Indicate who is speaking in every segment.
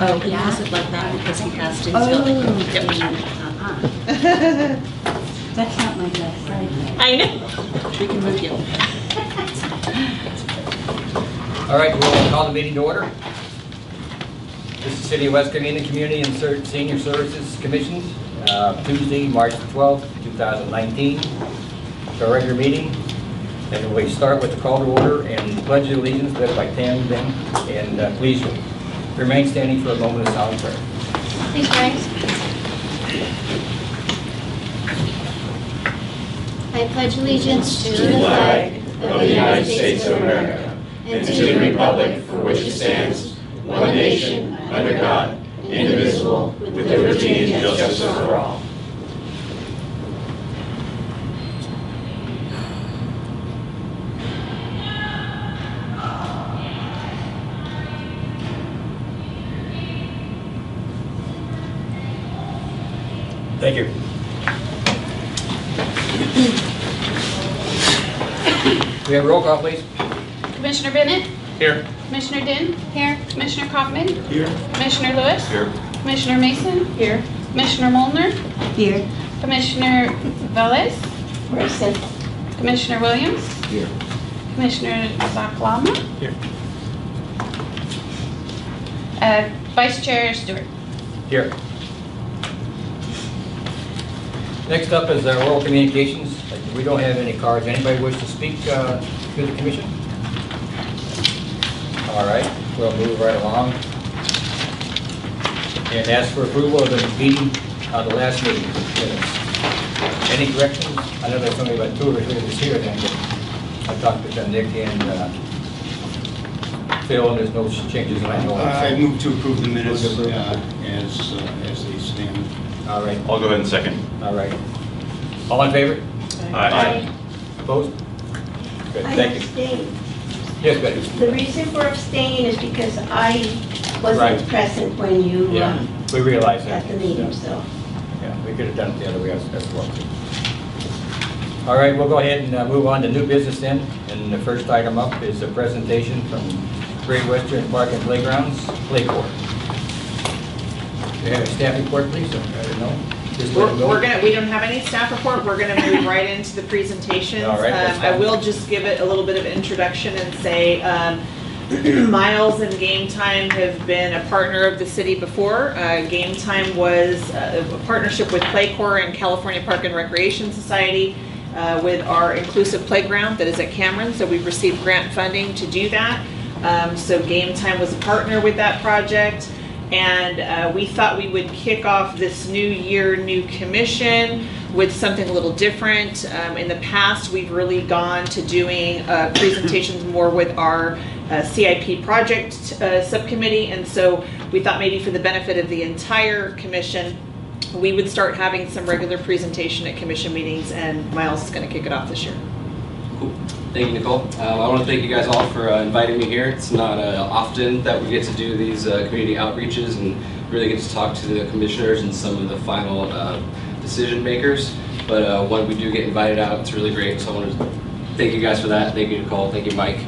Speaker 1: Oh, he has it like that because he has to.
Speaker 2: Oh,
Speaker 3: That's not my left side.
Speaker 1: I know. We can move you.
Speaker 4: All right, we'll call the meeting to order. This is City of West Covina Community and Senior Services Commission, Tuesday, March 12th, 2019. It's our regular meeting. And we start with the call to order and pledge of allegiance led by Tam then. And please remain standing for a moment of silent prayer.
Speaker 2: Please rise. I pledge allegiance to the flag of the United States of America and to the republic for which it stands, one nation, under God, indivisible, with liberty and justice for all.
Speaker 4: Thank you. We have a roll call, please.
Speaker 5: Commissioner Bennett?
Speaker 4: Here.
Speaker 5: Commissioner Din? Here. Commissioner Kaufman?
Speaker 4: Here.
Speaker 5: Commissioner Lewis?
Speaker 4: Here.
Speaker 5: Commissioner Mason? Here. Commissioner Molnar?
Speaker 3: Here.
Speaker 5: Commissioner Velez?
Speaker 2: Present.
Speaker 5: Commissioner Williams?
Speaker 4: Here.
Speaker 5: Commissioner Zaklama?
Speaker 4: Here.
Speaker 5: Vice Chair Stewart?
Speaker 4: Here. Next up is oral communications. We don't have any cards. Anybody wish to speak to the commission? All right, we'll move right along. And ask for approval of the meeting, the last meeting minutes. Any corrections? I know there's only about 2 or 3 of us here then, but I talked to Nick and Phil, and there's no changes that I know of.
Speaker 6: I move to approve the minutes as they stand.
Speaker 4: All right.
Speaker 7: I'll go ahead and second.
Speaker 4: All right. All in favor?
Speaker 7: Aye.
Speaker 4: Opposed? Good,
Speaker 3: I
Speaker 4: thank you.
Speaker 3: abstain.
Speaker 4: Yes, Betty.
Speaker 3: The reason for abstaining is because I wasn't
Speaker 4: Right.
Speaker 3: present when you
Speaker 4: Yeah, we realize that.
Speaker 3: at the meeting, so.
Speaker 4: Yeah, we could have done it the other way as well. All right, we'll go ahead and move on to new business then. And the first item up is a presentation from Great Western Park and Playgrounds, Play Court. Do you have a staff report, please? I don't know. Just let it go.
Speaker 8: We don't have any staff report. We're gonna move right into the presentations.
Speaker 4: All right, that's
Speaker 8: I
Speaker 4: fine.
Speaker 8: will just give it a little bit of introduction and say, Miles and Game Time have been a partner of the city before. Game Time was a partnership with Playcorps and California Park and Recreation Society with our inclusive playground that is at Cameron. So we've received grant funding to do that. So Game Time was a partner with that project. And we thought we would kick off this new year, new commission with something a little different. In the past, we've really gone to doing presentations more with our CIP project subcommittee. And so we thought maybe for the benefit of the entire commission, we would start having some regular presentation at commission meetings, and Miles is going to kick it off this year.
Speaker 9: Cool. Thank you, Nicole. I want to thank you guys all for inviting me here. It's not often that we get to do these community outreaches and really get to talk to the commissioners and some of the final decision makers. But when we do get invited out, it's really great. So I want to thank you guys for that. Thank you, Nicole. Thank you, Mike.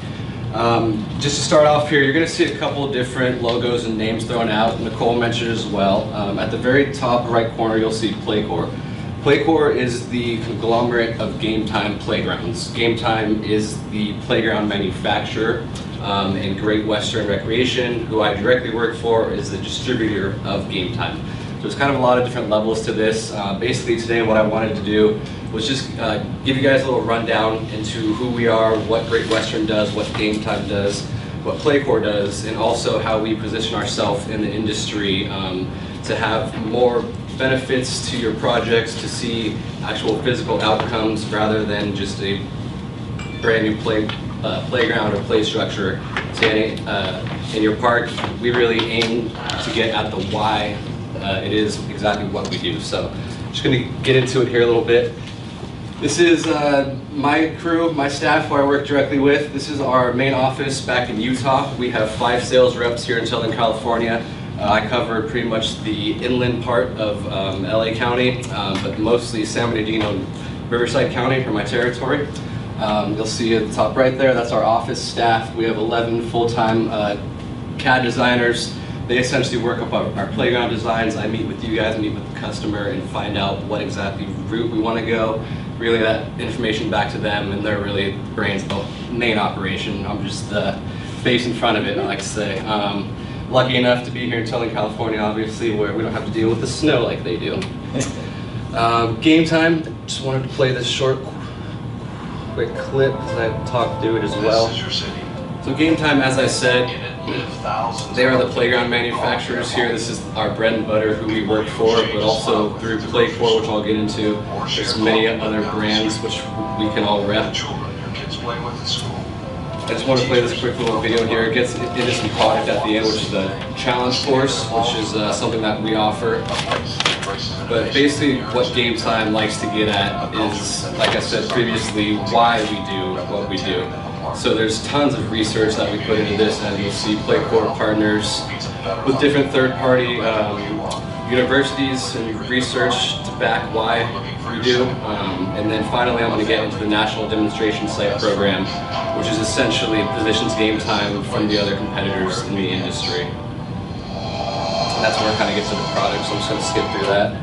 Speaker 9: Just to start off here, you're going to see a couple of different logos and names thrown out. Nicole mentioned as well. At the very top right corner, you'll see Playcorps. Playcorps is the conglomerate of Game Time Playgrounds. Game Time is the playground manufacturer, and Great Western Recreation, who I directly work for, is the distributor of Game Time. So there's kind of a lot of different levels to this. Basically today what I wanted to do was just give you guys a little rundown into who we are, what Great Western does, what Game Time does, what Playcorps does, and also how we position ourselves in the industry to have more benefits to your projects, to see actual physical outcomes rather than just a brand new playground or play structure. So in your park, we really aim to get at the why it is exactly what we do. So just going to get into it here a little bit. This is my crew, my staff who I work directly with. This is our main office back in Utah. We have 5 sales reps here in Southern California. I cover pretty much the inland part of LA County, but mostly San Bernardino and Riverside County for my territory. You'll see at the top right there, that's our office staff. We have 11 full-time CAD designers. They essentially work up our playground designs. I meet with you guys, meet with the customer, and find out what exactly route we want to go. Relay that information back to them, and they're really the brains of the main operation. I'm just the face in front of it, I like to say. Lucky enough to be here in Southern California, obviously, where we don't have to deal with the snow like they do. Game time. Just wanted to play this short, quick clip because I talked through it as well. So Game Time, as I said, they are the playground manufacturers here. This is our bread and butter, who we work for, but also through Playcore, which I'll get into. There's many other brands which we can all rep. I just want to play this quick little video here. It gets into some product at the end, which is the challenge course, which is something that we offer. But basically what Game Time likes to get at is, like I said previously, why we do what we do. So there's tons of research that we put into this, and you'll see Playcore partners with different third-party universities and research to back why we do. And then finally I'm going to get into the National Demonstration Site Program, which is essentially positions Game Time from the other competitors in the industry. And that's where it kind of gets to the product, so I'm just going to skip through that.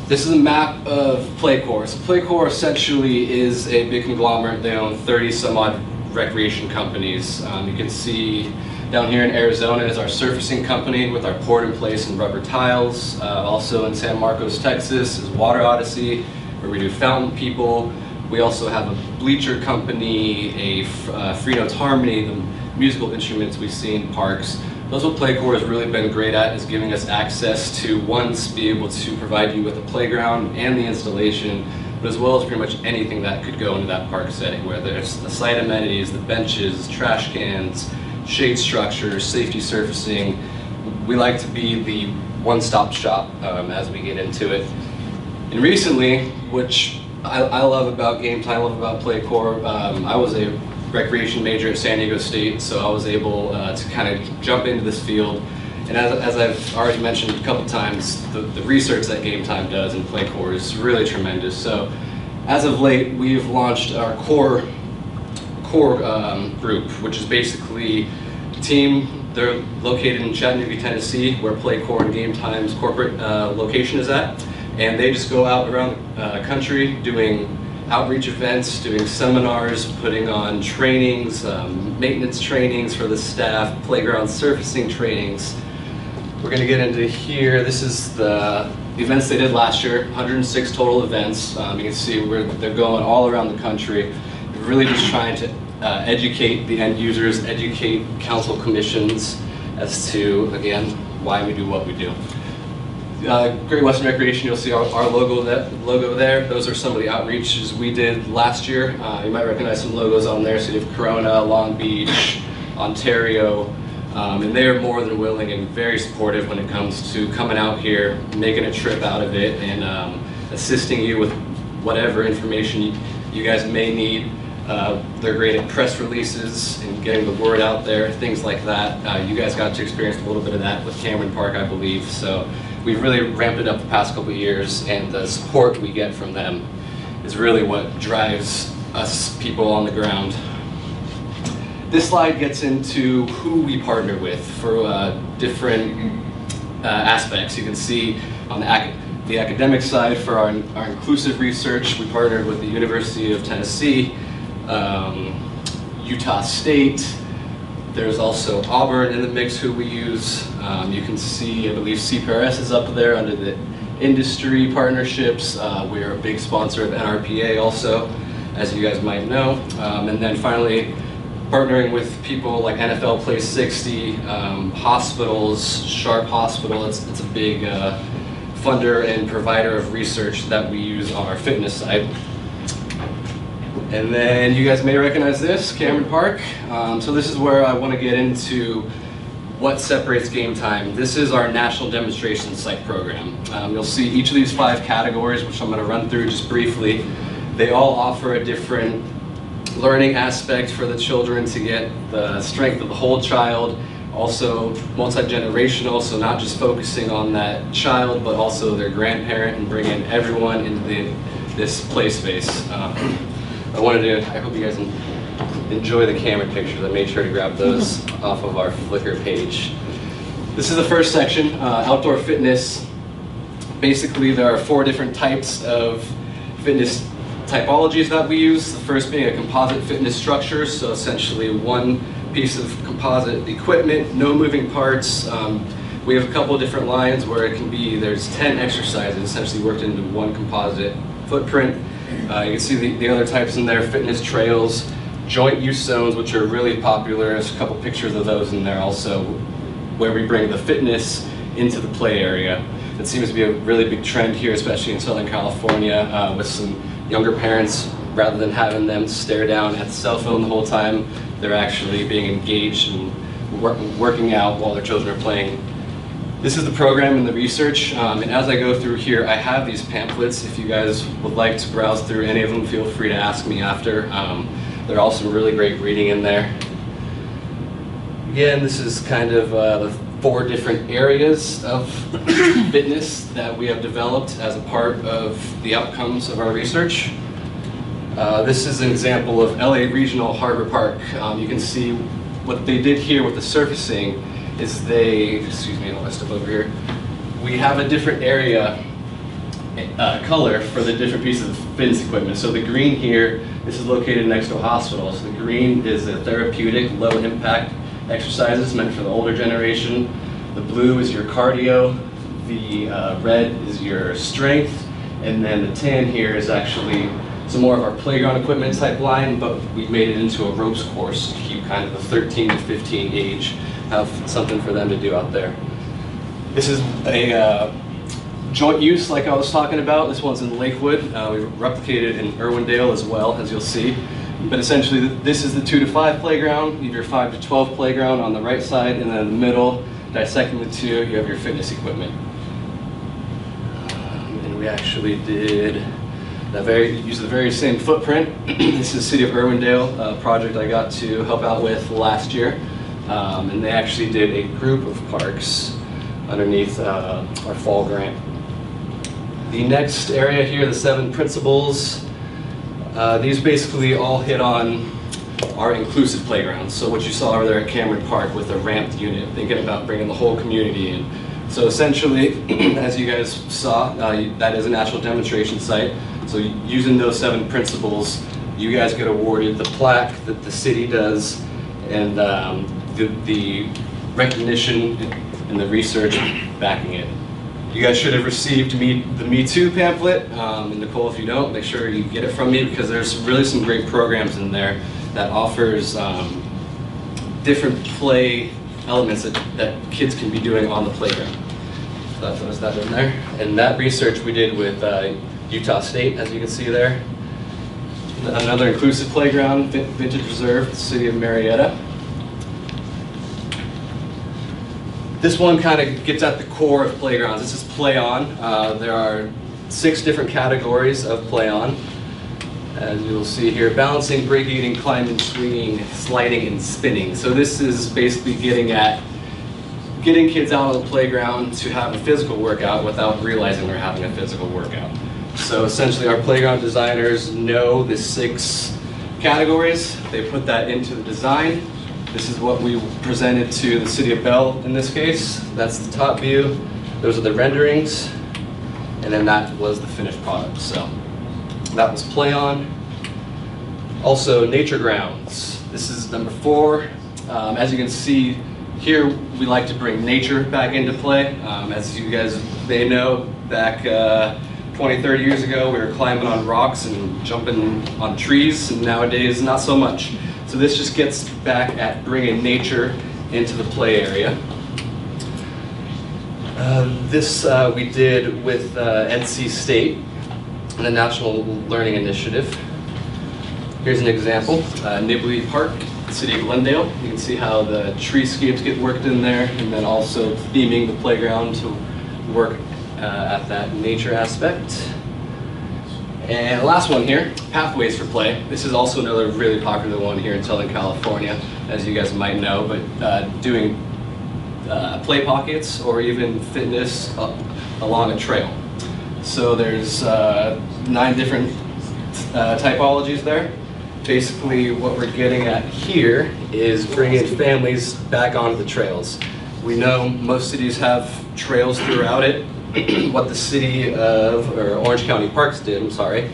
Speaker 9: This is a map of Playcore. So Playcore essentially is a big conglomerate. They own 30 some odd recreation companies. You can see down here in Arizona is our surfacing company with our pour in place and rubber tiles. Also in San Marcos, Texas is Water Odyssey, where we do fountain people. We also have a bleacher company, a Free Notes Harmony, the musical instruments we see in parks. That's what Playcore has really been great at, is giving us access to, once, be able to provide you with the playground and the installation, but as well as pretty much anything that could go into that park setting, whether it's the site amenities, the benches, trash cans, shade structures, safety surfacing. We like to be the one-stop shop as we get into it. And recently, which I love about Game Time, I love about Playcore, I was a recreation major at San Diego State, so I was able to kind of jump into this field. And as I've already mentioned a couple times, the research that Game Time does in Playcore is really tremendous. So as of late, we've launched our core group, which is basically a team. They're located in Chattanooga, Tennessee, where Playcore and Game Time's corporate location is at. And they just go out around the country doing outreach events, doing seminars, putting on trainings, maintenance trainings for the staff, playground surfacing trainings. We're going to get into here. This is the events they did last year, 106 total events. You can see where they're going all around the country. We're really just trying to educate the end users, educate council commissions as to, again, why we do what we do. Great Western Recreation, you'll see our logo there. Those are some of the outreaches we did last year. You might recognize some logos on there. So you have Corona, Long Beach, Ontario, and they're more than willing and very supportive when it comes to coming out here, making a trip out of it, and assisting you with whatever information you guys may need. They're great at press releases and getting the word out there, things like that. You guys got to experience a little bit of that with Cameron Park, I believe. So we've really ramped it up the past couple of years, and the support we get from them is really what drives us people on the ground. This slide gets into who we partner with for different aspects. You can see on the academic side for our inclusive research, we partnered with the University of Tennessee, Utah State. There's also Auburn in the mix who we use. You can see, I believe CPRS is up there under the industry partnerships. We're a big sponsor of NRPA also, as you guys might know. And then finally, partnering with people like NFL Play 60, hospitals, Sharp Hospital. It's a big funder and provider of research that we use on our fitness side. And then you guys may recognize this, Cameron Park. So this is where I want to get into what separates Game Time. This is our National Demonstration Site Program. You'll see each of these 5 categories, which I'm going to run through just briefly. They all offer a different learning aspect for the children to get the strength of the whole child. Also multi-generational, so not just focusing on that child, but also their grandparent, and bringing everyone into this play space. I hope you guys enjoy the camera pictures. I made sure to grab those off of our Flickr page. This is the first section, outdoor fitness. Basically, there are 4 different types of fitness typologies that we use. The first being a composite fitness structure, so essentially one piece of composite equipment, no moving parts. We have a couple of different lines where it can be, there's 10 exercises essentially worked into one composite footprint. You can see the other types in there, fitness trails, joint use zones, which are really popular. There's a couple pictures of those in there also, where we bring the fitness into the play area. It seems to be a really big trend here, especially in Southern California, with some younger parents, rather than having them stare down at the cell phone the whole time, they're actually being engaged and working out while their children are playing. This is the program and the research, and as I go through here, I have these pamphlets. If you guys would like to browse through any of them, feel free to ask me after. There are also really great reading in there. Again, this is kind of the 4 different areas of fitness that we have developed as a part of the outcomes of our research. This is an example of LA Regional Harbor Park. You can see what they did here with the surfacing is excuse me, I'll step over here. We have a different area color for the different pieces of fitness equipment. So the green here, this is located next to a hospital. So the green is a therapeutic, low impact exercises meant for the older generation. The blue is your cardio, the red is your strength, and then the tan here is actually some more of our playground equipment type line, but we've made it into a ropes course to keep kind of the 13 to 15 age, have something for them to do out there. This is a joint use like I was talking about. This one's in Lakewood. We replicated in Irwindale as well, as you'll see. But essentially, this is the 2 to 5 playground. You have your 5 to 12 playground on the right side, and then in the middle, dissecting the 2, you have your fitness equipment. And we actually did use the very same footprint. This is the City of Irwindale, a project I got to help out with last year. And they actually did a group of parks underneath our fall grant. The next area here, the 7 principles, these basically all hit on our inclusive playgrounds. So what you saw over there at Cameron Park with the ramped unit, thinking about bringing the whole community in. So essentially, as you guys saw, that is a natural demonstration site. So using those 7 principles, you guys get awarded the plaque that the city does, and the recognition and the research backing it. You guys should have received the Me Too pamphlet, and Nicole, if you don't, make sure you get it from me, because there's really some great programs in there that offers different play elements that kids can be doing on the playground. So that's that in there. And that research we did with Utah State, as you can see there. Another inclusive playground, Vintage Reserve, the City of Marietta. This one kind of gets at the core of playgrounds. This is Play On. There are 6 different categories of Play On. As you'll see here, balancing, break-eating, climbing, swinging, sliding, and spinning. So this is basically getting kids out on the playground to have a physical workout without realizing they're having a physical workout. So essentially our playground designers know the 6 categories. They put that into the design. This is what we presented to the City of Bell in this case. That's the top view. Those are the renderings. And then that was the finished product. So that was Play On. Also, Nature Grounds. This is number 4. As you can see here, we like to bring nature back into play. As you guys may know, back 20, 30 years ago, we were climbing on rocks and jumping on trees, and nowadays, not so much. So this just gets back at bringing nature into the play area. This we did with NC State and the National Learning Initiative. Here's an example, Nibley Park, the City of Glendale. You can see how the treescapes get worked in there, and then also theming the playground to work at that nature aspect. And the last one here, Pathways for Play. This is also another really popular one here in Southern California, as you guys might know, but doing play pockets or even fitness along a trail. So there's 9 different typologies there. basically what we're getting at here is bringing families back onto the trails. We know most cities have trails throughout it. What the city of, or Orange County Parks did, I'm sorry,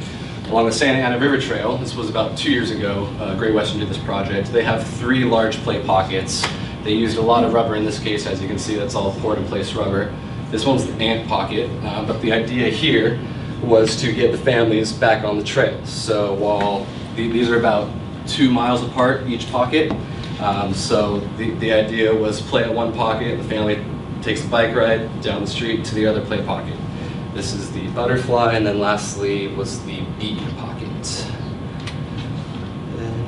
Speaker 9: along the Santa Ana River Trail, this was about 2 years ago, Great Western did this project. They have 3 large play pockets. They used a lot of rubber in this case, as you can see, that's all poured-in-place rubber. This one's the ant pocket, but the idea here was to get the families back on the trails. So while these are about 2 miles apart, each pocket, so the idea was play at one pocket, the family takes a bike ride down the street to the other play pocket. This is the butterfly, and then lastly was the bee pocket.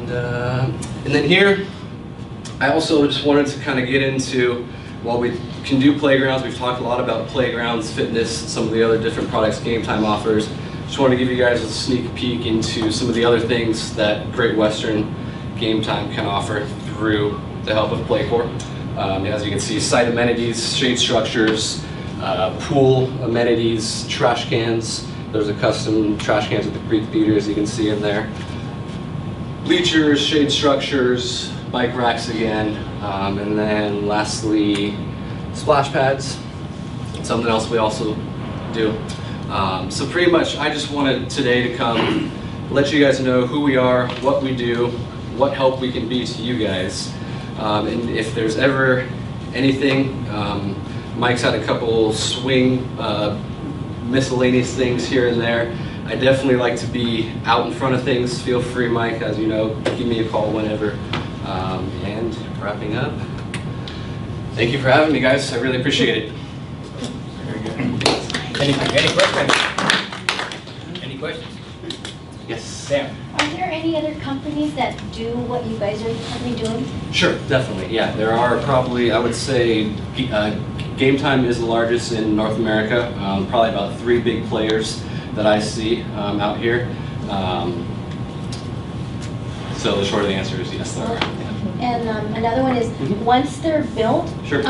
Speaker 9: And then here, I also just wanted to kind of get into, while we can do playgrounds, we've talked a lot about playgrounds, fitness, some of the other different products Game Time offers. Just want to give you guys a sneak peek into some of the other things that Great Western Game Time can offer through the help of Playcore. As you can see, site amenities, shade structures, pool amenities, trash cans. There's a custom trash cans at the Greek Theater, as you can see in there. Bleachers, shade structures, bike racks again, and then lastly, splash pads. Something else we also do. So pretty much, I just wanted today to come let you guys know who we are, what we do, what help we can be to you guys. And if there's ever anything, Mike's had a couple swing miscellaneous things here and there. I definitely like to be out in front of things. Feel free, Mike, as you know, give me a call whenever. And wrapping up, thank you for having me, guys. I really appreciate it.
Speaker 4: Very good. Any questions? Any questions?
Speaker 9: Yes.
Speaker 4: Sam?
Speaker 2: Are there any other companies that do what you guys are currently doing?
Speaker 9: Sure, definitely. Yeah, there are probably, I would say, Game Time is the largest in North America. Probably about 3 big players that I see out here. So the short of the answer is yes, there are. Yeah.
Speaker 2: And another one is, once they're built,
Speaker 9: Sure.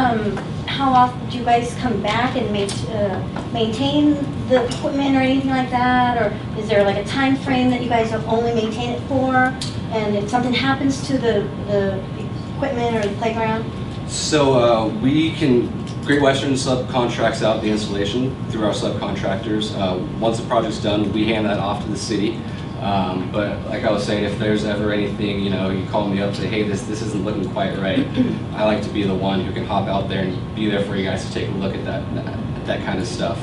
Speaker 2: how often do you guys come back and maintain the equipment or anything like that? Or is there like a time frame that you guys will only maintain it for? And if something happens to the equipment or the playground?
Speaker 9: So Great Western subcontracts out the installation through our subcontractors. Once the project's done, we hand that off to the city. But like I was saying, if there's ever anything, you know, you call me up and say, hey, this isn't looking quite right. I like to be the one who can hop out there and be there for you guys to take a look at that kind of stuff.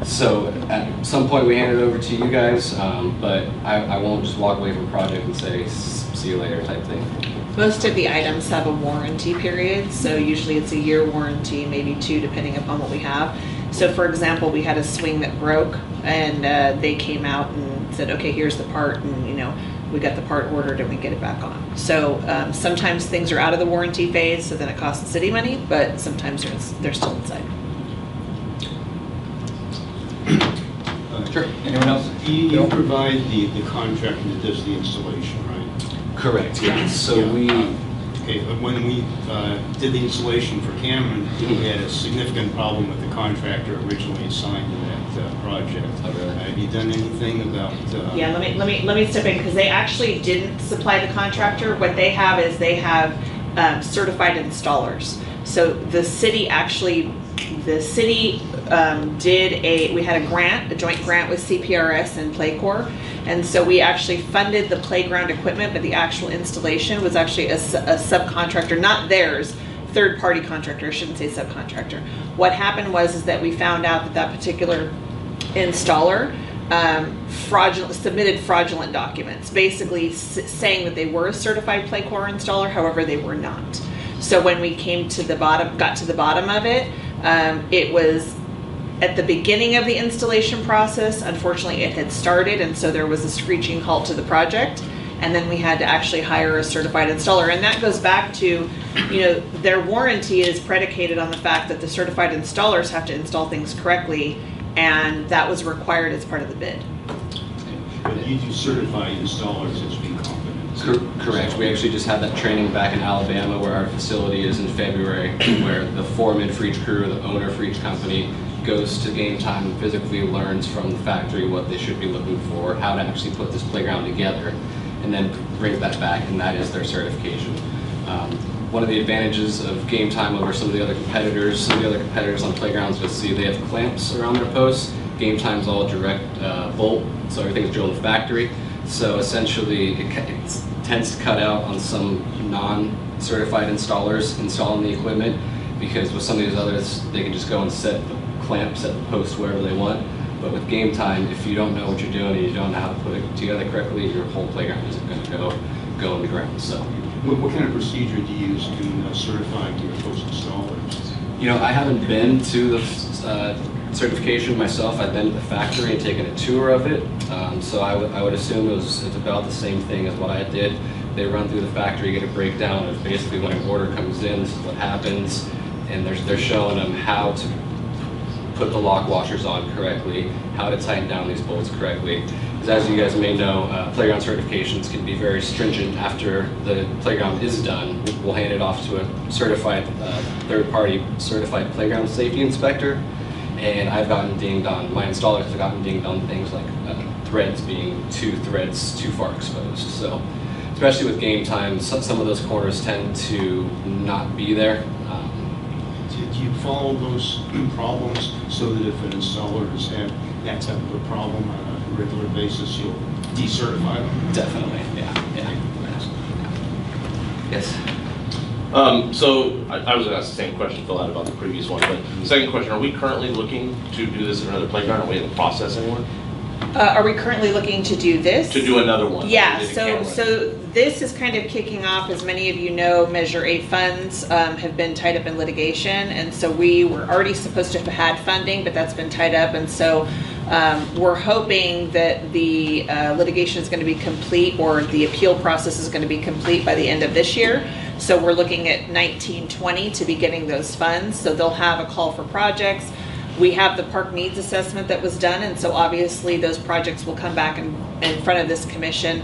Speaker 9: So at some point we hand it over to you guys, but I won't just walk away from a project and say, see you later type thing.
Speaker 8: Most of the items have a warranty period, so usually it's a year warranty, maybe 2, depending upon what we have. So for example, we had a swing that broke, and they came out and said, okay, here's the part, and you know, we got the part ordered and we get it back on. So sometimes things are out of the warranty phase, so then it costs the city money, but sometimes they're still inside.
Speaker 9: Sure.
Speaker 4: Anyone else?
Speaker 6: You provide the contractor that does the installation, right?
Speaker 9: Correct, yeah. So
Speaker 6: Yeah. Okay, but when we did the installation for Cameron, we had a significant problem with the contractor originally assigned to that project.
Speaker 9: Oh, really?
Speaker 6: Have you done anything about?
Speaker 8: Yeah, let me step in, because they actually didn't supply the contractor. What they have is they have certified installers. So the city we had a joint grant with CPRS and Playcore, and so we actually funded the playground equipment, but the actual installation was actually a subcontractor, not theirs, third-party contractor, I shouldn't say subcontractor. What happened was that we found out that particular installer submitted fraudulent documents, basically saying that they were a certified Playcore installer, however they were not. So when we got to the bottom of it, it was at the beginning of the installation process. Unfortunately, it had started, and so there was a screeching halt to the project, and then we had to actually hire a certified installer. And that goes back to, you know, their warranty is predicated on the fact that the certified installers have to install things correctly, and that was required as part of the bid.
Speaker 6: But you do certify installers as being competent.
Speaker 9: Correct. We actually just had that training back in Alabama, where our facility is in February, where the foreman for each crew, the owner for each company, goes to Game Time and physically learns from the factory what they should be looking for, how to actually put this playground together. and then brings that back, and that is their certification. One of the advantages of Game Time over some of the other competitors on playgrounds, you'll see they have clamps around their posts. Game Time's all direct bolt, so everything's drilled in the factory. So essentially, it tends to cut out on some non-certified installers installing the equipment, because with some of these others, they can just go and set the clamp, set the post wherever they want. But with Game Time, if you don't know what you're doing and you don't know how to put it together correctly, your whole playground isn't going to go in the ground. So.
Speaker 6: What kind of procedure do you use to certify your post installers?
Speaker 9: You know, I haven't been to the certification myself. I've been to the factory and taken a tour of it. So I would assume it's about the same thing as what I did. They run through the factory, get a breakdown of basically when an order comes in, this is what happens, and they're showing them how to put the lock washers on correctly, how to tighten down these bolts correctly. Because as you guys may know, playground certifications can be very stringent. After the playground is done, we'll hand it off to a certified, third-party certified playground safety inspector. And I've gotten dinged on, my installers have gotten dinged on things like threads being 2 threads too far exposed. So, especially with Game Time, some of those corners tend to not be there.
Speaker 6: Do you follow those problems so that if an installer has had that type of a problem on a regular basis, you'll decertify them?
Speaker 9: Definitely, yeah. Yes.
Speaker 7: So I was going to ask the same question, Phil, out about the previous one, but the second question, are we currently looking to do this at another playground? Are we in the process anywhere?
Speaker 8: Are we currently looking to do this?
Speaker 7: To do another one?
Speaker 8: Yeah,
Speaker 7: We did in
Speaker 8: so
Speaker 7: Cameron.
Speaker 8: this is kind of kicking off. As many of you know, Measure A funds have been tied up in litigation, and so we were already supposed to have had funding, but that's been tied up, and so we're hoping that the litigation is going to be complete, or the appeal process is going to be complete by the end of this year. So we're looking at 1920 to be getting those funds, so they'll have a call for projects. We have the park needs assessment that was done, and so obviously those projects will come back in front of this commission,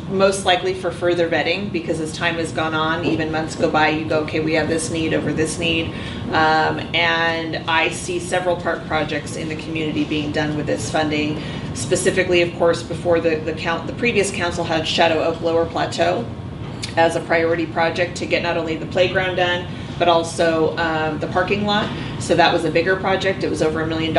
Speaker 8: most likely for further vetting, because as time has gone on, even months go by, you go, okay, we have this need over this need, and I see several park projects in the community being done with this funding. Specifically, of course, before the previous council had Shadow Oak Lower Plateau as a priority project to get not only the playground done, but also the parking lot. So that was a bigger project. It was over $1 million,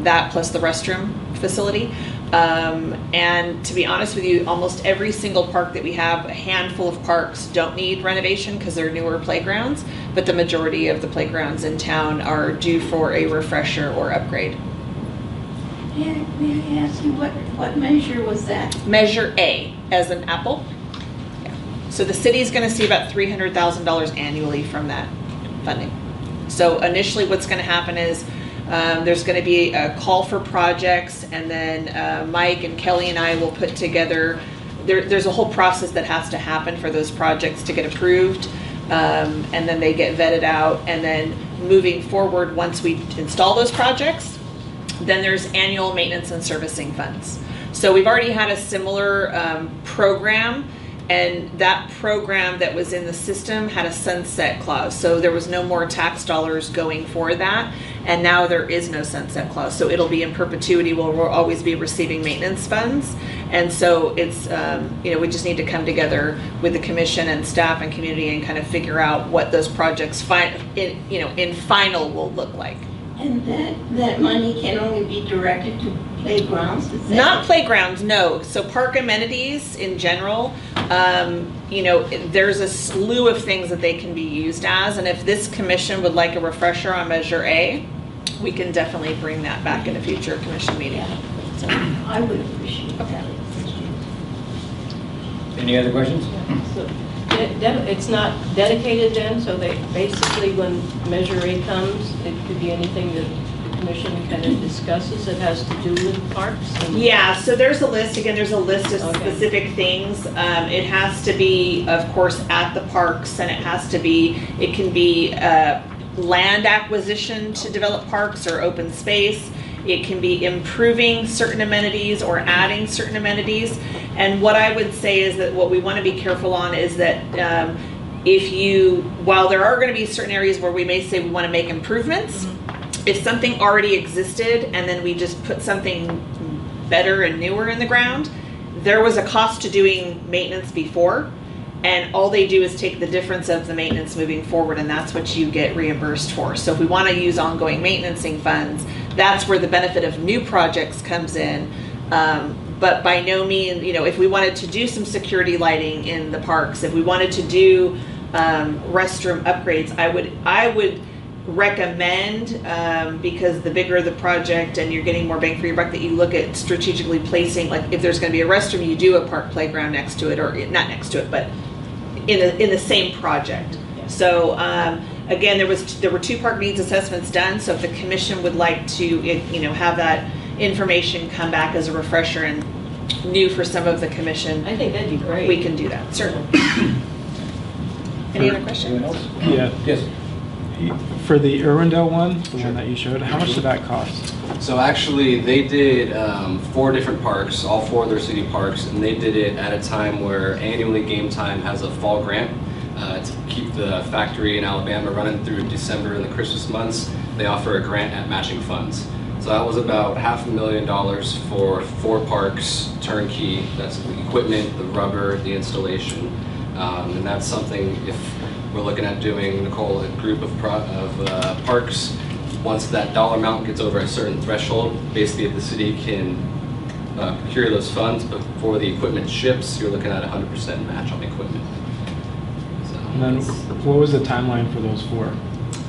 Speaker 8: that plus the restroom facility. And to be honest with you, almost every single park that we have, a handful of parks don't need renovation because they're newer playgrounds, but the majority of the playgrounds in town are due for a refresher or upgrade.
Speaker 3: May I ask you, what measure was that?
Speaker 8: Measure A, as an apple. Yeah. So the city is going to see about $300,000 annually from that funding. So initially what's going to happen is there's going to be a call for projects, and then Mike and Kelly and I will put together, there's a whole process that has to happen for those projects to get approved, and then they get vetted out, and then moving forward, once we install those projects, then there's annual maintenance and servicing funds. So we've already had a similar program, and that program that was in the system had a sunset clause. So there was no more tax dollars going for that, and now there is no sunset clause. So it'll be in perpetuity. We'll always be receiving maintenance funds. And so it's, we just need to come together with the commission and staff and community and kind of figure out what those projects in final will look like.
Speaker 3: And that money can only be directed to playgrounds?
Speaker 8: Not playgrounds, no. So park amenities in general, there's a slew of things that they can be used as, and if this commission would like a refresher on Measure A, we can definitely bring that back in a future commission meeting.
Speaker 3: Yeah. So I would appreciate that.
Speaker 4: Any other questions?
Speaker 10: So it's not dedicated then, so they basically, when Measure A comes, it could be anything that the commission kind of discusses that has to do with parks?
Speaker 8: Yeah, so there's a list, again, there's a list of
Speaker 10: Okay.
Speaker 8: specific things. It has to be, of course, at the parks, and it can be land acquisition to develop parks or open space. It can be improving certain amenities or adding certain amenities. And what I would say is that what we want to be careful on is that while there are going to be certain areas where we may say we want to make improvements, if something already existed and then we just put something better and newer in the ground, there was a cost to doing maintenance before, and all they do is take the difference of the maintenance moving forward, and that's what you get reimbursed for. So if we want to use ongoing maintenancing funds, that's where the benefit of new projects comes in. But by no means, if we wanted to do some security lighting in the parks, if we wanted to do restroom upgrades, I would recommend, because the bigger the project and you're getting more bang for your buck, that you look at strategically placing, like if there's going to be a restroom, you do a park playground next to it, or not next to it, but in the same project.
Speaker 10: Yeah.
Speaker 8: So again, there were 2 park needs assessments done. So if the commission would like to, have that information come back as a refresher and new for some of the commission,
Speaker 10: I think that'd be great.
Speaker 8: we can do that, certainly. Any other questions?
Speaker 4: Anyone else?
Speaker 11: Yeah.
Speaker 4: Yes.
Speaker 11: For the Irwindale one, the one that you showed, how much did that cost?
Speaker 9: So actually, they did 4 different parks, all 4 of their city parks, and they did it at a time where annually Game Time has a fall grant to keep the factory in Alabama running through December and the Christmas months. They offer a grant at matching funds. So that was about $500,000 for 4 parks, turnkey. That's the equipment, the rubber, the installation, and that's something if we're looking at doing, Nicole, a group of parks. Once that dollar amount gets over a certain threshold, basically if the city can procure those funds before the equipment ships, you're looking at 100% match on equipment. So,
Speaker 11: And then what was the timeline for those 4?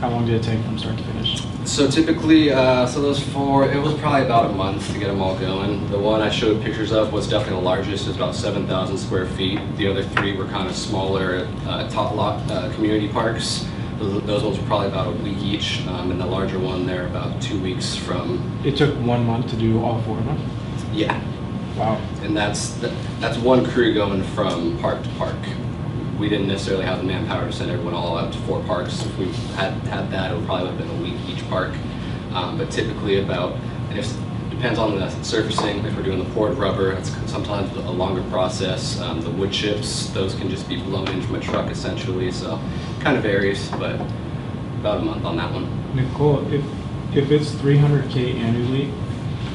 Speaker 11: How long did it take from start to finish?
Speaker 9: so typically, so those 4, it was probably about a month to get them all going. The one I showed pictures of was definitely the largest. It was about 7,000 square feet. The other 3 were kind of smaller top lot community parks. Those ones were probably about a week each, and the larger one, they're about 2 weeks from.
Speaker 11: It took 1 month to do all 4 of them?
Speaker 9: Yeah.
Speaker 11: Wow.
Speaker 9: And that's one crew going from park to park. We didn't necessarily have the manpower to send everyone all out to 4 parks. If we had that, it would probably have been a week each park. But typically and it depends on the surfacing. If we're doing the poured rubber, it's sometimes a longer process. The wood chips, those can just be blown in from a truck essentially. So kind of varies, but about a month on that one.
Speaker 11: Nicole, if it's $300K annually,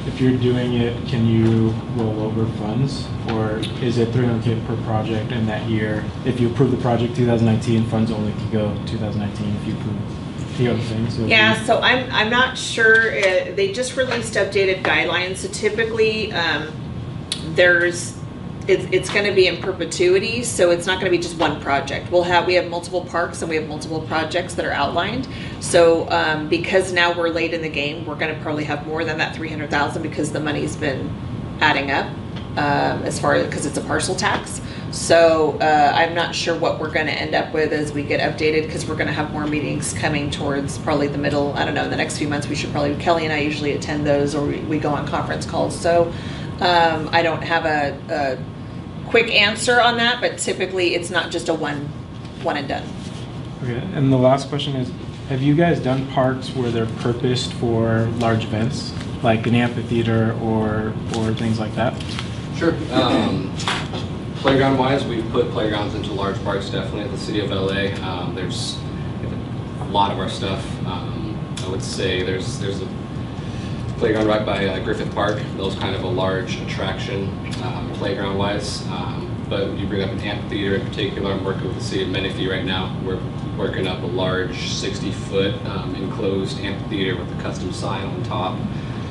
Speaker 11: if you're doing it, can you roll over funds? Or is it $300K per project in that year? If you approve the project 2019, funds only can go 2019 if you approve the other things. So
Speaker 8: Yeah, so I'm not sure. They just released updated guidelines. So typically, it's going to be in perpetuity. So it's not going to be just one project. We have multiple parks and we have multiple projects that are outlined. So because now we're late in the game, we're going to probably have more than that 300,000 because the money's been adding up because it's a parcel tax. So I'm not sure what we're going to end up with as we get updated, because we're going to have more meetings coming towards probably the middle. I don't know, in the next few months we should probably, Kelly and I usually attend those, or we go on conference calls. So I don't have a quick answer on that, but typically it's not just a one and done.
Speaker 11: Okay, and the last question is, have you guys done parks where they're purposed for large events, like an amphitheater or things like that?
Speaker 9: Sure. Playground-wise, we've put playgrounds into large parks, definitely, at the City of LA. There's a lot of our stuff. I would say there's a playground right by Griffith Park. Those kind of a large attraction, playground-wise. But you bring up an amphitheater in particular. I'm working with the City of Menifee right now. We're working up a large 60-foot enclosed amphitheater with a custom sign on top.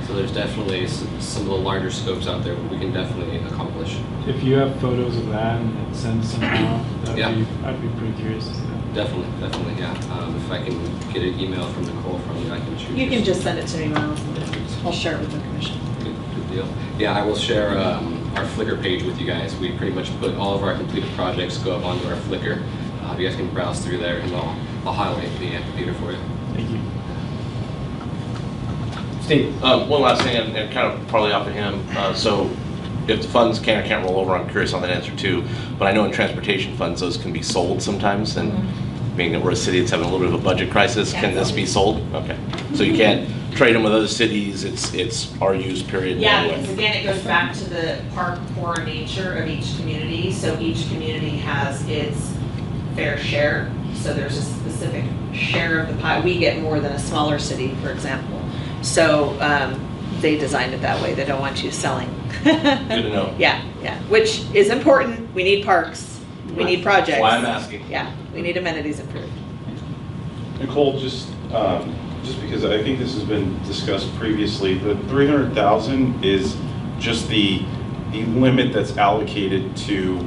Speaker 9: So there's definitely some of the larger scopes out there we can definitely accomplish.
Speaker 11: If you have photos of that and send somehow,
Speaker 9: Yeah.
Speaker 11: I'd be pretty curious to see that.
Speaker 9: Definitely, yeah. If I can get an email from Nicole from you, I can shoot
Speaker 8: You can just send it to me, Miles, and I'll share it with the commission.
Speaker 9: Good deal. Yeah, I will share our Flickr page with you guys. We pretty much put all of our completed projects go up onto our Flickr. You guys can browse through there, and I'll highlight the amphitheater for you.
Speaker 11: Thank you.
Speaker 4: Steve?
Speaker 7: One last thing, and kind of partly off of him. So if the funds can or can't roll over, I'm curious on that answer too. But I know in transportation funds, those can be sold sometimes. And being that we're a city that's having a little bit of a budget crisis, can this be sold? Okay. So you can't trade them with other cities. It's our use period.
Speaker 8: Yeah, because again, it goes back to the park core nature of each community. So each community has its fair share. So there's a specific share of the pie. We get more than a smaller city, for example. So they designed it that way. They don't want you selling
Speaker 7: Good to know.
Speaker 8: Yeah, which is important. We need parks. We need projects.
Speaker 7: That's why I'm asking.
Speaker 8: Yeah, we need amenities improved.
Speaker 12: Nicole, just because I think this has been discussed previously, the 300,000 is just the limit that's allocated to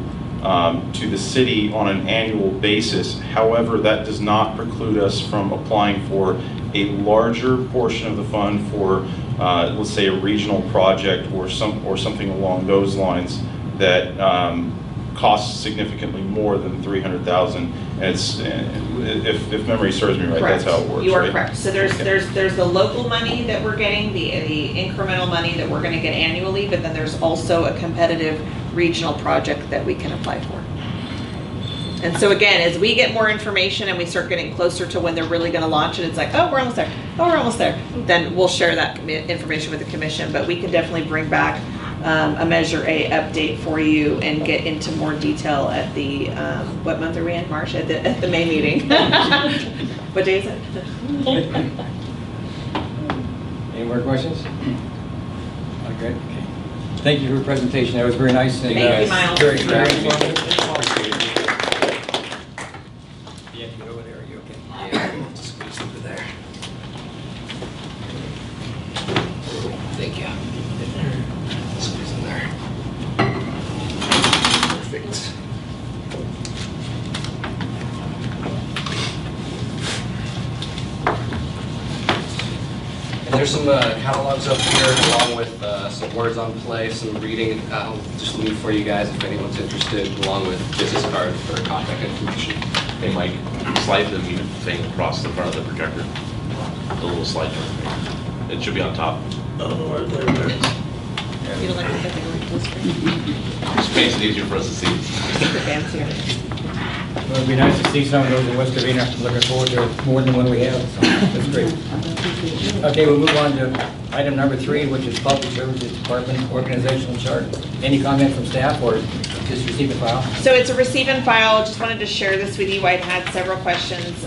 Speaker 12: the city on an annual basis. However, that does not preclude us from applying for a larger portion of the fund for, let's say, a regional project or something along those lines that costs significantly more than 300,000. And it's, if memory serves me right,
Speaker 8: Correct.
Speaker 12: that's how it works.
Speaker 8: You are
Speaker 12: right?
Speaker 8: correct. So there's the local money that we're getting, the incremental money that we're going to get annually, but then there's also a competitive regional project that we can apply for. And so again, as we get more information and we start getting closer to when they're really going to launch it, it's like, oh, we're almost there. Oh, we're almost there. Then we'll share that information with the commission, but we can definitely bring back a Measure A update for you and get into more detail at the, what month are we in? March? At the May meeting. What day is it?
Speaker 4: Any more questions? Okay. Thank you for your presentation. That was very nice. And,
Speaker 8: Thank you, Miles.
Speaker 4: Very informative. You have to get over there. Are you okay?
Speaker 9: Yeah, just squeeze over there. Thank you. Squeeze in there. Perfect. And there's some catalogs up here along with some words on play, some reading. I'll just leave for you guys if anyone's interested, along with business cards for contact information.
Speaker 7: Hey, Mike, slide the mute thing across the front of the projector. The little slide. It should be on top.
Speaker 1: You don't like the thing like this?
Speaker 7: Just makes it easier for us to see.
Speaker 8: Super fancier.
Speaker 4: Well, it'd be nice to see some of those in West Covina. Looking forward to more than one we have. So that's great. Okay, we'll move on to item number 3, which is Public Services Department Organizational Chart. Any comment from staff or just receive the file?
Speaker 8: So it's a receive and file. Just wanted to share this with you. I'd had several questions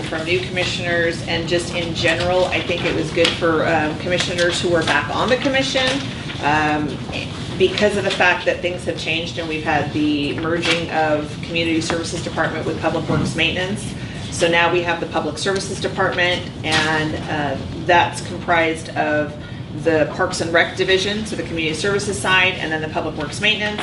Speaker 8: from new commissioners, and just in general, I think it was good for commissioners who were back on the commission because of the fact that things have changed and we've had the merging of Community Services Department with Public Works Maintenance. So now we have the Public Services Department, and that's comprised of the Parks and Rec Division, so the Community Services side, and then the Public Works Maintenance.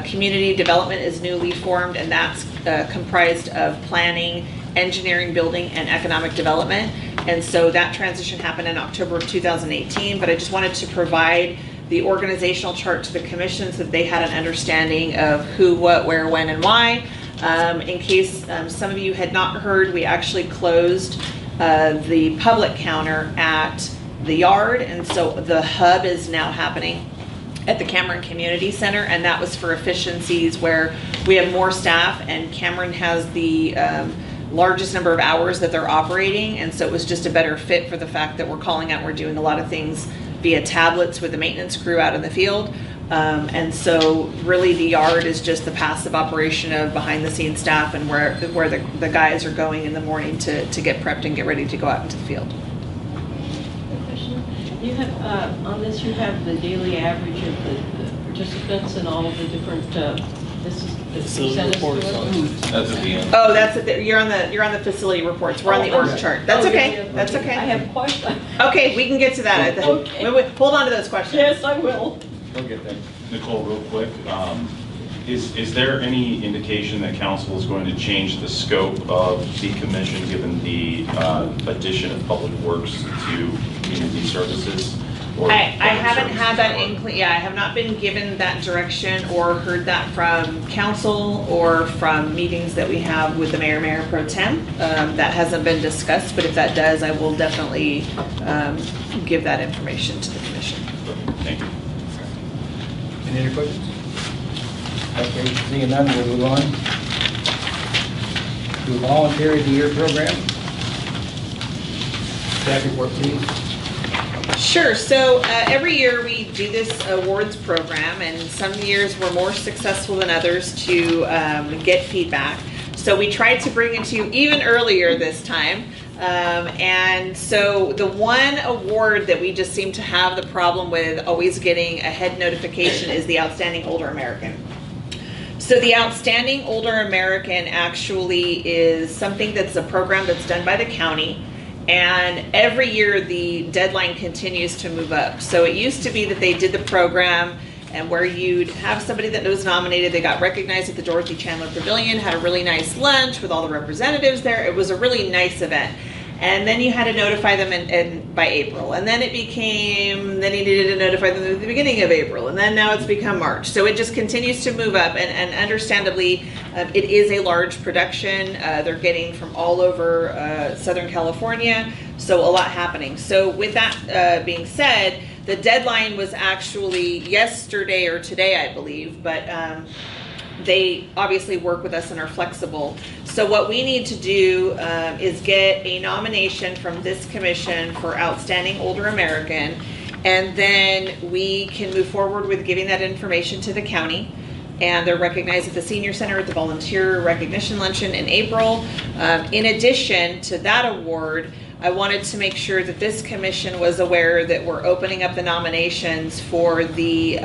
Speaker 8: Community Development is newly formed, and that's comprised of planning, engineering, building, and economic development. And so that transition happened in October of 2018, but I just wanted to provide the organizational chart to the commission so that they had an understanding of who, what, where, when, and why. In case some of you had not heard, we actually closed the public counter at the yard, and so the hub is now happening at the Cameron Community Center, and that was for efficiencies where we have more staff and Cameron has the largest number of hours that they're operating, and so it was just a better fit for the fact that we're calling out, we're doing a lot of things via tablets with the maintenance crew out in the field. And so really the yard is just the passive operation of behind the scenes staff and where the guys are going in the morning to get prepped and get ready to go out into the field.
Speaker 10: Question. You have, on this, you have the daily average of the participants and all of the different, this is the percentage to it?
Speaker 7: That's at the end.
Speaker 8: Oh, that's it. You're on the facility reports. We're on the org chart. That's okay. That's okay.
Speaker 10: I have questions.
Speaker 8: Okay, we can get to that.
Speaker 10: Okay.
Speaker 8: Wait, hold on to those questions.
Speaker 10: Yes, I will.
Speaker 4: We'll get there.
Speaker 12: Nicole, real quick, is there any indication that council is going to change the scope of the commission given the addition of public works to community services?
Speaker 8: I haven't had that inkling. Yeah, I have not been given that direction or heard that from council or from meetings that we have with the mayor pro tem. That hasn't been discussed, but if that does, I will definitely give that information to the commission.
Speaker 12: Thank you.
Speaker 4: Any other questions? Okay, seeing none, we'll move on to Volunteer of the Year program. Staff report, please.
Speaker 8: Sure. So every year we do this awards program, and some years we're more successful than others to get feedback. So we tried to bring it to you even earlier this time. And so the one award that we just seem to have the problem with always getting a head notification is the Outstanding Older American. So the Outstanding Older American actually is something that's a program that's done by the county. And every year the deadline continues to move up. So it used to be that they did the program and where you'd have somebody that was nominated, they got recognized at the Dorothy Chandler Pavilion, had a really nice lunch with all the representatives there. It was a really nice event. And then you had to notify them by April. And then it became, then you needed to notify them at the beginning of April. And then now it's become March. So it just continues to move up. And understandably, it is a large production. They're getting from all over Southern California. So a lot happening. So with that being said, the deadline was actually yesterday or today, I believe. But they obviously work with us and are flexible. So what we need to do is get a nomination from this commission for Outstanding Older American, and then we can move forward with giving that information to the county. And they're recognized at the Senior Center at the Volunteer Recognition Luncheon in April. In addition to that award, I wanted to make sure that this commission was aware that we're opening up the nominations for the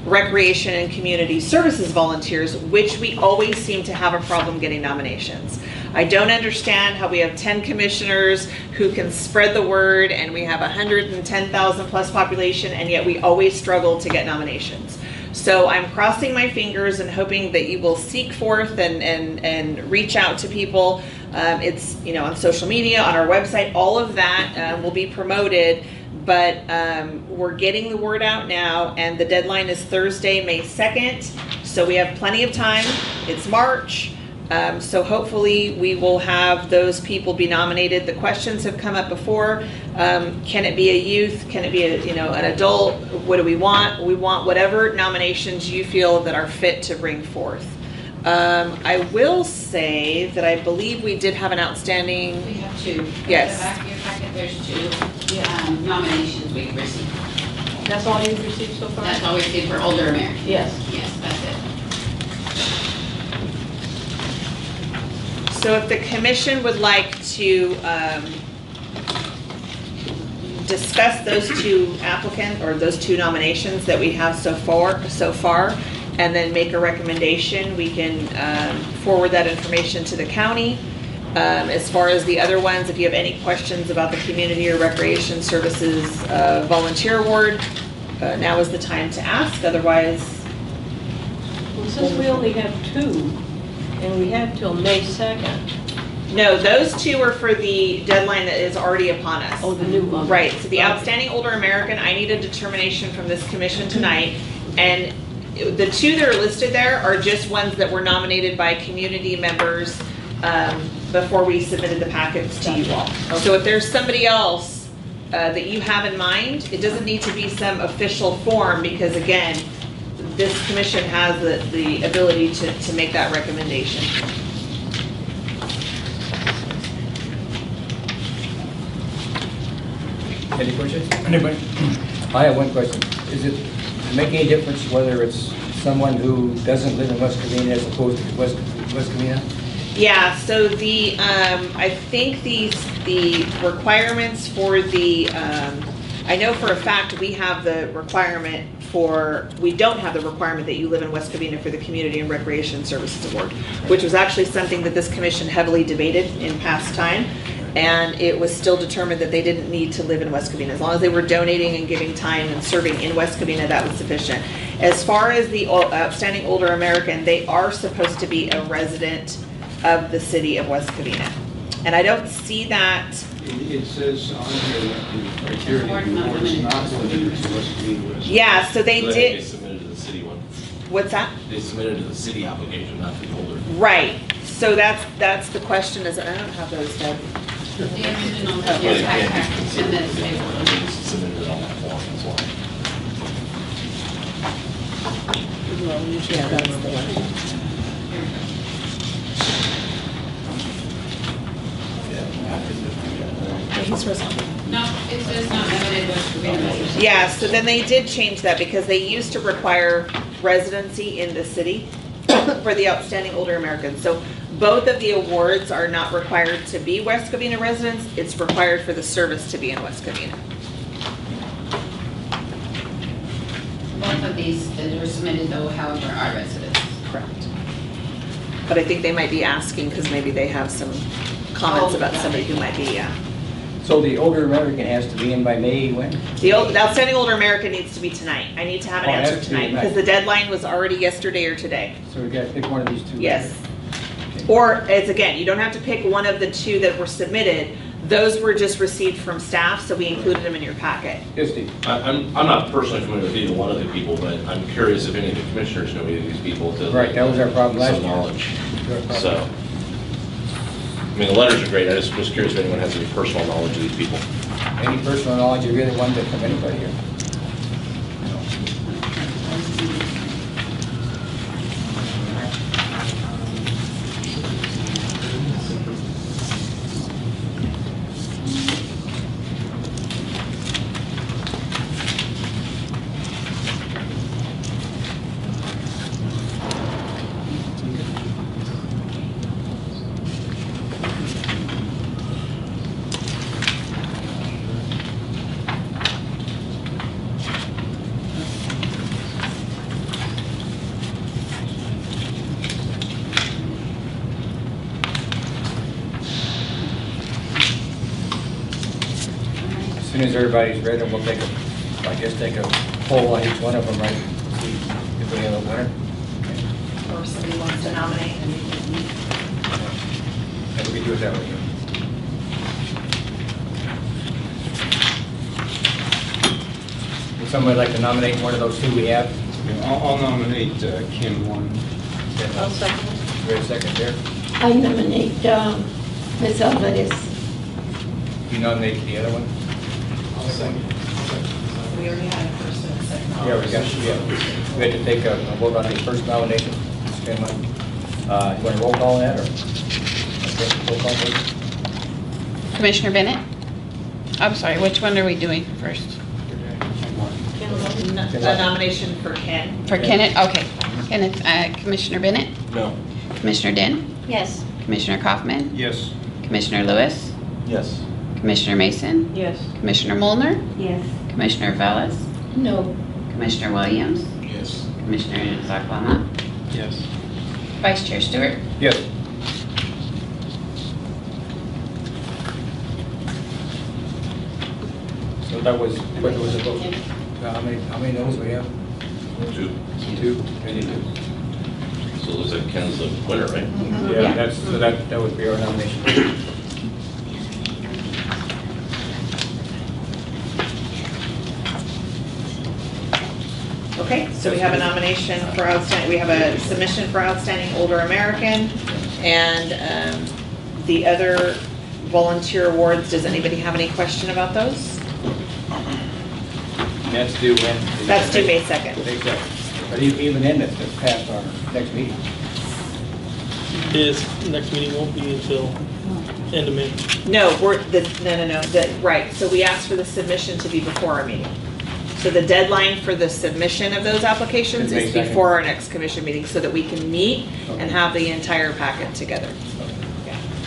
Speaker 8: Recreation and Community Services volunteers, which we always seem to have a problem getting nominations. I don't understand how we have 10 commissioners who can spread the word and we have 110,000 plus population, and yet we always struggle to get nominations. So I'm crossing my fingers and hoping that you will seek forth and reach out to people. It's, you know, on social media, on our website, all of that will be promoted. But we're getting the word out now, and the deadline is Thursday, May 2nd. So we have plenty of time. It's March. So hopefully we will have those people be nominated. The questions have come up before. Can it be a youth? Can it be a, you know, an adult? What do we want? We want whatever nominations you feel that are fit to bring forth. I will say that I believe we did have an outstanding.
Speaker 2: We have two.
Speaker 8: Yes.
Speaker 2: At the back of your packet, there's two nominations we've received.
Speaker 10: That's all you've received so far?
Speaker 2: That's all we received for Older American.
Speaker 10: Yes.
Speaker 2: Yes, that's it.
Speaker 8: So if the commission would like to discuss those two applicants or those two nominations that we have so far, and then make a recommendation, we can forward that information to the county. As far as the other ones, if you have any questions about the Community or Recreation Services Volunteer Award, now is the time to ask. Otherwise,
Speaker 10: Well, since we only have two, and we have till May 2nd.
Speaker 8: no, those two are for the deadline that is already upon us.
Speaker 10: Oh, the new one.
Speaker 8: Right, so the Outstanding Older American, I need a determination from this commission tonight, and the two that are listed there are just ones that were nominated by community members before we submitted the packets to you all. So if there's somebody else that you have in mind, it doesn't need to be some official form, because again, this commission has the ability to make that recommendation.
Speaker 4: Any questions? Anybody? I have one question. Does it make any difference whether it's someone who doesn't live in West Covina as opposed to West Covina?
Speaker 8: Yeah, so the, I think the requirements for the, I know for a fact we have the requirement for, we don't have the requirement that you live in West Covina for the Community and Recreation Services Award, which was actually something that this commission heavily debated in past time. And it was still determined that they didn't need to live in West Covina. As long as they were donating and giving time and serving in West Covina, that was sufficient. As far as the Outstanding Older American, they are supposed to be a resident of the city of West Covina. And I don't see that.
Speaker 6: It says on here that the criteria of the award is not limited to West Covina.
Speaker 8: Yeah, so they
Speaker 7: They
Speaker 8: did.
Speaker 7: submitted to the city one.
Speaker 8: What's that?
Speaker 7: They submitted to the city application, not the older.
Speaker 8: Right. So that's the question. Is I don't have those, Deb.
Speaker 2: The original
Speaker 7: But
Speaker 2: is
Speaker 7: it can't be
Speaker 2: backpack in
Speaker 7: considered
Speaker 2: this
Speaker 7: the
Speaker 2: table.
Speaker 7: table. It's submitted on that form as well.
Speaker 8: Yeah, that's the one. He's responsible.
Speaker 2: No, it says not limited West Covina.
Speaker 8: Yeah, so then they did change that because they used to require residency in the city. for the Outstanding Older Americans. So both of the awards are not required to be West Covina residents. It's required for the service to be in West Covina.
Speaker 2: Both of these that were submitted, though, however, are residents.
Speaker 8: Correct. But I think they might be asking because maybe they have some comments about somebody who might be, yeah.
Speaker 4: So the older American has to be in by May when?
Speaker 8: The Outstanding Older American needs to be tonight. I need to have an
Speaker 4: Oh, it has
Speaker 8: answer
Speaker 4: to be
Speaker 8: tonight
Speaker 4: tonight.
Speaker 8: because the deadline was already yesterday or today.
Speaker 4: So we gotta pick one of these two.
Speaker 8: Yes. Or, it's again, you don't have to pick one of the two that were submitted. Those were just received from staff, so we included them in your packet.
Speaker 4: Yes, Steve.
Speaker 13: I'm not personally familiar with either one of the people, but I'm curious if any of the commissioners know any of these people.
Speaker 4: Right, that was our problem last
Speaker 13: Some
Speaker 4: year.
Speaker 13: knowledge. So, I mean, the letters are great. I just was curious if anyone has any personal knowledge of these people.
Speaker 4: Any personal knowledge of either one that from anybody here? As soon as everybody's ready, we'll take a poll on each one of them, right? See if we have a winner.
Speaker 8: Or somebody wants to nominate.
Speaker 4: And we do it that way. Would somebody like to nominate one of those two we have?
Speaker 6: I'll nominate Kim one.
Speaker 10: I'll second.
Speaker 4: Wait a second there.
Speaker 3: I nominate Ms. Alvarez.
Speaker 4: You nominate the other one?
Speaker 8: We already had a first and a second.
Speaker 4: Yeah, we had to take a vote on the first nomination. You want to roll call on that, or? Okay, roll call, please.
Speaker 5: Commissioner Bennett? I'm sorry, which one are we doing first?
Speaker 8: A nomination for Ken.
Speaker 5: For Kenneth? Okay. Kenneth, Commissioner Bennett?
Speaker 13: No.
Speaker 5: Commissioner Den?
Speaker 3: Yes.
Speaker 5: Commissioner Kaufman?
Speaker 6: Yes.
Speaker 5: Commissioner Lewis?
Speaker 13: Yes.
Speaker 5: Commissioner Mason?
Speaker 10: Yes.
Speaker 5: Commissioner Molnar?
Speaker 3: Yes.
Speaker 5: Commissioner Velez?
Speaker 3: No.
Speaker 5: Commissioner Williams?
Speaker 13: Yes.
Speaker 5: Commissioner Zaklama?
Speaker 6: Yes.
Speaker 5: Vice Chair Stewart?
Speaker 4: Yes. So that was, what was the vote? How many no's we have?
Speaker 13: 2.
Speaker 4: 2. Any 2?
Speaker 13: So it looks like Ken's the winner, right?
Speaker 4: Yeah, that's, so that would be our nomination.
Speaker 8: Okay, so we have a nomination for outstanding, we have a submission for Outstanding Older American, and the other volunteer awards, does anybody have any question about those?
Speaker 4: That's due when?
Speaker 8: That's due May 2nd.
Speaker 4: May 2nd. But even then, it's past our next meeting.
Speaker 1: This next meeting won't be until end of May.
Speaker 8: No, right, so we asked for the submission to be before our meeting. So the deadline for the submission of those applications
Speaker 4: Is May
Speaker 8: is
Speaker 4: 2nd?
Speaker 8: before our next commission meeting, so that we can meet and have the entire packet together.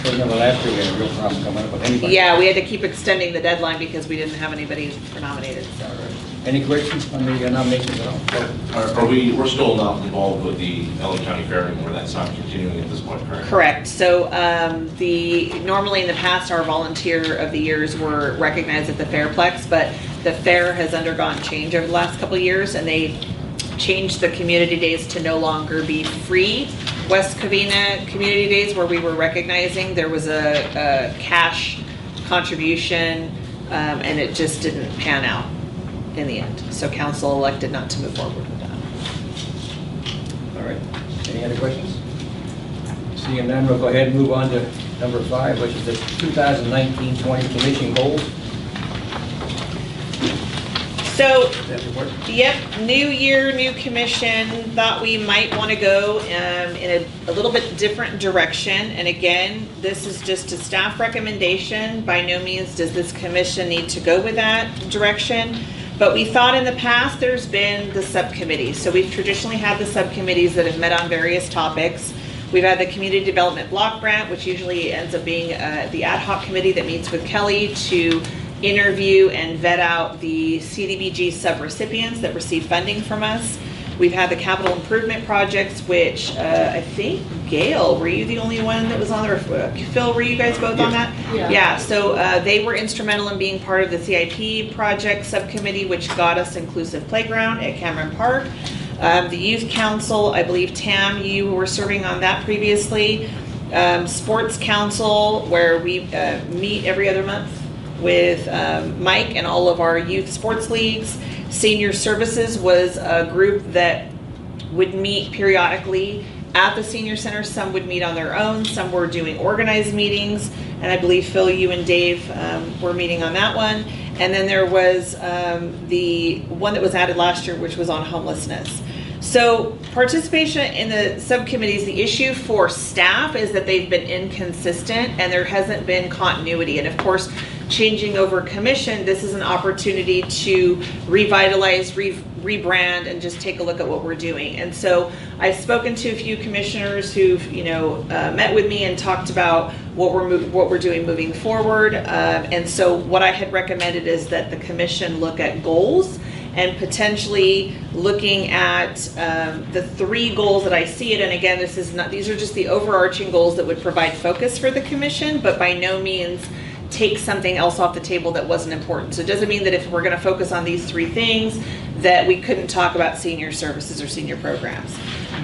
Speaker 4: So remember last year, we had a real problem coming up with anybody.
Speaker 8: Yeah, we had to keep extending the deadline because we didn't have anybody nominated, so.
Speaker 4: Any questions on the nominations at all?
Speaker 13: We're still not involved with the Ellen County Fair anymore. That's not continuing at this point, correct?
Speaker 8: Correct. So normally in the past, our volunteer of the years were recognized at the Fairplex, but the fair has undergone change over the last couple of years, and they changed the community days to no longer be free West Covina Community Days, where we were recognizing. There was a cash contribution, and it just didn't pan out in the end. So council elected not to move forward with that.
Speaker 4: All right. Any other questions? Seeing none, we'll go ahead and move on to number 5, which is the 2019-20 commission goals.
Speaker 8: So,
Speaker 4: That report?
Speaker 8: yep, new year, new commission, thought we might want to go in a little bit different direction. And again, this is just a staff recommendation. By no means does this commission need to go with that direction. But we thought in the past there's been the subcommittees. So we've traditionally had the subcommittees that have met on various topics. We've had the Community Development Block Grant, which usually ends up being the ad hoc committee that meets with Kelly to interview and vet out the CDBG subrecipients that receive funding from us. We've had the capital improvement projects, which I think, Gail, were you the only one that was on there? Phil, were you guys both on that? Yeah, so they were instrumental in being part of the CIP project subcommittee, which got us inclusive playground at Cameron Park. The Youth Council, I believe, Tam, you were serving on that previously. Sports Council, where we meet every other month with Mike and all of our youth sports leagues. Senior Services was a group that would meet periodically at the senior center. Some would meet on their own, some were doing organized meetings, and I believe Phil, you and Dave were meeting on that one. And then there was the one that was added last year, which was on homelessness. So participation in the subcommittees, the issue for staff is that they've been inconsistent and there hasn't been continuity. And of course, changing over commission, this is an opportunity to revitalize, rebrand, and just take a look at what we're doing. And so I've spoken to a few commissioners who've, met with me and talked about what we're doing moving forward. And so what I had recommended is that the commission look at goals and potentially looking at the 3 goals that I see it. And again, these are just the overarching goals that would provide focus for the commission, but by no means take something else off the table that wasn't important. So it doesn't mean that if we're gonna focus on these 3 things that we couldn't talk about senior services or senior programs.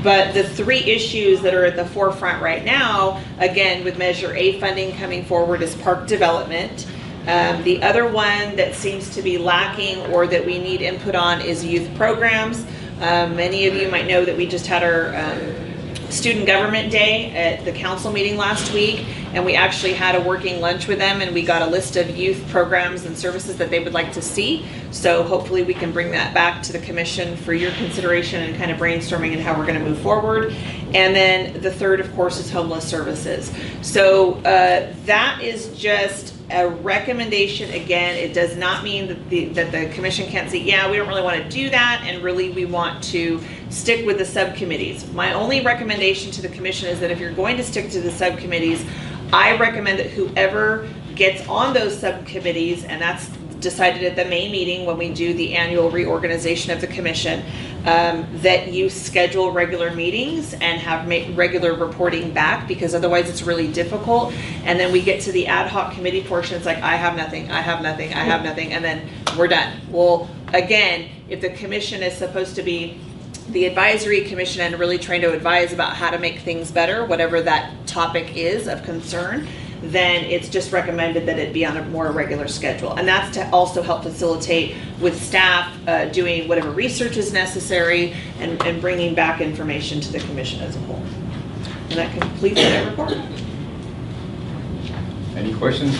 Speaker 8: But the 3 issues that are at the forefront right now, again, with Measure A funding coming forward, is park development. The other one that seems to be lacking or that we need input on is youth programs. Many of you might know that we just had our Student Government Day at the council meeting last week, and we actually had a working lunch with them, and we got a list of youth programs and services that they would like to see. So hopefully we can bring that back to the commission for your consideration and kind of brainstorming and how we're going to move forward. And then the third, of course, is homeless services. So that is just a recommendation. Again, it does not mean that the commission can't say, yeah, we don't really want to do that, and really we want to stick with the subcommittees. My only recommendation to the commission is that if you're going to stick to the subcommittees, I recommend that whoever gets on those subcommittees, and that's decided at the May meeting when we do the annual reorganization of the commission, that you schedule regular meetings and have regular reporting back, because otherwise it's really difficult. And then we get to the ad hoc committee portion, it's like, I have nothing, I have nothing, I have nothing, and then we're done. Well, again, if the commission is supposed to be the advisory commission and really trying to advise about how to make things better, whatever that topic is of concern, then it's just recommended that it be on a more regular schedule. And that's to also help facilitate with staff doing whatever research is necessary and bringing back information to the commission as a whole. And that completes my report.
Speaker 4: Any questions?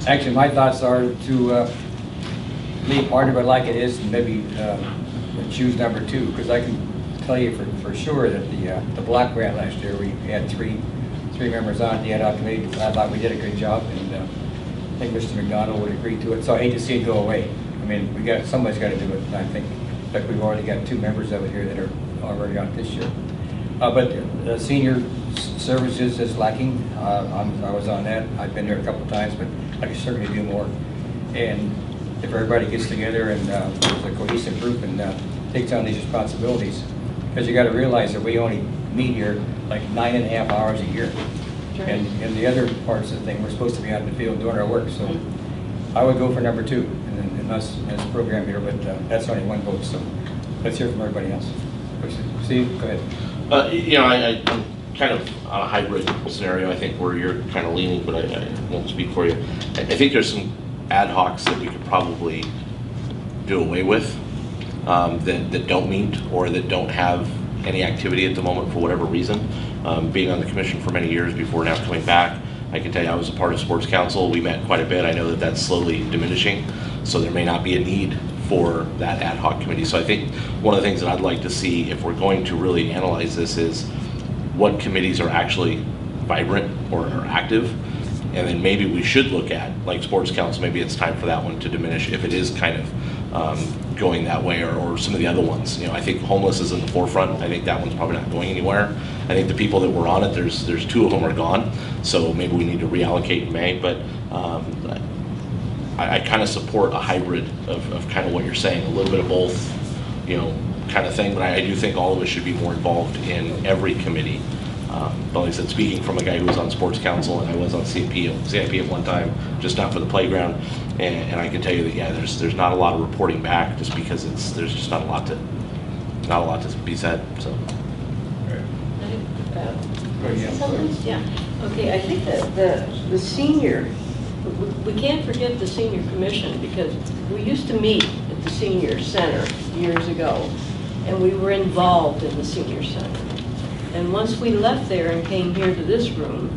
Speaker 4: Actually, my thoughts are to leave part of it like it is and maybe choose number 2, because I can tell you for sure that the block grant last year, we had three members on the ad hoc committee. I thought we did a good job, and I think Mr. McDonald would agree to it. So I hate to see it go away. I mean, somebody's got to do it, and I think that we've already got 2 members of it here that are already on this year. But senior services is lacking. I was on that. I've been there a couple of times, but I can certainly do more. And if everybody gets together and there's a cohesive group and takes on these responsibilities, because you got to realize that we only meet here like 9.5 hours a year, and the other parts of the thing we're supposed to be out in the field doing our work. So I would go for number 2, and us as a program here, but that's only 1 vote. So let's hear from everybody else. Steve, go ahead.
Speaker 7: I'm kind of on a hybrid scenario, I think, where you're kind of leaning, but I won't speak for you. I think there's some ad hocs that we could probably do away with that don't meet or that don't have any activity at the moment for whatever reason. Being on the commission for many years before now coming back, I can tell you I was a part of Sports Council. We met quite a bit. I know that that's slowly diminishing, so there may not be a need for that ad hoc committee. So I think one of the things that I'd like to see if we're going to really analyze this is what committees are actually vibrant or are active, And then maybe we should look at, like sports council, maybe it's time for that one to diminish if it is kind of going that way, or some of the other ones. I think homeless is in the forefront. I think that one's probably not going anywhere. I think the people that were on it, there's 2 of them are gone, so maybe we need to reallocate in May. But I kind of support a hybrid of kind of what you're saying, a little bit of both, kind of thing. But I do think all of us should be more involved in every committee. But like I said, speaking from a guy who was on sports council, and I was on CIP at one time, just not for the playground, and I can tell you that there's not a lot of reporting back, just because there's just not a lot to be said. So.
Speaker 10: Yeah. Okay, I think that the senior, we can't forget the senior commission, because we used to meet at the senior center years ago, and we were involved in the senior center. And once we left there and came here to this room,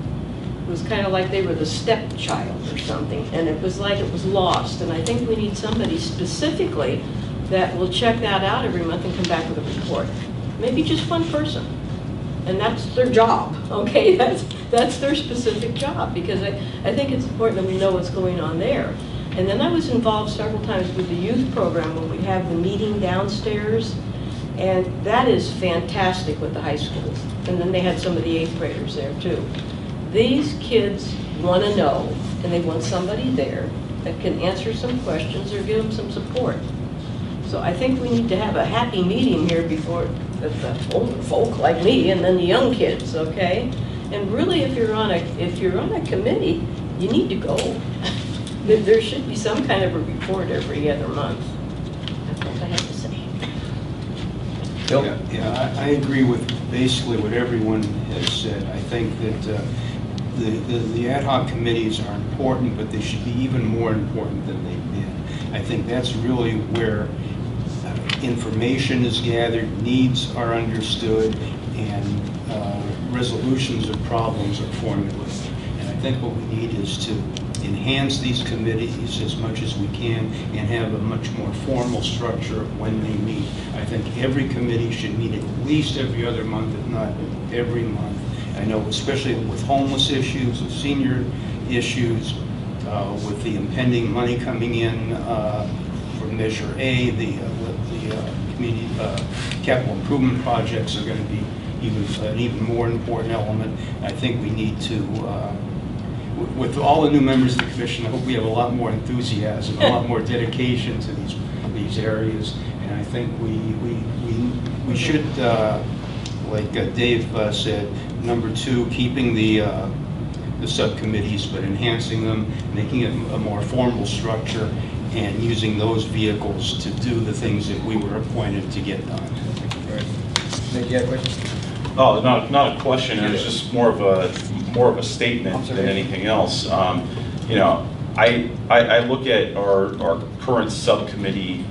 Speaker 10: it was kind of like they were the stepchild or something, and it was like it was lost. And I think we need somebody specifically that will check that out every month and come back with a report. Maybe just one person. And that's their job, okay? That's their specific job, because I think it's important that we know what's going on there. And then I was involved several times with the youth program when we have the meeting downstairs, and that is fantastic with the high schools. And then they had some of the 8th graders there too. These kids want to know, and they want somebody there that can answer some questions or give them some support. So I think we need to have a happy medium here before the older folk like me, and then the young kids, okay? And really, if you're on a committee, you need to go. There should be some kind of a report every other month. That's what I have to say.
Speaker 14: Yeah, I agree with basically what everyone has said. I think that the ad hoc committees are important, but they should be even more important than they've been. I think that's really where information is gathered, needs are understood, and resolutions of problems are formulated. And I think what we need is to enhance these committees as much as we can and have a much more formal structure of when they meet. I think every committee should meet at least every other month, if not every month. I know, especially with homeless issues, with senior issues, with the impending money coming in for Measure A, the community capital improvement projects are going to be an even more important element. I think we need to with all the new members of the commission, I hope we have a lot more enthusiasm, a lot more dedication to these areas. And I think we should, like Dave said, number 2, keeping the subcommittees, but enhancing them, making it a more formal structure, and using those vehicles to do the things that we were appointed to get done.
Speaker 4: Nick, you have a question?
Speaker 12: Oh, not a question. It was just more of a statement than anything else. I look at our current subcommittee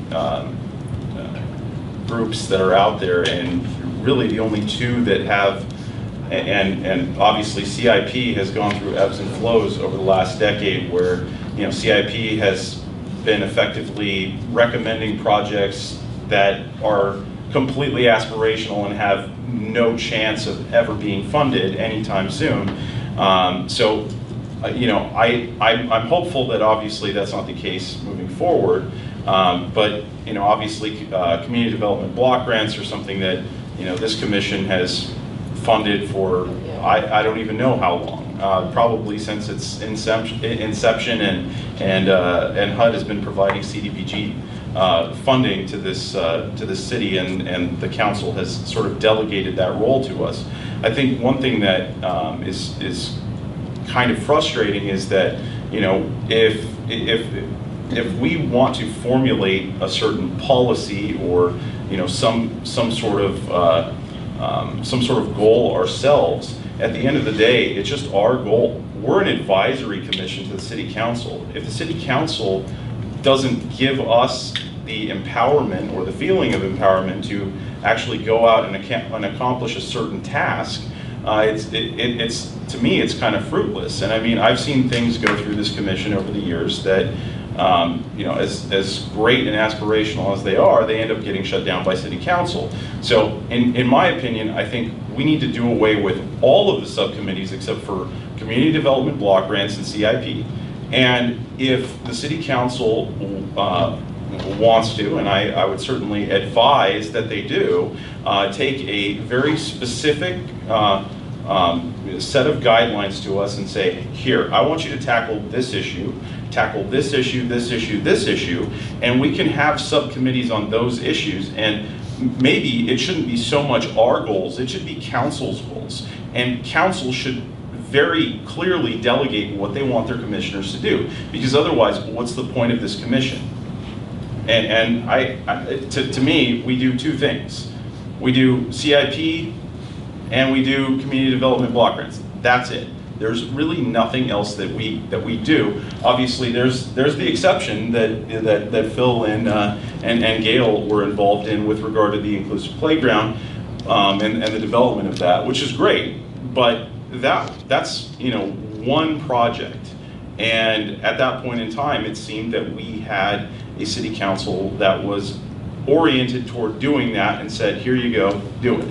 Speaker 12: groups that are out there, and really the only 2 that have, and obviously CIP has gone through ebbs and flows over the last decade, where CIP has been effectively recommending projects that are completely aspirational and have no chance of ever being funded anytime soon. I'm hopeful that obviously that's not the case moving forward. But obviously community development block grants are something that this commission has funded for I don't even know how long. Probably since its inception, and HUD has been providing CDBG funding to this city, and the council has sort of delegated that role to us. I think one thing that is kind of frustrating is that if we want to formulate a certain policy or some sort of goal ourselves, at the end of the day, it's just our goal. We're an advisory commission to the city council. If the city council doesn't give us the empowerment or the feeling of empowerment to actually go out and accomplish a certain task, to me it's kind of fruitless. And I mean, I've seen things go through this commission over the years that as great and aspirational as they are, they end up getting shut down by city council. So in my opinion, I think we need to do away with all of the subcommittees except for community development block grants and CIP. And if the city council wants to, and I would certainly advise that they do, take a very specific set of guidelines to us and say, here, I want you to tackle this issue, this issue, this issue, this issue, and we can have subcommittees on those issues. And maybe it shouldn't be so much our goals, it should be council's goals. And council should very clearly delegate what they want their commissioners to do, because otherwise, what's the point of this commission? And to me, we do two things. We do CIP and we do community development block grants. That's it. There's really nothing else that we do. Obviously, there's the exception that Phil and Gail were involved in with regard to the inclusive playground and the development of that, which is great. But that's one project. And at that point in time, it seemed that we had a city council that was oriented toward doing that and said, here you go, do it.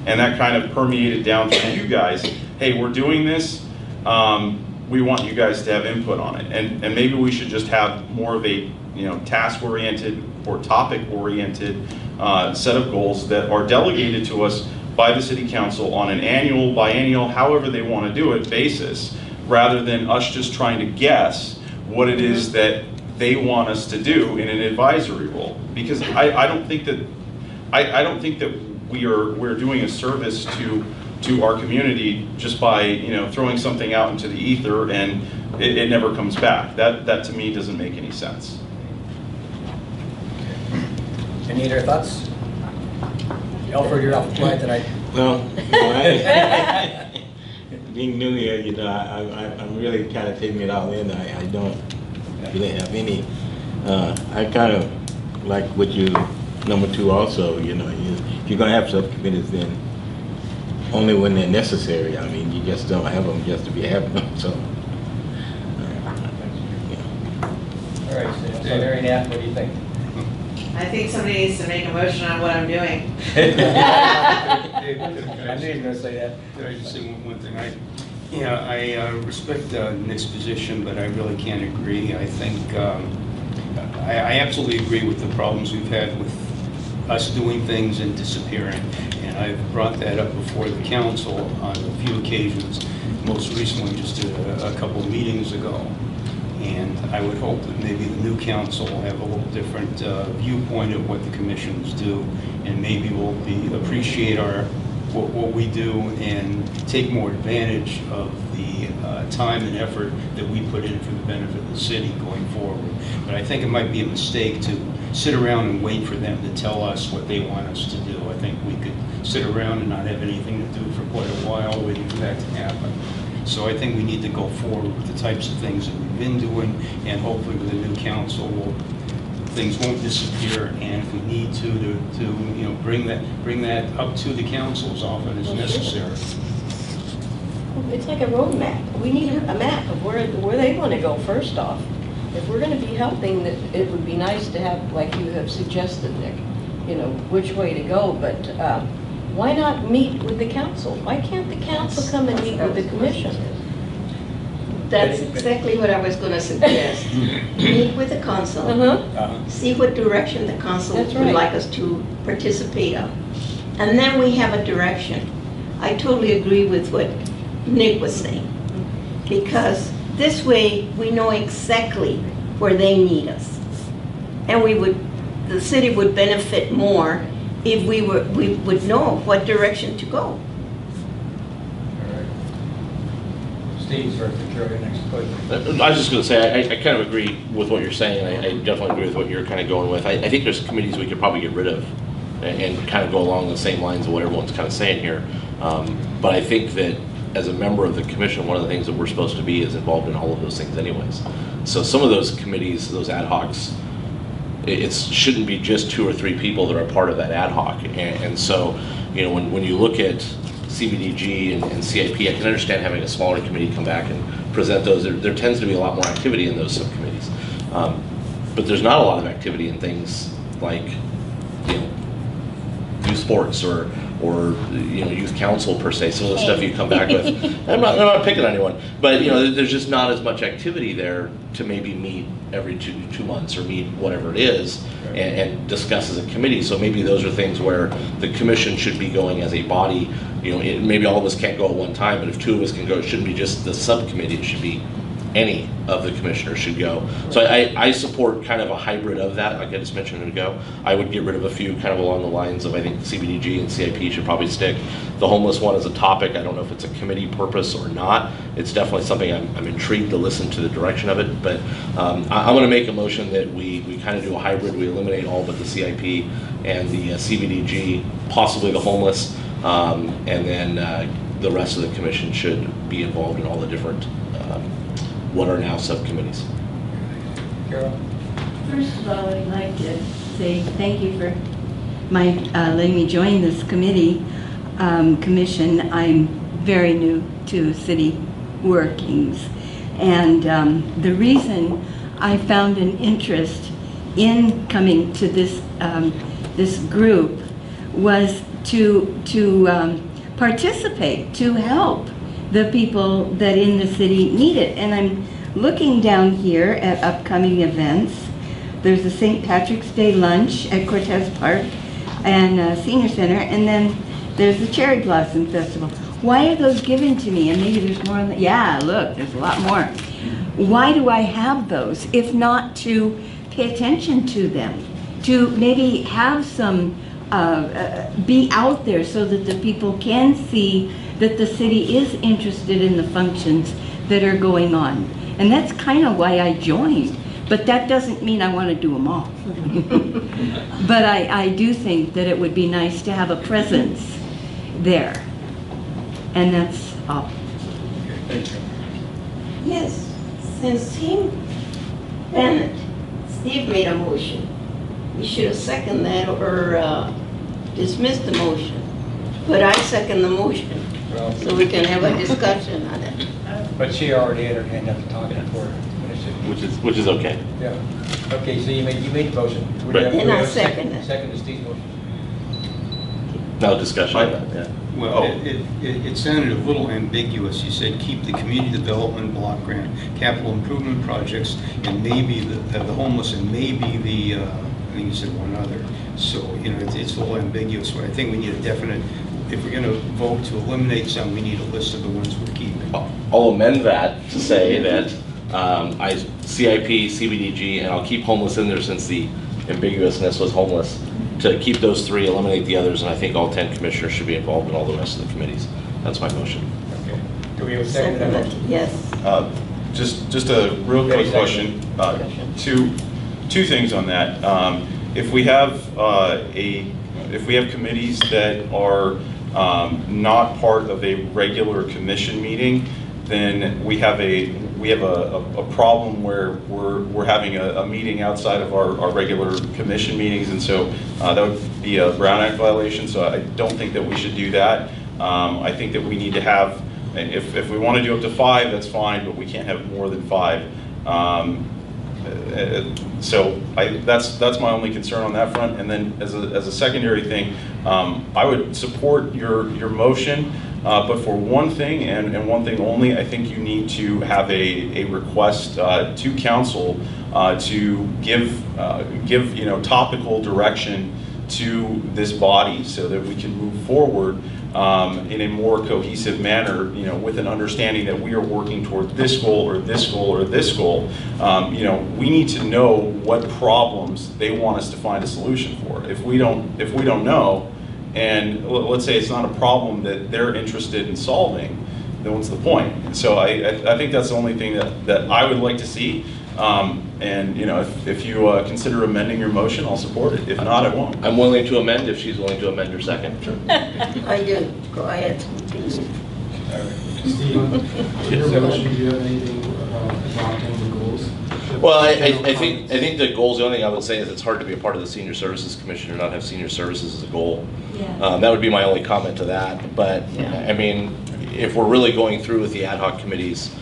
Speaker 12: And that kind of permeated down to you guys. Hey, we're doing this. We want you guys to have input on it. And maybe we should just have more of a task-oriented or topic-oriented set of goals that are delegated to us by the city council on an annual, biennial, however they want to do it basis, rather than us just trying to guess what it is that they want us to do in an advisory role. Because I don't think that we're doing a service to our community just by throwing something out into the ether and it never comes back. That to me doesn't make any sense.
Speaker 4: Any other thoughts? Alfred, you're off quiet tonight.
Speaker 15: Well, being new here, I'm really kind of taking it all in. I don't really have any. I kind of like what you, number two also, if you're going to have subcommittees, then only when they're necessary. I mean, you just don't have them just to be having them, so.
Speaker 4: All right, so Mary Nat, what do you think?
Speaker 8: I think somebody needs to make a motion on what I'm doing.
Speaker 4: I knew you were going to say that.
Speaker 14: Did I just say one thing? I respect Nick's position, but I really can't agree. I think I absolutely agree with the problems we've had with us doing things and disappearing. And I've brought that up before the council on a few occasions, most recently just a couple of meetings ago. And I would hope that maybe the new council will have a little different viewpoint of what the commissions do, and maybe we'll appreciate what we do and take more advantage of the time and effort that we put in for the benefit of the city going forward. But I think it might be a mistake to sit around and wait for them to tell us what they want us to do. I think we could sit around and not have anything to do for quite a while waiting for that to happen. So I think we need to go forward with the types of things that we've been doing, and hopefully with the new council, things won't disappear. And if we need to bring that up to the council as often as necessary.
Speaker 10: It's like a road map. We need a map of where they want to go first off. If we're going to be helping, it would be nice to have, like you have suggested, Nick, which way to go. But why not meet with the council? Why can't the council come and meet with the commission?
Speaker 3: That's exactly what I was going to suggest. Meet with the council, see what direction the council would like us to participate in. And then we have a direction. I totally agree with what Nick was saying, because this way we know exactly where they need us. And the city would benefit more if we would know what direction to go.
Speaker 4: Steve's for your next question.
Speaker 7: I was just going to say, I kind of agree with what you're saying. I definitely agree with what you're kind of going with. I think there's committees we could probably get rid of and kind of go along the same lines of what everyone's kind of saying here. But I think that as a member of the commission, one of the things that we're supposed to be is involved in all of those things anyways. So some of those committees, those ad hocs, it shouldn't be just 2 or 3 people that are part of that ad hoc. And so, when you look at CBDG and CIP, I can understand having a smaller committee come back and present those. There tends to be a lot more activity in those subcommittees. But there's not a lot of activity in things like, do sports or youth council per se, some of the stuff you come back with. I'm not picking on anyone, but there's just not as much activity there to maybe meet every two months or meet whatever it is and discuss as a committee. So maybe those are things where the commission should be going as a body. Maybe all of us can't go at one time, but if two of us can go, it shouldn't be just the subcommittee, it should be any of the commissioners should go. So I support kind of a hybrid of that, like I just mentioned a minute ago. I would get rid of a few kind of along the lines of, I think CBDG and CIP should probably stick. The homeless one is a topic. I don't know if it's a committee purpose or not. It's definitely something I'm intrigued to listen to the direction of it, but I'm going to make a motion that we kind of do a hybrid. We eliminate all but the CIP and the CBDG, possibly the homeless, and then the rest of the commission should be involved in all the different what are now subcommittees.
Speaker 4: Carol?
Speaker 2: First of all, I'd like to say thank you for letting me join this committee, commission. I'm very new to city workings. And the reason I found an interest in coming to this, this group was to participate, to help the people that in the city need it. And I'm looking down here at upcoming events. There's a St. Patrick's Day lunch at Cortez Park and Senior Center, and then there's the Cherry Blossom Festival. Why are those given to me? And maybe there's more on the, yeah, look, there's a lot more. Why do I have those, if not to pay attention to them, to maybe have some, be out there so that the people can see that the city is interested in the functions that are going on. And that's kind of why I joined. But that doesn't mean I want to do them all. But I do think that it would be nice to have a presence there. And that's all.
Speaker 3: Yes, since Bennett, Steve made a motion. We should have seconded that or dismissed the motion. But I second the motion, so we can have a discussion on it.
Speaker 4: But she already had her hand up to talk before.
Speaker 7: Which is okay.
Speaker 4: Yeah. Okay, so you made the motion.
Speaker 3: And I second it.
Speaker 4: Second is Steve's motion.
Speaker 7: No discussion on that, yeah.
Speaker 14: Well, it sounded a little ambiguous. You said keep the community development block grant, capital improvement projects, and maybe the homeless, and maybe the, I think you said one other. So, it's a little ambiguous, but I think we need a definite, if we're going to vote to eliminate some, we need a list of the ones we're keeping.
Speaker 7: I'll amend that to say that CIP, CBDG, and I'll keep homeless in there since the ambiguousness was homeless, to keep those three, eliminate the others, and I think all 10 commissioners should be involved in all the rest of the committees. That's my motion.
Speaker 4: Okay. Do we have a second to that motion?
Speaker 3: Yes.
Speaker 12: Just a real quick question. Two things on that. If we have committees that are not part of a regular commission meeting, then we have a problem where we're having a meeting outside of our regular commission meetings, and so that would be a Brown Act violation. So I don't think that we should do that. I think that we need to have, and if we want to do up to 5, that's fine, but we can't have more than 5. So that's my only concern on that front. And then as a secondary thing, I would support your motion, but for one thing and one thing only, I think you need to have a request to council to give topical direction to this body so that we can move forward in a more cohesive manner, with an understanding that we are working toward this goal or this goal or this goal. We need to know what problems they want us to find a solution for. If we don't know, and let's say it's not a problem that they're interested in solving, then what's the point? So I think that's the only thing that I would like to see. And if you consider amending your motion, I'll support it. If not, I won't.
Speaker 7: I'm willing to amend if she's willing to amend her second. Sure.
Speaker 3: I do. Go ahead.
Speaker 11: Steve, in your motion, do you have anything about adopting the goals?
Speaker 7: Well, I think the goals, the only thing I would say is it's hard to be a part of the Senior Services Commission or not have senior services as a goal.
Speaker 2: Yeah.
Speaker 7: That would be my only comment to that. But,
Speaker 3: Yeah.
Speaker 7: I mean, if we're really going through with the ad hoc committees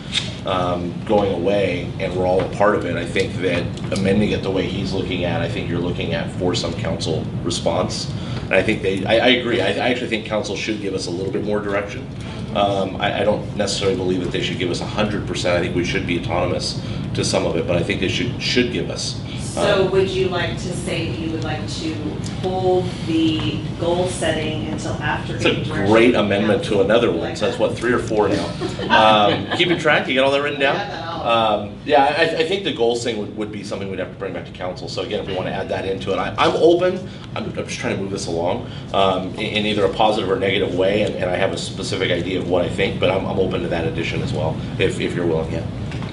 Speaker 7: going away and we're all a part of it, I think that amending it the way he's looking at, I think you're looking at for some council response. And I think I agree. I actually think council should give us a little bit more direction. I don't necessarily believe that they should give us 100%. I think we should be autonomous to some of it, but I think they should give us.
Speaker 8: So would you like to say that you would like to hold the goal setting until after?
Speaker 7: It's a great amendment to another one, so that's what, 3 or 4 now. Keeping track, you got all that written down? Yeah, I think the goals thing would be something we'd have to bring back to council. So again, if we want to add that into it, I'm open. I'm just trying to move this along in either a positive or negative way, and I have a specific idea of what I think, but I'm open to that addition as well, if you're willing, yeah.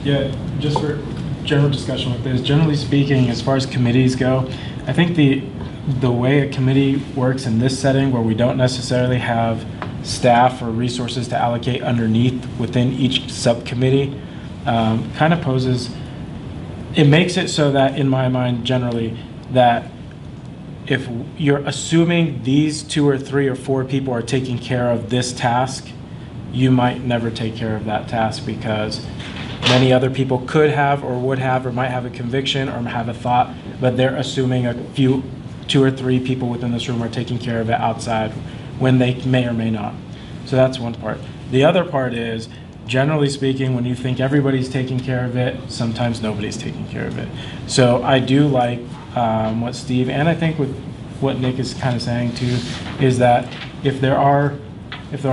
Speaker 11: Yeah, just for general discussion with this, generally speaking, as far as committees go, I think the way a committee works in this setting, where we don't necessarily have staff or resources to allocate underneath within each subcommittee, kind of poses, it makes it so that, in my mind generally, that if you're assuming these 2 or 3 or 4 people are taking care of this task, you might never take care of that task, because many other people could have or would have or might have a conviction or have a thought, but they're assuming a few, 2 or 3 people within this room are taking care of it outside when they may or may not. So that's one part. The other part is, generally speaking, when you think everybody's taking care of it, sometimes nobody's taking care of it. So I do like what Steve, and I think with what Nick is kind of saying too, is that if there are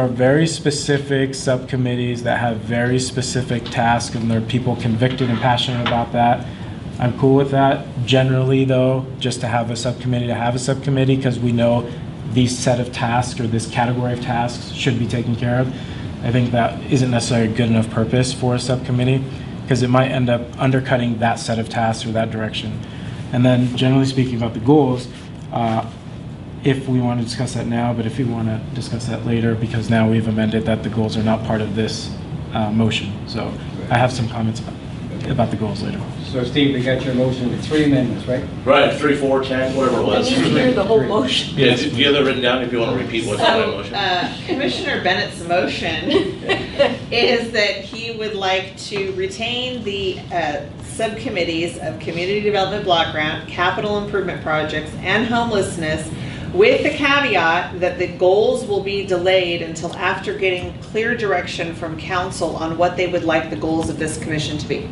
Speaker 11: very specific subcommittees that have very specific tasks and there are people convicted and passionate about that, I'm cool with that. Generally though, just to have a subcommittee, because we know these set of tasks or this category of tasks should be taken care of. I think that isn't necessarily a good enough purpose for a subcommittee, because it might end up undercutting that set of tasks or that direction. And then generally speaking about the goals, if we want to discuss that now, but if we want to discuss that later, because now we've amended that the goals are not part of this motion. So I have some comments about the goals later.
Speaker 2: So Steve, we got your motion with 3 amendments, right?
Speaker 7: Right, 3, 4, 10, whatever it was.
Speaker 10: I need to hear the whole motion.
Speaker 7: Yeah, do you have that written down if you want to repeat what's in my motion?
Speaker 8: Commissioner Bennett's motion is that he would like to retain the subcommittees of community development block grant, capital improvement projects, and homelessness, with the caveat that the goals will be delayed until after getting clear direction from council on what they would like the goals of this commission to be.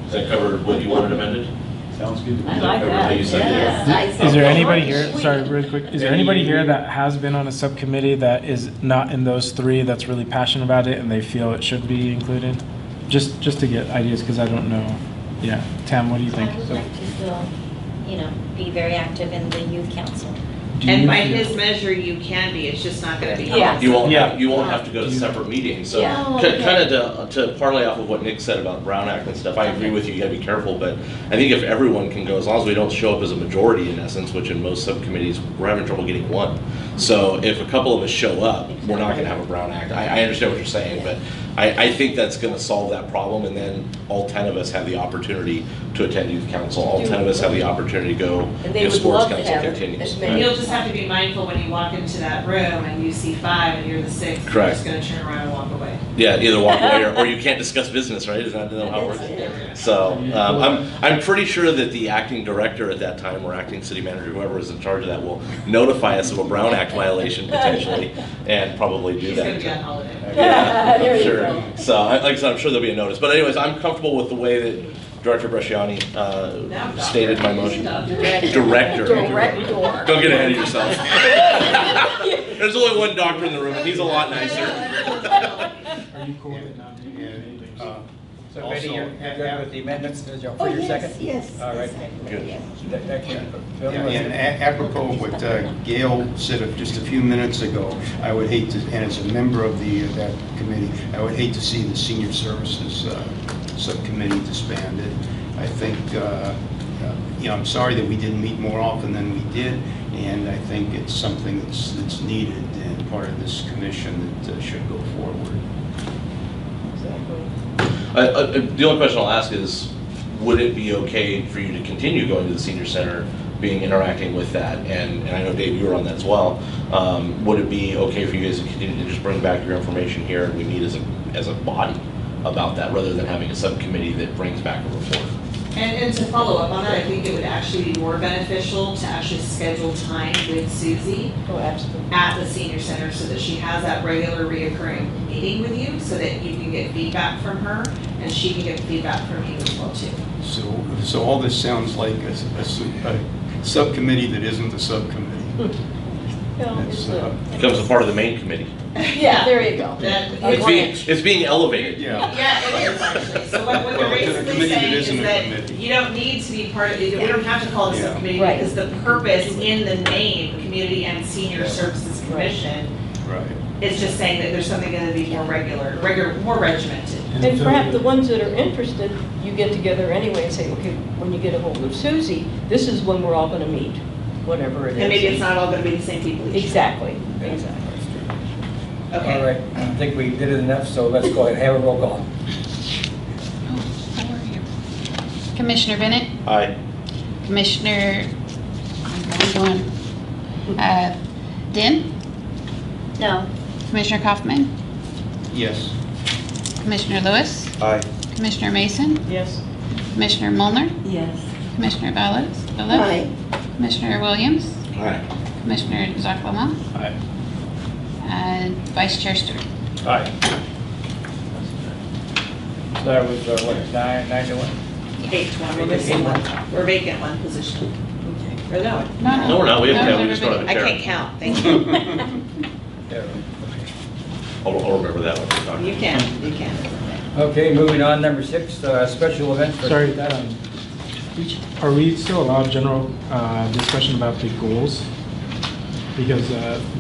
Speaker 7: Does that cover what you wanted amended?
Speaker 2: Sounds good.
Speaker 10: I like that.
Speaker 11: Is there anybody here, sorry, really quick, is there anybody here that has been on a subcommittee that is not in those 3 that's really passionate about it and they feel it should be included? Just to get ideas, because I don't know. Yeah, Tam, what do you think?
Speaker 16: I would like to still, be very active in the youth council.
Speaker 8: And by his measure, you can be, it's just not gonna be.
Speaker 10: Yeah.
Speaker 7: You won't have to go to separate meetings. So kind of to parlay off of what Nick said about Brown Act and stuff, I agree with you, you gotta be careful, but I think if everyone can go, as long as we don't show up as a majority in essence, which in most subcommittees, we're having trouble getting 1. So if a couple of us show up, we're not gonna have a Brown Act. I understand what you're saying, but I think that's gonna solve that problem, and then all 10 of us have the opportunity to attend youth council. All 10 of us have the opportunity to go if sports council continues.
Speaker 8: And you'll just have to be mindful when you walk into that room and you see 5 and you're the 6th, you're
Speaker 7: Correct.
Speaker 8: just gonna turn around and walk away.
Speaker 7: Yeah, either walk away or you can't discuss business, right? Is that how it works? So I'm pretty sure that the acting director at that time, or acting city manager, whoever is in charge of that, will notify us of a Brown Act violation potentially, and probably do
Speaker 8: He's
Speaker 7: that.
Speaker 8: gonna be on holiday.
Speaker 7: Yeah, I'm sure. So like I said, I'm sure there'll be a notice. But anyways, I'm comfortable with the way that Director Bresciani stated my motion. Director. Don't get ahead of yourself. There's only one doctor in the room, and he's a lot nicer.
Speaker 11: Are you cool with it now?
Speaker 2: So
Speaker 14: Betty,
Speaker 2: you're good with the amendments for your second?
Speaker 3: Yes.
Speaker 2: All right.
Speaker 7: Good.
Speaker 14: Yeah, and apropos of what Gail said just a few minutes ago, I would hate to, and as a member of that committee, I would hate to see the senior services subcommittee disbanded. I think, I'm sorry that we didn't meet more often than we did, and I think it's something that's needed and part of this commission that should go forward.
Speaker 7: The only question I'll ask is, would it be okay for you to continue going to the senior center interacting with that, and I know Dave, you were on that as well. Would it be okay for you guys to continue to just bring back your information here and we meet as a body about that, rather than having a subcommittee that brings back a report?
Speaker 8: And to follow up on that, I think it would actually be more beneficial to actually schedule time with Susie at the senior center so that she has that regular reoccurring meeting with you so that you can get feedback from her and she can get feedback from you as well too.
Speaker 14: So all this sounds like a subcommittee that isn't a subcommittee.
Speaker 7: Becomes a part of the main committee.
Speaker 10: Yeah, there you go.
Speaker 7: It's being elevated.
Speaker 8: Yeah, it is actually. So what they're basically saying is that you don't need to be part of it. We don't have to call it a subcommittee because the purpose in the name, Community and Senior Services Commission, is just saying that there's something going to be more more regimented.
Speaker 10: And perhaps the ones that are interested, you get together anyway and say, okay, when you get a hold of Susie, this is when we're all going to meet, whatever it is.
Speaker 8: And maybe it's not all going to be the same people each
Speaker 10: Exactly, exactly.
Speaker 8: Okay.
Speaker 4: All right, I think we did it enough, so let's go ahead and have a roll call.
Speaker 5: How are you? Commissioner Bennett?
Speaker 7: Aye.
Speaker 5: Commissioner, Din?
Speaker 16: No.
Speaker 5: Commissioner Kaufman?
Speaker 14: Yes.
Speaker 5: Commissioner Lewis?
Speaker 12: Aye.
Speaker 5: Commissioner Mason?
Speaker 10: Yes.
Speaker 5: Commissioner Molnar?
Speaker 10: Yes.
Speaker 5: Commissioner Ballas?
Speaker 3: Aye.
Speaker 5: Commissioner Williams?
Speaker 7: Aye.
Speaker 5: Commissioner Zaklama?
Speaker 14: Aye.
Speaker 5: And Vice Chair Stewart?
Speaker 4: Aye. So that was, what, 9 to 1?
Speaker 8: 8 to 1. We're missing one. We're vacant one position. Or no?
Speaker 7: No, we're not. We have we just don't have a
Speaker 8: I
Speaker 7: chair.
Speaker 8: can't count. Thank you.
Speaker 7: I'll remember that one.
Speaker 8: You can.
Speaker 4: Okay, moving on, number 6, special events for
Speaker 11: Sorry,
Speaker 4: 2000.
Speaker 11: are we still allowed general discussion about the goals? Because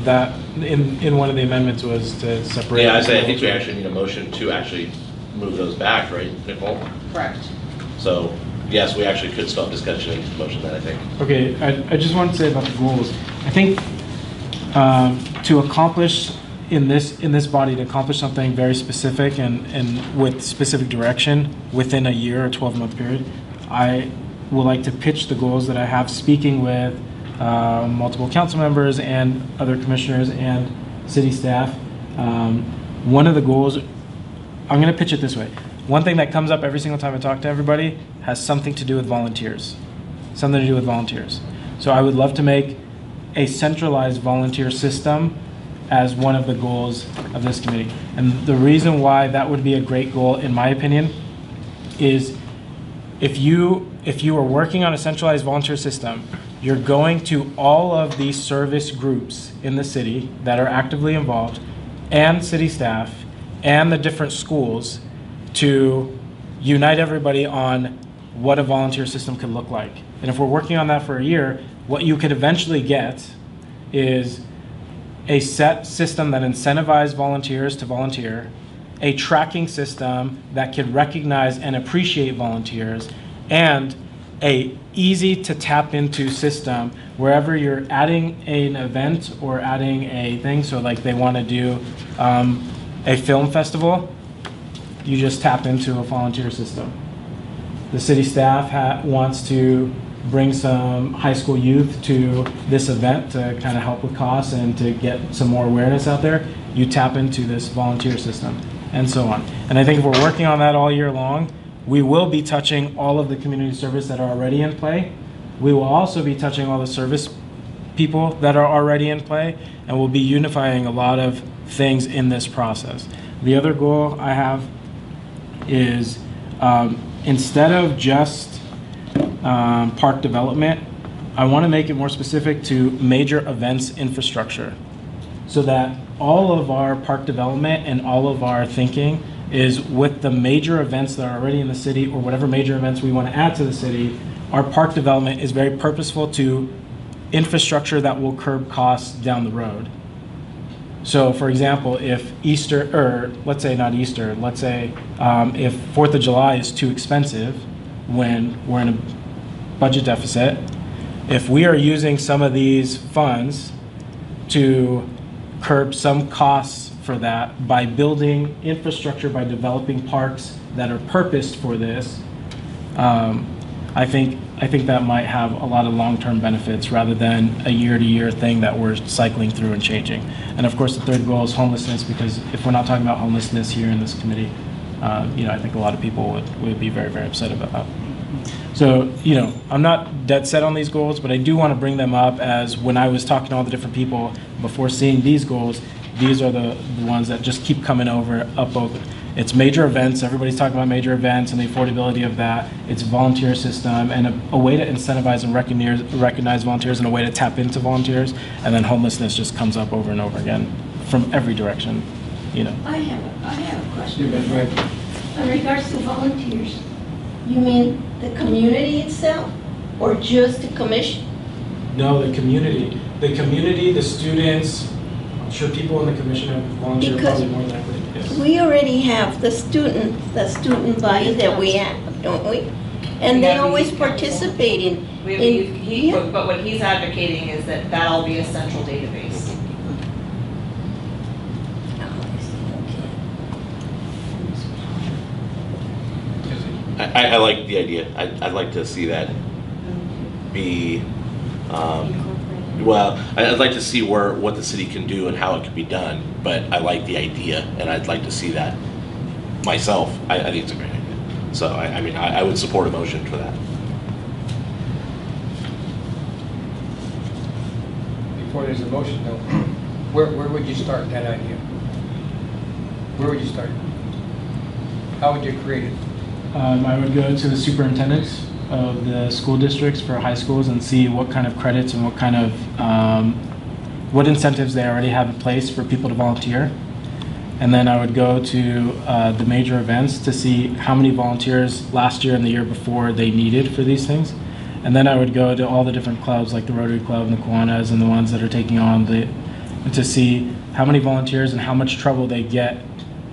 Speaker 11: that, in one of the amendments was to separate.
Speaker 7: Yeah, I think we actually need a motion to actually move those back, right, Nicole?
Speaker 8: Correct.
Speaker 7: So, yes, we actually could still have discussion and motion that, I think.
Speaker 11: Okay, I just want to say about the goals. I think to accomplish in this body, to accomplish something very specific and with specific direction within a year or 12-month period, I would like to pitch the goals that I have, speaking with multiple council members and other commissioners and city staff. One of the goals, I'm going to pitch it this way. One thing that comes up every single time I talk to everybody has something to do with volunteers. Something to do with volunteers. So I would love to make a centralized volunteer system as one of the goals of this committee. And the reason why that would be a great goal, in my opinion, is if you are working on a centralized volunteer system, you're going to all of these service groups in the city that are actively involved, and city staff, and the different schools, to unite everybody on what a volunteer system could look like. And if we're working on that for a year, what you could eventually get is a set system that incentivizes volunteers to volunteer, a tracking system that can recognize and appreciate volunteers, and a easy to tap into system wherever you're adding an event or adding a thing. So like they want to do a film festival, you just tap into a volunteer system. The city staff wants to bring some high school youth to this event to kind of help with costs and to get some more awareness out there. You tap into this volunteer system and so on. And I think if we're working on that all year long, we will be touching all of the community service that are already in play. We will also be touching all the service people that are already in play, and we'll be unifying a lot of things in this process. The other goal I have is instead of just park development, I want to make it more specific to major events infrastructure, so that all of our park development and all of our thinking is with the major events that are already in the city, or whatever major events we want to add to the city. Our park development is very purposeful to infrastructure that will curb costs down the road. So for example, if Easter, or let's say not Easter, let's say if 4th of July is too expensive when we're in a budget deficit, if we are using some of these funds to curb some costs for that by building infrastructure, by developing parks that are purposed for this, I think that might have a lot of long-term benefits rather than a year-to-year thing that we're cycling through and changing. And of course, the third goal is homelessness, because if we're not talking about homelessness here in this committee, I think a lot of people would be very, very upset about that. So, I'm not dead set on these goals, but I do want to bring them up as when I was talking to all the different people before seeing these goals, these are the ones that just keep coming up over. It's major events, everybody's talking about major events and the affordability of that. It's volunteer system and a way to incentivize and recognize volunteers and a way to tap into volunteers. And then homelessness just comes up over and over again from every direction,
Speaker 3: I have a question. In regards to volunteers, you mean the community itself or just the commission?
Speaker 11: No, the community. The community, the students, I'm sure people in the commission have volunteered
Speaker 3: Because
Speaker 11: probably more likely. Yes.
Speaker 3: we already have the student body that we have, don't we? And they always participate in.
Speaker 8: But what he's advocating is that that'll be a central database.
Speaker 7: I like the idea. I'd like to see that be, well, I'd like to see what the city can do and how it can be done, but I like the idea, and I'd like to see that myself. I think it's a great idea. So, I would support a motion for that.
Speaker 17: Before there's a motion, though, where would you start that idea? Where would you start? How would you create it?
Speaker 11: I would go to the superintendents of the school districts for high schools and see what kind of credits and what kind of what incentives they already have in place for people to volunteer. And then I would go to the major events to see how many volunteers last year and the year before they needed for these things. And then I would go to all the different clubs like the Rotary Club and the Kiwanis and the ones that are taking on to see how many volunteers and how much trouble they get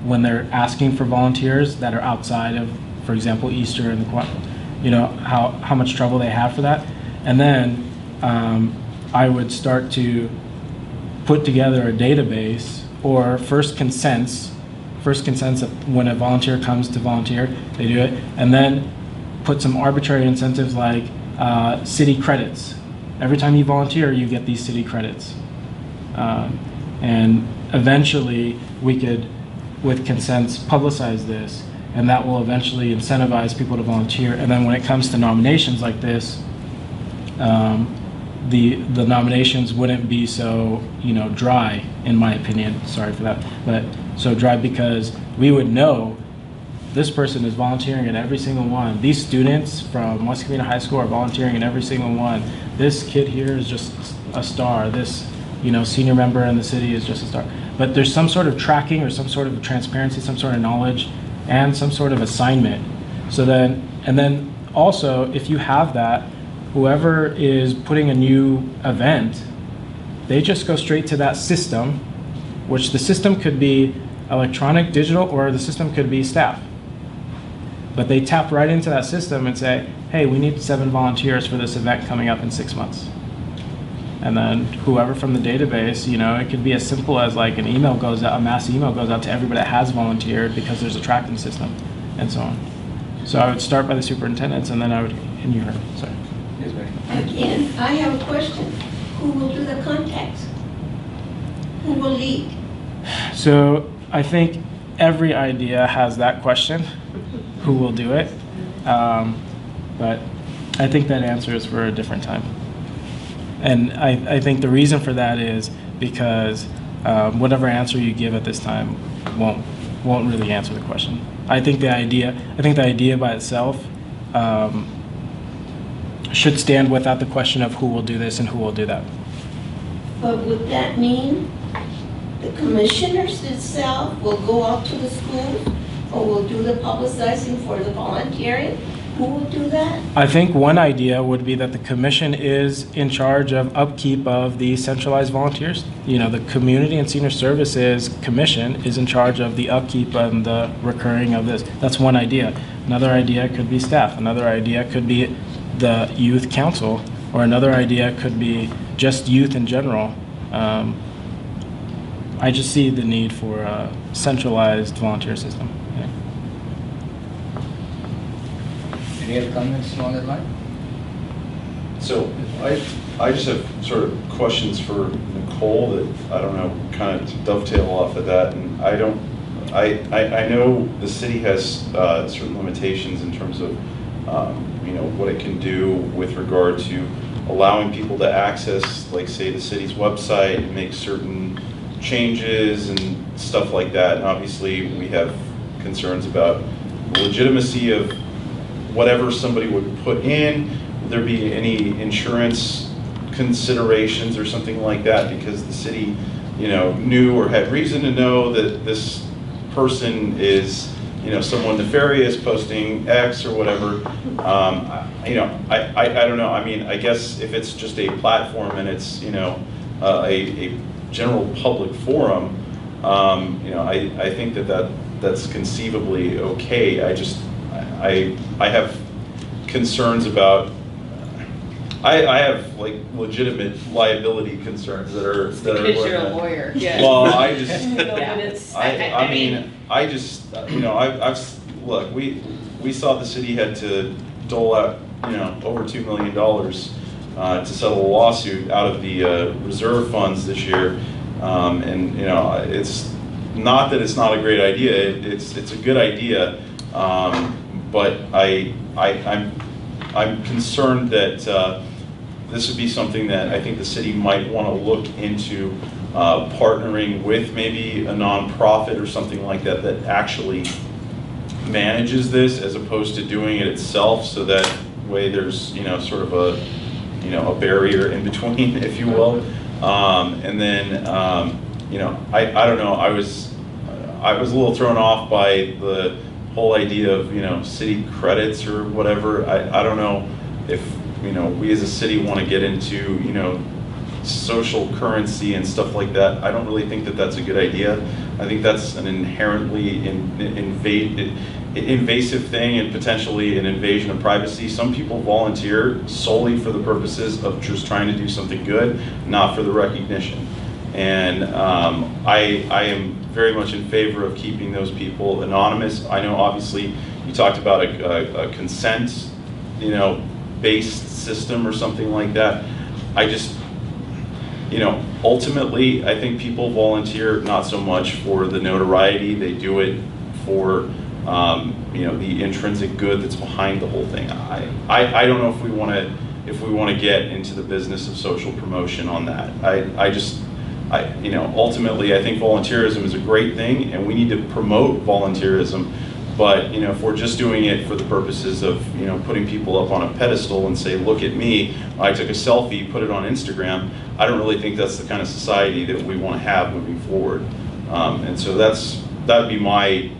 Speaker 11: when they're asking for volunteers that are outside of, for example, Easter and the Kiwanis, how much trouble they have for that. And then I would start to put together a database or first consents of when a volunteer comes to volunteer, they do it, and then put some arbitrary incentives like city credits. Every time you volunteer, you get these city credits. And eventually we could, with consents, publicize this, and that will eventually incentivize people to volunteer. And then when it comes to nominations like this, the nominations wouldn't be so dry, in my opinion. Sorry for that, but so dry because we would know this person is volunteering at every single one. These students from West Covina High School are volunteering in every single one. This kid here is just a star. This senior member in the city is just a star. But there's some sort of tracking or some sort of transparency, some sort of knowledge, and some sort of assignment. So then also, if you have that, whoever is putting a new event, they just go straight to that system, which the system could be electronic, digital, or the system could be staff. But they tap right into that system and say, hey, we need 7 volunteers for this event coming up in 6 months. And then whoever from the database, it could be as simple as like an email goes out, a mass email goes out to everybody that has volunteered because there's a tracking system and so on. So I would start by the superintendents and then I would, and you heard, sorry. Yes, ma'am.
Speaker 3: Again, I have a question. Who will do the contacts? Who will lead?
Speaker 11: So I think every idea has that question, who will do it? But I think that answer is for a different time. And I think the reason for that is because whatever answer you give at this time won't really answer the question. I think the idea by itself should stand without the question of who will do this and who will do that.
Speaker 3: But would that mean the commissioners itself will go out to the schools or will do the publicizing for the volunteering? Who will do that?
Speaker 11: I think one idea would be that the commission is in charge of upkeep of the centralized volunteers. The Community and Senior Services Commission is in charge of the upkeep and the recurring of this. That's one idea. Another idea could be staff. Another idea could be the youth council, or another idea could be just youth in general. I just see the need for a centralized volunteer system. Yeah.
Speaker 17: Any other comments along that line?
Speaker 12: So I just have sort of questions for Nicole that, I don't know, kind of to dovetail off of that. And I know the city has certain limitations in terms of, what it can do with regard to allowing people to access, like, say, the city's website and make certain changes and stuff like that. And obviously, we have concerns about the legitimacy of whatever somebody would put in. Would there be any insurance considerations or something like that because the city, knew or had reason to know that this person is, someone nefarious posting X or whatever? I don't know. I mean, I guess if it's just a platform and it's, a general public forum, I think that's conceivably okay. I have concerns about. I have like legitimate liability concerns that are.
Speaker 8: Because you're a lawyer. Yeah.
Speaker 12: Well, I just. Look. We saw the city had to dole out over $2 million to settle a lawsuit out of the reserve funds this year, and it's not that it's not a great idea. It's a good idea, but I'm concerned that this would be something that I think the city might want to look into partnering with maybe a nonprofit or something like that that actually manages this as opposed to doing it itself, so that way there's sort of a barrier in between, if you will. And then I don't know, I was a little thrown off by the whole idea of city credits or whatever. I don't know if we as a city want to get into social currency and stuff like that. I don't really think that that's a good idea. I think that's an inherently invasive thing and potentially an invasion of privacy. Some people volunteer solely for the purposes of just trying to do something good, not for the recognition. And I am very much in favor of keeping those people anonymous. I know obviously you talked about a consent, based system or something like that. I just, ultimately, I think people volunteer not so much for the notoriety. They do it for, the intrinsic good that's behind the whole thing. I don't know if we want to get into the business of social promotion on that. Ultimately, I think volunteerism is a great thing, and we need to promote volunteerism. But if we're just doing it for the purposes of putting people up on a pedestal and say, look at me, I took a selfie, put it on Instagram, I don't really think that's the kind of society that we want to have moving forward. And so that'd be my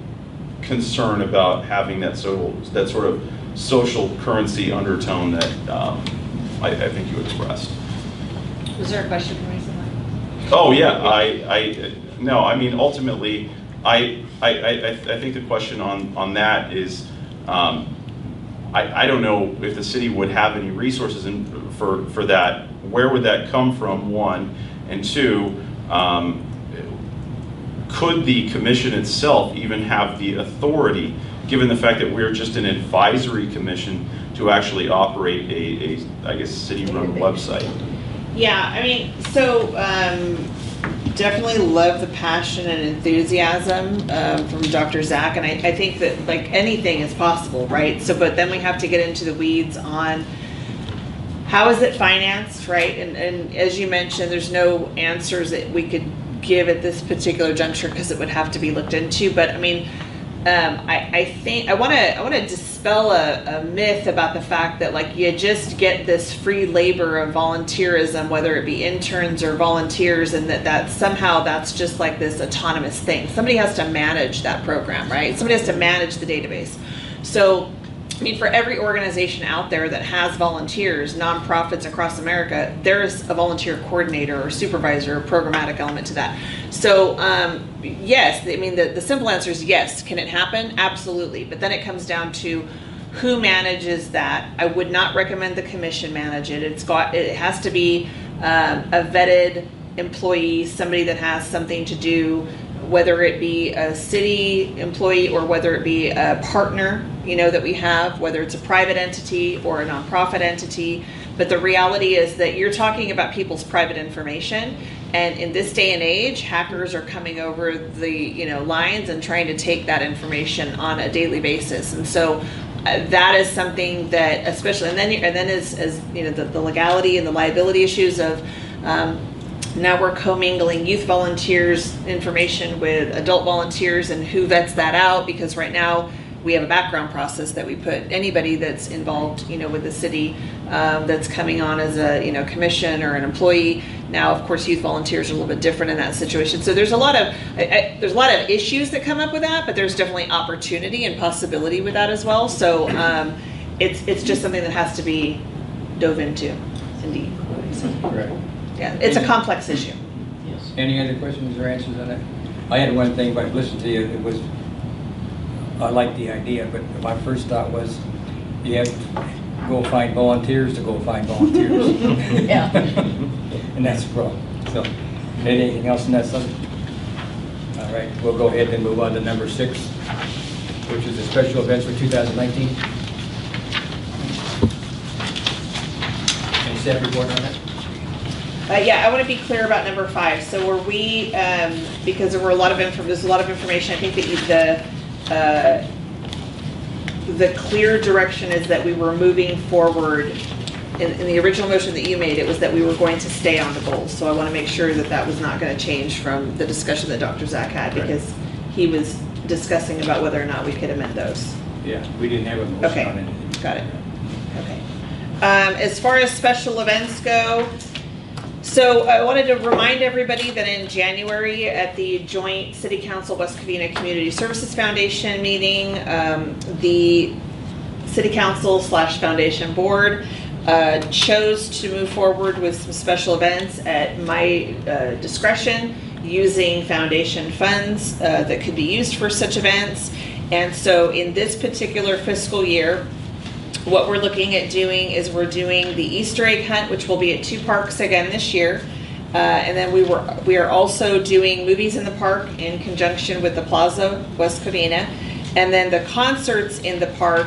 Speaker 12: concern about having that sort of social currency undertone that I think you expressed.
Speaker 8: Was there a question for me somewhere?
Speaker 12: Oh yeah, ultimately, I think the question on that is, I don't know if the city would have any resources for that. Where would that come from, one? And two, could the commission itself even have the authority, given the fact that we're just an advisory commission, to actually operate a city-run website?
Speaker 8: Yeah, definitely love the passion and enthusiasm from Dr. Zach, and I think that like anything is possible, right? But then we have to get into the weeds on how is it financed, right? And as you mentioned, there's no answers that we could give at this particular juncture because it would have to be looked into. But I think I want to dispel a myth about the fact that like you just get this free labor of volunteerism, whether it be interns or volunteers, and that somehow that's just like this autonomous thing. Somebody has to manage that program, right? Somebody has to manage the database. So for every organization out there that has volunteers, nonprofits across America, there's a volunteer coordinator or supervisor or programmatic element to that. So yes, the simple answer is yes. Can it happen? Absolutely. But then it comes down to who manages that. I would not recommend the commission manage it. It has to be a vetted employee, somebody that has something to do, whether it be a city employee or whether it be a partner, that we have, whether it's a private entity or a nonprofit entity. But the reality is that you're talking about people's private information. And in this day and age, hackers are coming over the lines and trying to take that information on a daily basis. And so that is something that, especially, and then as the legality and the liability issues of now we're commingling youth volunteers information with adult volunteers, and who vets that out, because right now we have a background process that we put anybody that's involved, with the city, that's coming on as a, commission or an employee. Now, of course, youth volunteers are a little bit different in that situation. So there's a lot of issues that come up with that, but there's definitely opportunity and possibility with that as well. So it's just something that has to be dove into, indeed.
Speaker 17: Correct.
Speaker 8: Yeah, it's a complex issue.
Speaker 17: Yes. Any other questions or answers on that? I had one thing, but listening to you, I like the idea, but my first thought was, you have to go find volunteers to go find volunteers.
Speaker 10: Yeah.
Speaker 17: And that's the problem. So, anything else in that subject? All right, we'll go ahead and move on to number 6, which is the special events for 2019. Any staff report on that?
Speaker 8: Yeah, I want to be clear about number 5. So were we, because there's a lot of information, I think that the clear direction is that we were moving forward. In the original motion that you made, it was that we were going to stay on the goals. So I want to make sure that that was not going to change from the discussion that Dr. Zach had, because he was discussing about whether or not we could amend those.
Speaker 17: Yeah, we didn't have a motion on it.
Speaker 8: Got it. Okay. As far as special events go, so I wanted to remind everybody that in January at the joint City Council West Covina Community Services Foundation meeting, the City Council / Foundation Board chose to move forward with some special events at my discretion, using foundation funds that could be used for such events. And so in this particular fiscal year, what we're looking at doing is we're doing the Easter egg hunt, which will be at 2 parks again this year. And then we are also doing movies in the park in conjunction with the Plaza West Covina. And then the concerts in the park,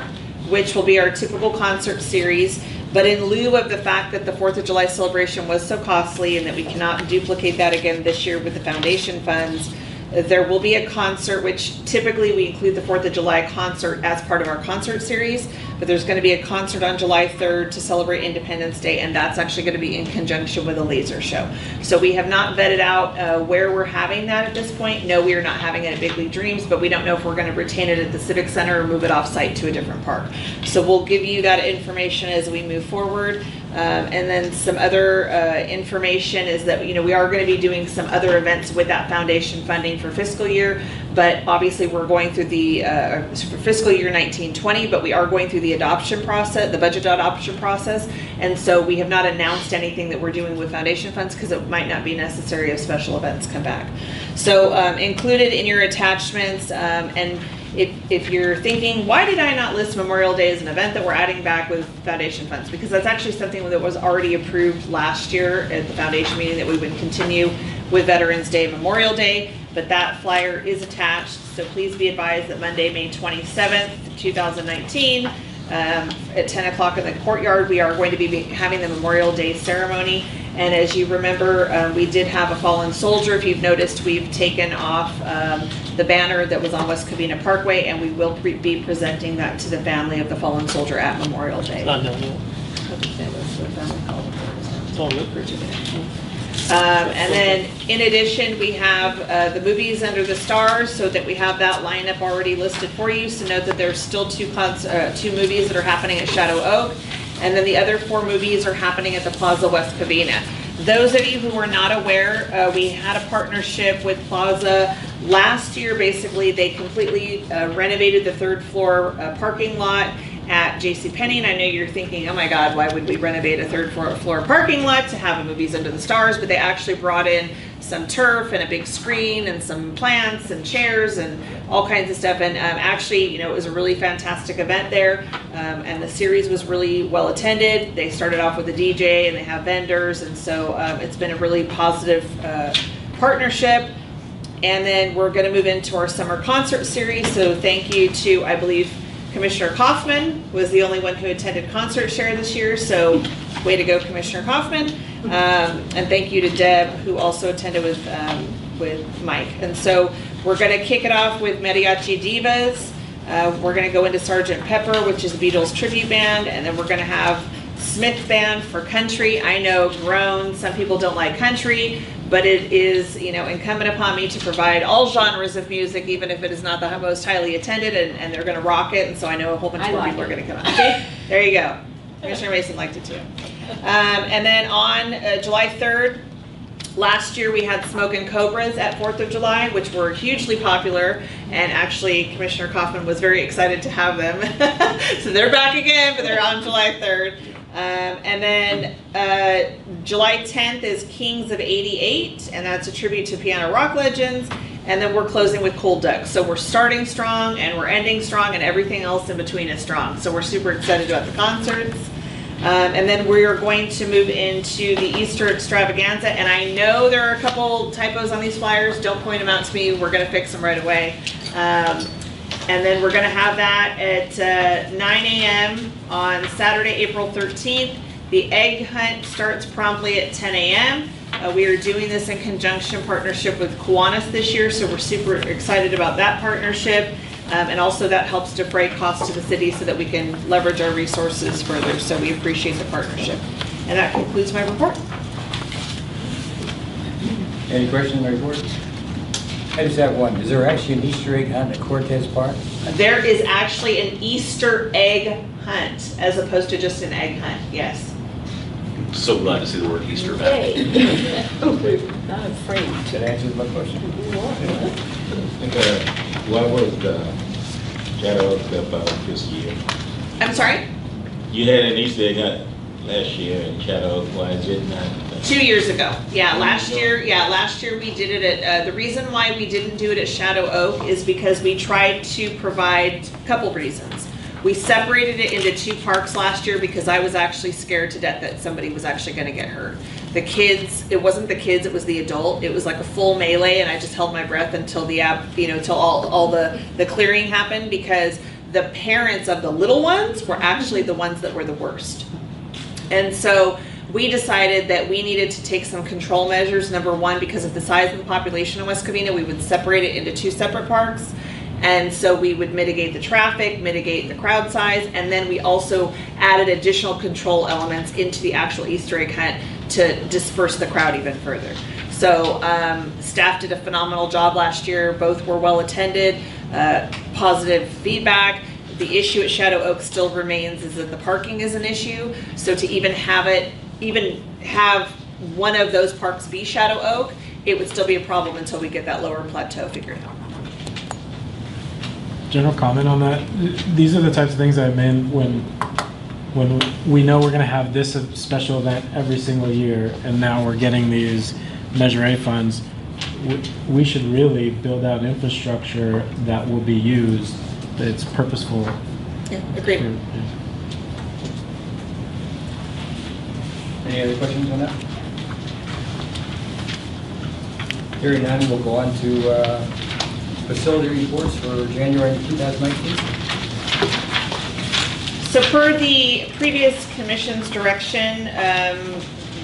Speaker 8: which will be our typical concert series. But in lieu of the fact that the 4th of July celebration was so costly and that we cannot duplicate that again this year with the foundation funds, there will be a concert, which typically we include the 4th of July concert as part of our concert series, but there's going to be a concert on July 3rd to celebrate Independence Day, and that's actually going to be in conjunction with a laser show. So we have not vetted out where we're having that at this point. No, we are not having it at Big League Dreams, but we don't know if we're going to retain it at the Civic Center or move it off-site to a different park. So we'll give you that information as we move forward. And then some other information is that, we are going to be doing some other events with that foundation funding for fiscal year, but obviously we're going through the for fiscal year 19-20, but we are going through the adoption process, the budget adoption process, and so we have not announced anything that we're doing with foundation funds because it might not be necessary if special events come back. So included in your attachments, and if you're thinking, why did I not list Memorial Day as an event that we're adding back with foundation funds? Because that's actually something that was already approved last year at the foundation meeting, that we would continue with Veterans Day, Memorial Day, but that flyer is attached. So please be advised that Monday, May 27th, 2019, at 10 o'clock in the courtyard, we are going to be having the Memorial Day ceremony. And as you remember, we did have a fallen soldier. If you've noticed, we've taken off the banner that was on West Covina Parkway, and we will be presenting that to the family of the fallen soldier at Memorial Day.
Speaker 1: It's not done yet. It's all good.
Speaker 8: And then in addition, we have the movies under the stars, so that we have that lineup already listed for you. So note that there's still two movies that are happening at Shadow Oak. And then the other 4 movies are happening at the Plaza West Covina. Those of you who are not aware, we had a partnership with Plaza last year. Basically, they completely renovated the 3rd floor parking lot at JCPenney. And I know you're thinking, oh my God, why would we renovate a 3rd floor parking lot to have a Movies Under the Stars? But they actually brought in some turf and a big screen and some plants and chairs and all kinds of stuff. And actually, it was a really fantastic event there. And the series was really well attended. They started off with a DJ and they have vendors. And so it's been a really positive partnership. And then we're going to move into our summer concert series. So thank you to, I believe, Commissioner Kaufman was the only one who attended concert share this year, so way to go, Commissioner Kaufman. And thank you to Deb, who also attended with Mike. And so we're going to kick it off with Mariachi Divas. We're going to go into Sgt. Pepper, which is the Beatles tribute band, and then we're going to have Smith Band for country. I know, grown, some people don't like country, but it is, incumbent upon me to provide all genres of music, even if it is not the most highly attended, and they're going to rock it, and so I know a whole bunch more people are going to come out. See? There you go. Commissioner Mason liked it too. And then on July 3rd, last year we had Smokin' Cobras at 4th of July, which were hugely popular, and actually Commissioner Kaufman was very excited to have them. So they're back again, but they're on July 3rd. And then July 10th is Kings of 88, and that's a tribute to piano rock legends. And then we're closing with Cold Duck. So we're starting strong, and we're ending strong, and everything else in between is strong. So we're super excited about the concerts. And then we are going to move into the Easter extravaganza. And I know there are a couple typos on these flyers. Don't point them out to me. We're going to fix them right away. And then we're going to have that at 9 a.m. on Saturday, April 13th. The egg hunt starts promptly at 10 a.m. We are doing this in conjunction partnership with Kiwanis this year, so we're super excited about that partnership. And also that helps defray costs to the city so that we can leverage our resources further. So we appreciate the partnership. And that concludes my report.
Speaker 17: Any questions on my report? I just have one. Is there actually an Easter egg hunt at Cortez Park?
Speaker 8: There is actually an Easter egg hunt as opposed to just an egg hunt, yes.
Speaker 7: So glad to see the word Easter back.
Speaker 10: Not afraid.
Speaker 17: That answers my question.
Speaker 15: What was the Shadow Oak about this year?
Speaker 8: I'm sorry?
Speaker 15: You had an Easter egg hunt last year in Shadow Oak. Why is it not?
Speaker 8: 2 years ago. Last year we did it at, the reason why we didn't do it at Shadow Oak is because we tried to provide a couple reasons. We separated it into 2 parks last year because I was actually scared to death that somebody was actually going to get hurt. The kids, it wasn't the kids, it was the adult. It was like a full melee, and I just held my breath until till all the clearing happened, because the parents of the little ones were actually the ones that were the worst. And so we decided that we needed to take some control measures. Number one, because of the size of the population in West Covina, we would separate it into 2 separate parks. And so we would mitigate the traffic, mitigate the crowd size, and then we also added additional control elements into the actual Easter egg hunt to disperse the crowd even further. So staff did a phenomenal job last year. Both were well attended, positive feedback. The issue at Shadow Oak still remains is that the parking is an issue. So to even have one of those parks be Shadow Oak, it would still be a problem until we get that lower plateau figured out.
Speaker 11: General comment on that. These are the types of things I mean when we know we're going to have this special event every single year, and now we're getting these Measure A funds. We should really build out infrastructure that will be used, that's purposeful.
Speaker 8: Yeah, agreed.
Speaker 17: Any other questions on that? Hearing none, we'll go on to facility reports for January 2019.
Speaker 8: So per the previous commission's direction,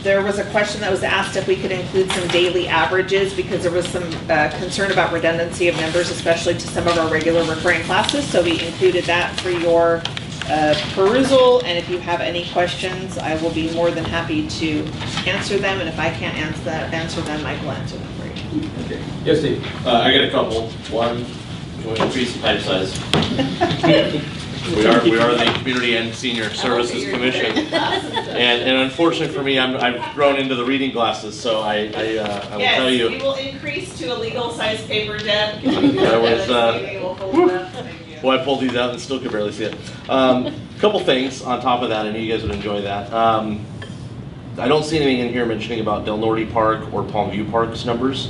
Speaker 8: there was a question that was asked if we could include some daily averages, because there was some concern about redundancy of members, especially to some of our regular recurring classes. So we included that for your perusal, and if you have any questions, I will be more than happy to answer them, and if I can't answer them, Mike will answer them for you.
Speaker 17: Okay. Yes, Steve.
Speaker 13: I got a couple. One, can we increase the type size? We are the Community and Senior Services Commission, and unfortunately for me, I've grown into the reading glasses, so I will tell you.
Speaker 8: Yes, we will increase to a legal size paper, Deb.
Speaker 13: I was, boy, I pulled these out and still could barely see it. Couple things on top of that, I knew you guys would enjoy that. I don't see anything in here mentioning about Del Norte Park or Palm View Park's numbers.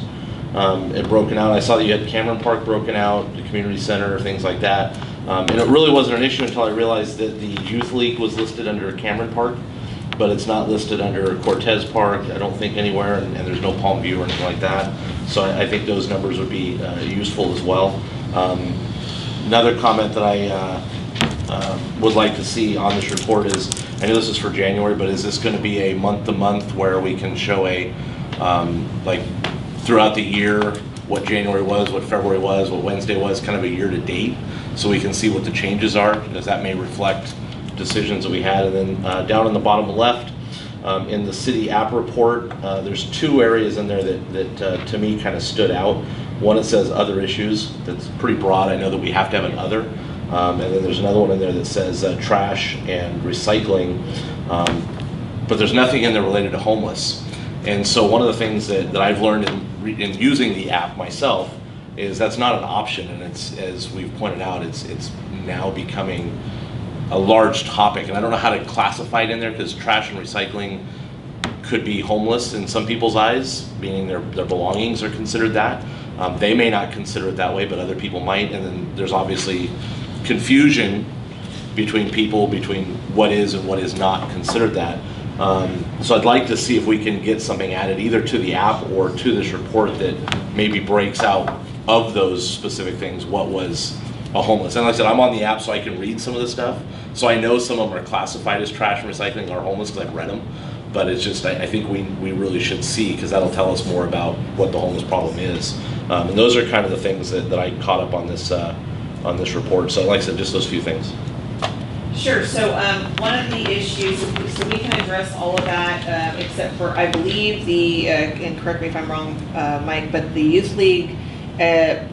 Speaker 13: It broken out. I saw that you had Cameron Park broken out, the community center, things like that. And it really wasn't an issue until I realized that the Youth League was listed under Cameron Park, but it's not listed under Cortez Park, I don't think anywhere, and there's no Palm View or anything like that. So I think those numbers would be useful as well. Another comment that I would like to see on this report is, I know this is for January, but is this going to be a month-to-month where we can show a, like throughout the year, what January was, what February was, what Wednesday was, kind of a year-to-date, so we can see what the changes are, because that may reflect decisions that we had. And then down on the bottom left, in the city app report, there's two areas in there that to me kind of stood out. One, it says other issues. That's pretty broad. I know that we have to have an other. And then there's another one in there that says trash and recycling, but there's nothing in there related to homeless. And so one of the things that I've learned in using the app myself is that's not an option, and it's, as we've pointed out, it's now becoming a large topic, and I don't know how to classify it in there, because trash and recycling could be homeless in some people's eyes, meaning their belongings are considered that. They may not consider it that way, but other people might, and then there's obviously confusion between people, between what is and what is not considered that. So I'd like to see if we can get something added either to the app or to this report that maybe breaks out of those specific things what was a homeless. And like I said, I'm on the app so I can read some of this stuff. So I know some of them are classified as trash and recycling or homeless because I've read them. But it's just, I think we really should see, because that'll tell us more about what the homeless problem is. And those are kind of the things that I caught up on this report. So like I said, just those few things.
Speaker 8: Sure, so one of the issues, so we can address all of that, except for, I believe and correct me if I'm wrong, Mike, but the youth league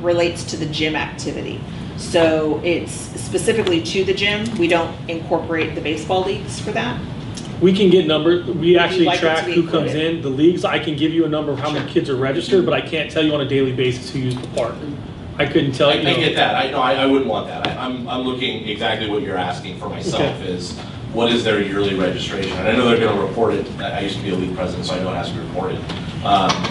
Speaker 8: relates to the gym activity. So it's specifically to the gym. We don't incorporate the baseball leagues for that.
Speaker 1: We can get numbers. We actually
Speaker 8: like
Speaker 1: track who comes in. The leagues, I can give you a number of how many kids are registered, but I can't tell you on a daily basis who used the park. I couldn't tell you.
Speaker 13: I get that. I wouldn't want that. I'm looking exactly what you're asking for myself. Okay. Is what is their yearly registration? And I know they're going to report it. I used to be a league president, so I know it has to be reported.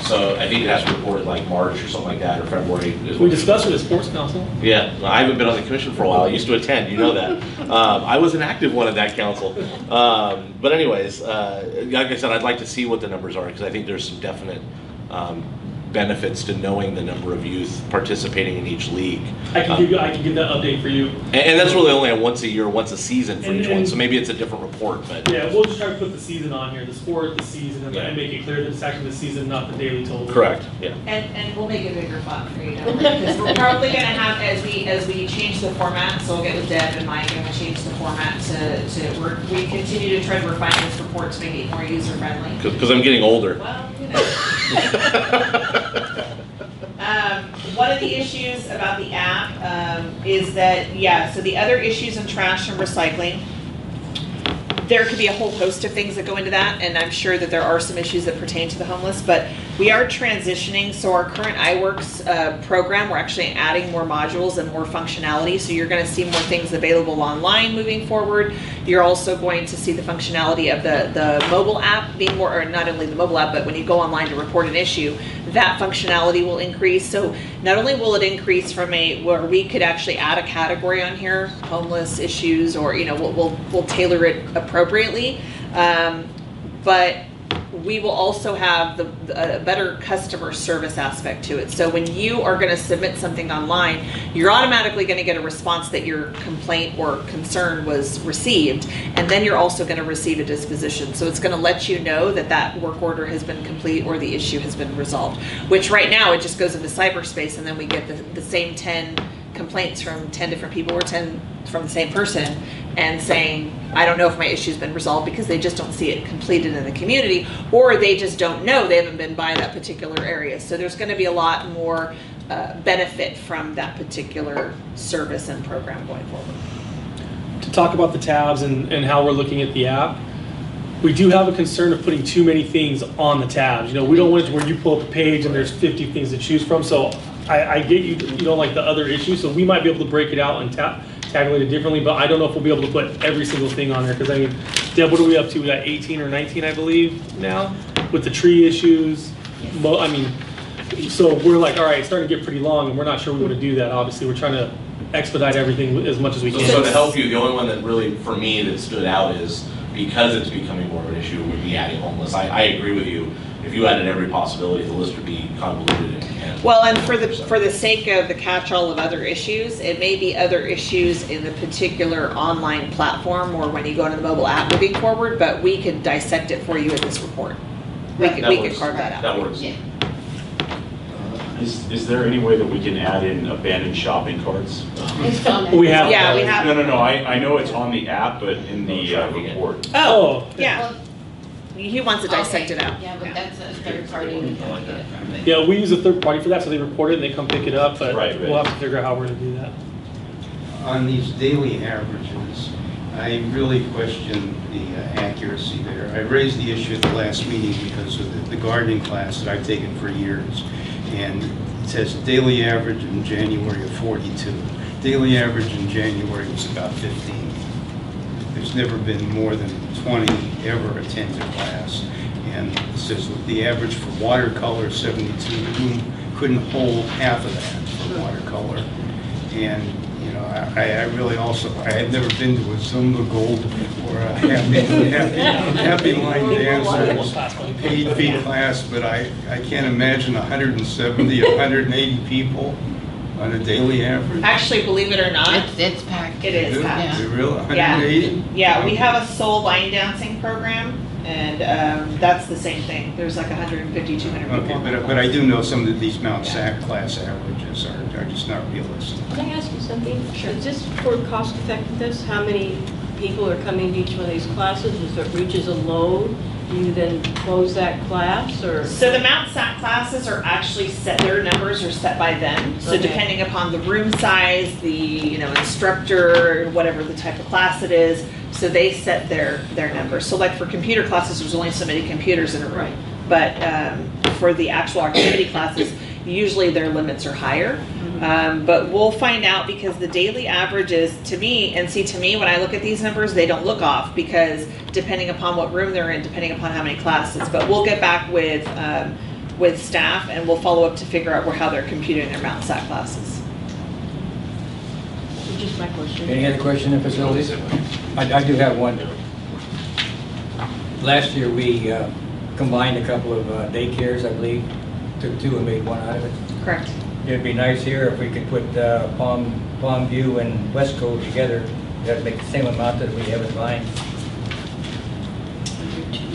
Speaker 13: So I think it has to be reported like March or something like that, or February.
Speaker 1: We discussed it at Sports Council.
Speaker 13: Yeah, I haven't been on the commission for a while. I used to attend, you know that. I was an active one at that council. But anyways, like I said, I'd like to see what the numbers are, because I think there's some definite benefits to knowing the number of youth participating in each league.
Speaker 1: I can give that update for you.
Speaker 13: And that's really only a once a year, once a season for each one. So maybe it's a different report. But
Speaker 1: yeah, we'll just try to put the season on here, the sport, the season, and make it clear that it's actually the season, not the daily total.
Speaker 13: Correct. Yeah.
Speaker 8: And we'll make a bigger font for you, because we're probably going to have, as we change the format. So we'll get with Deb and Mike and we'll change the format to we continue to try to refine this report to make it more user friendly.
Speaker 13: Because I'm getting older.
Speaker 8: Well, you know. One of the issues about the app is that, so the other issues in trash and recycling, there could be a whole host of things that go into that, and I'm sure that there are some issues that pertain to the homeless, but we are transitioning. So our current iWorks program, we're actually adding more modules and more functionality, so you're going to see more things available online moving forward. You're also going to see the functionality of the mobile app being more, or not only the mobile app, but when you go online to report an issue, that functionality will increase. So not only will it increase from where we could actually add a category on here, homeless issues, or we'll tailor it appropriately, but we will also have a better customer service aspect to it. So when you are going to submit something online, you're automatically going to get a response that your complaint or concern was received, and then you're also going to receive a disposition. So it's going to let you know that that work order has been complete or the issue has been resolved, which right now it just goes into cyberspace, and then we get the same 10 complaints from 10 different people or 10 from the same person, and saying, I don't know if my issue's been resolved, because they just don't see it completed in the community, or they just don't know, they haven't been by that particular area. So there's going to be a lot more benefit from that particular service and program going forward.
Speaker 1: To talk about the tabs and how we're looking at the app, we do have a concern of putting too many things on the tabs. We don't want it to where you pull up a page and there's 50 things to choose from. So I get you don't like the other issues, so we might be able to break it out and tabulate it differently, but I don't know if we'll be able to put every single thing on there, because Deb, what are we up to? We got 18 or 19, I believe, now, with the tree issues. So we're like, all right, it's starting to get pretty long, and we're not sure we want to do that. Obviously, we're trying to expedite everything as much as we can.
Speaker 13: So to help you, the only one that really, for me, that stood out is because it's becoming more of an issue, would be adding homeless. I agree with you. If you added every possibility, the list would be convoluted and.
Speaker 8: Well, and for the sake of the catch-all of other issues, it may be other issues in the particular online platform or when you go into the mobile app moving forward, but we could dissect it for you in this report. We could carve that out.
Speaker 13: That works.
Speaker 8: Yeah.
Speaker 12: Is there any way that we can add in abandoned shopping carts?
Speaker 1: We have.
Speaker 8: Yeah, we have.
Speaker 12: No, I know it's on the app, but in the report.
Speaker 8: Oh, yeah. He wants to dissect it out.
Speaker 2: Yeah, but that's a third party. We can't get it from it.
Speaker 1: Yeah, we use a third party for that, so they report it and they come pick it up, but
Speaker 12: Right.
Speaker 1: we'll have to figure out how we're gonna do that.
Speaker 14: On these daily averages, I really question the accuracy there. I raised the issue at the last meeting because of the gardening class that I've taken for years. And it says daily average in January of 42. Daily average in January was about 15. There's never been more than 20 ever attend a class. And it says the average for watercolor 72. The room couldn't hold half of that for watercolor. And you know, I really also, I had never been to a Zumba Gold or a happy line dance or paid fee class, but I can't imagine 170, 180 people on a daily average.
Speaker 8: Actually, believe it or not,
Speaker 2: It's packed.
Speaker 8: it is packed.
Speaker 14: Is it real? 180?
Speaker 8: Yeah, we have a soul line dancing program, and that's the same thing. There's like 150, 200 people.
Speaker 14: Okay, but I do know some of these Mount SAC class averages are just not realistic.
Speaker 10: Can I ask you something? Sure. Just for cost effectiveness, how many people are coming to each one of these classes? If it reaches a load, do you then close that class, or?
Speaker 8: So the Mount SAC classes are actually set, their numbers are set by them. So
Speaker 10: Okay.
Speaker 8: depending upon the room size, the instructor, whatever the type of class it is, so they set their numbers. So like for computer classes, there's only so many computers in a room.
Speaker 10: Right.
Speaker 8: But for the actual activity classes, usually their limits are higher. But we'll find out because the daily averages to me, when I look at these numbers, they don't look off because depending upon what room they're in, depending upon how many classes. But we'll get back with staff and we'll follow up to figure out how they're computing their Mount SAC classes.
Speaker 10: Just my question.
Speaker 17: Any other question in facilities? I do have one. Last year, we combined a couple of daycares, I believe, took two and made one out of it.
Speaker 8: Correct.
Speaker 17: It'd be nice here if we could put Palm View and West Cove together. That'd make the same amount that we have in mind.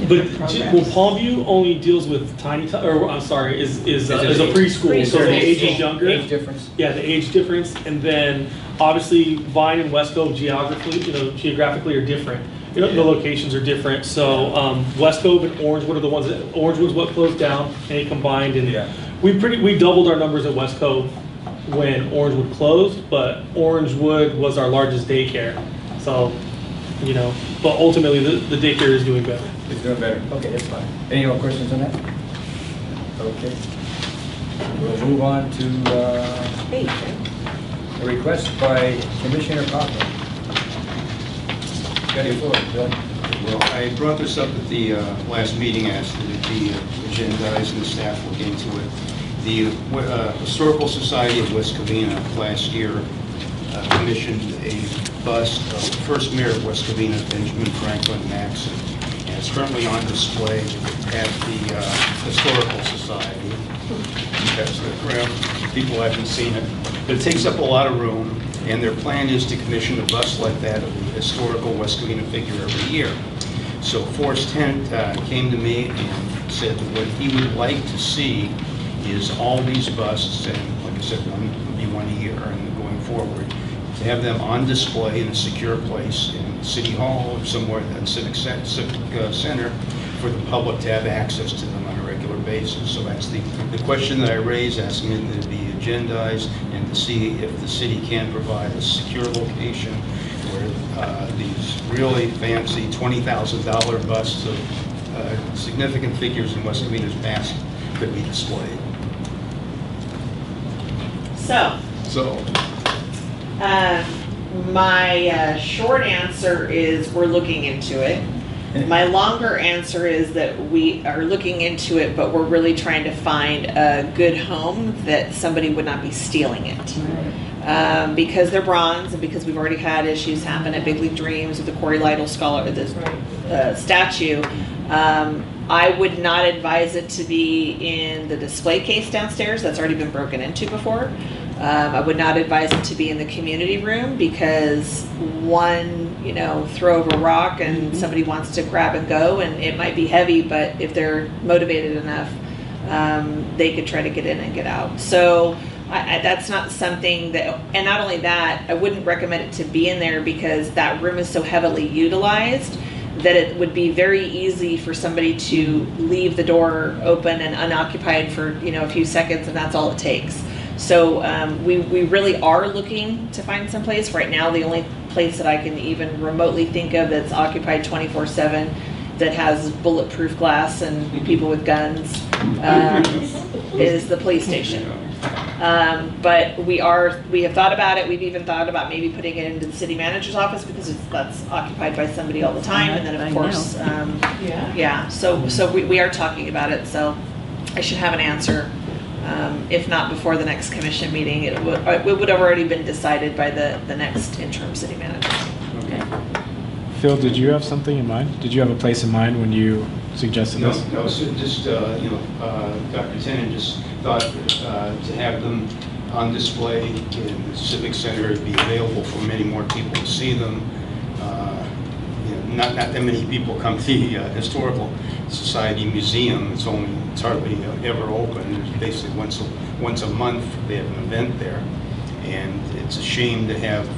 Speaker 1: But Palmview only deals with tiny, is a preschool, so the age is younger.
Speaker 17: Age difference.
Speaker 1: Yeah, the age difference, and then obviously Vine and Westcove geographically are different. The locations are different. So Westcove and Orangewood are the ones that Orangewood's what closed down, and they combined, and we doubled our numbers at Westcove when Orangewood closed, but Orangewood was our largest daycare. So, but ultimately the daycare is doing better.
Speaker 17: It's doing better. Okay, that's fine. Any more questions on that? Okay. We'll move on to a request by Commissioner Cochran. Got your floor, Bill.
Speaker 14: Well, I brought this up at the last meeting, asked that it be agendized and the staff look into it. The Historical Society of West Covina last year commissioned a bust of the first mayor of West Covina, Benjamin Franklin Maxon. And it's currently on display at the Historical Society. That's the crowd. People haven't seen it. But it takes up a lot of room, and their plan is to commission a bust like that of the historical West Covina figure every year. So Forrest Tent came to me and said that what he would like to see is all these busts, and like I said, one would be one a year and going forward, to have them on display in a secure place in City Hall or somewhere in Civic Center for the public to have access to them on a regular basis. So that's the question that I raised, asking it to be agendized and to see if the city can provide a secure location where these really fancy $20,000 busts of significant figures in West Covina's past could be displayed.
Speaker 8: My short answer is we're looking into it. My longer answer is that we are looking into it, but we're really trying to find a good home that somebody would not be stealing it. Because they're bronze and because we've already had issues happen at Big League Dreams with the Corey Lytle Scholar, statue. I would not advise it to be in the display case downstairs. That's already been broken into before. I would not advise it to be in the community room because one, throw of a rock and somebody wants to grab and go, and it might be heavy, but if they're motivated enough, they could try to get in and get out. So that's not something that, and not only that, I wouldn't recommend it to be in there because that room is so heavily utilized that it would be very easy for somebody to leave the door open and unoccupied for a few seconds, and that's all it takes. So we really are looking to find some place. Right now, the only place that I can even remotely think of that's occupied 24/7 that has bulletproof glass and people with guns is the police station. But we have thought about it. We've even thought about maybe putting it into the city manager's office because that's occupied by somebody all the time. And then of course, so we are talking about it. So I should have an answer. If not before the next commission meeting, it would have already been decided by the next interim city manager.
Speaker 11: Okay. Phil, did you have something in mind? Did you have a place in mind when you suggested this?
Speaker 14: No, so just, Dr. Tennant just thought to have them on display in the Civic Center, it'd be available for many more people to see them. Not that many people come to the Historical Society Museum. It's hardly ever open. It's basically once a month they have an event there, and it's a shame to have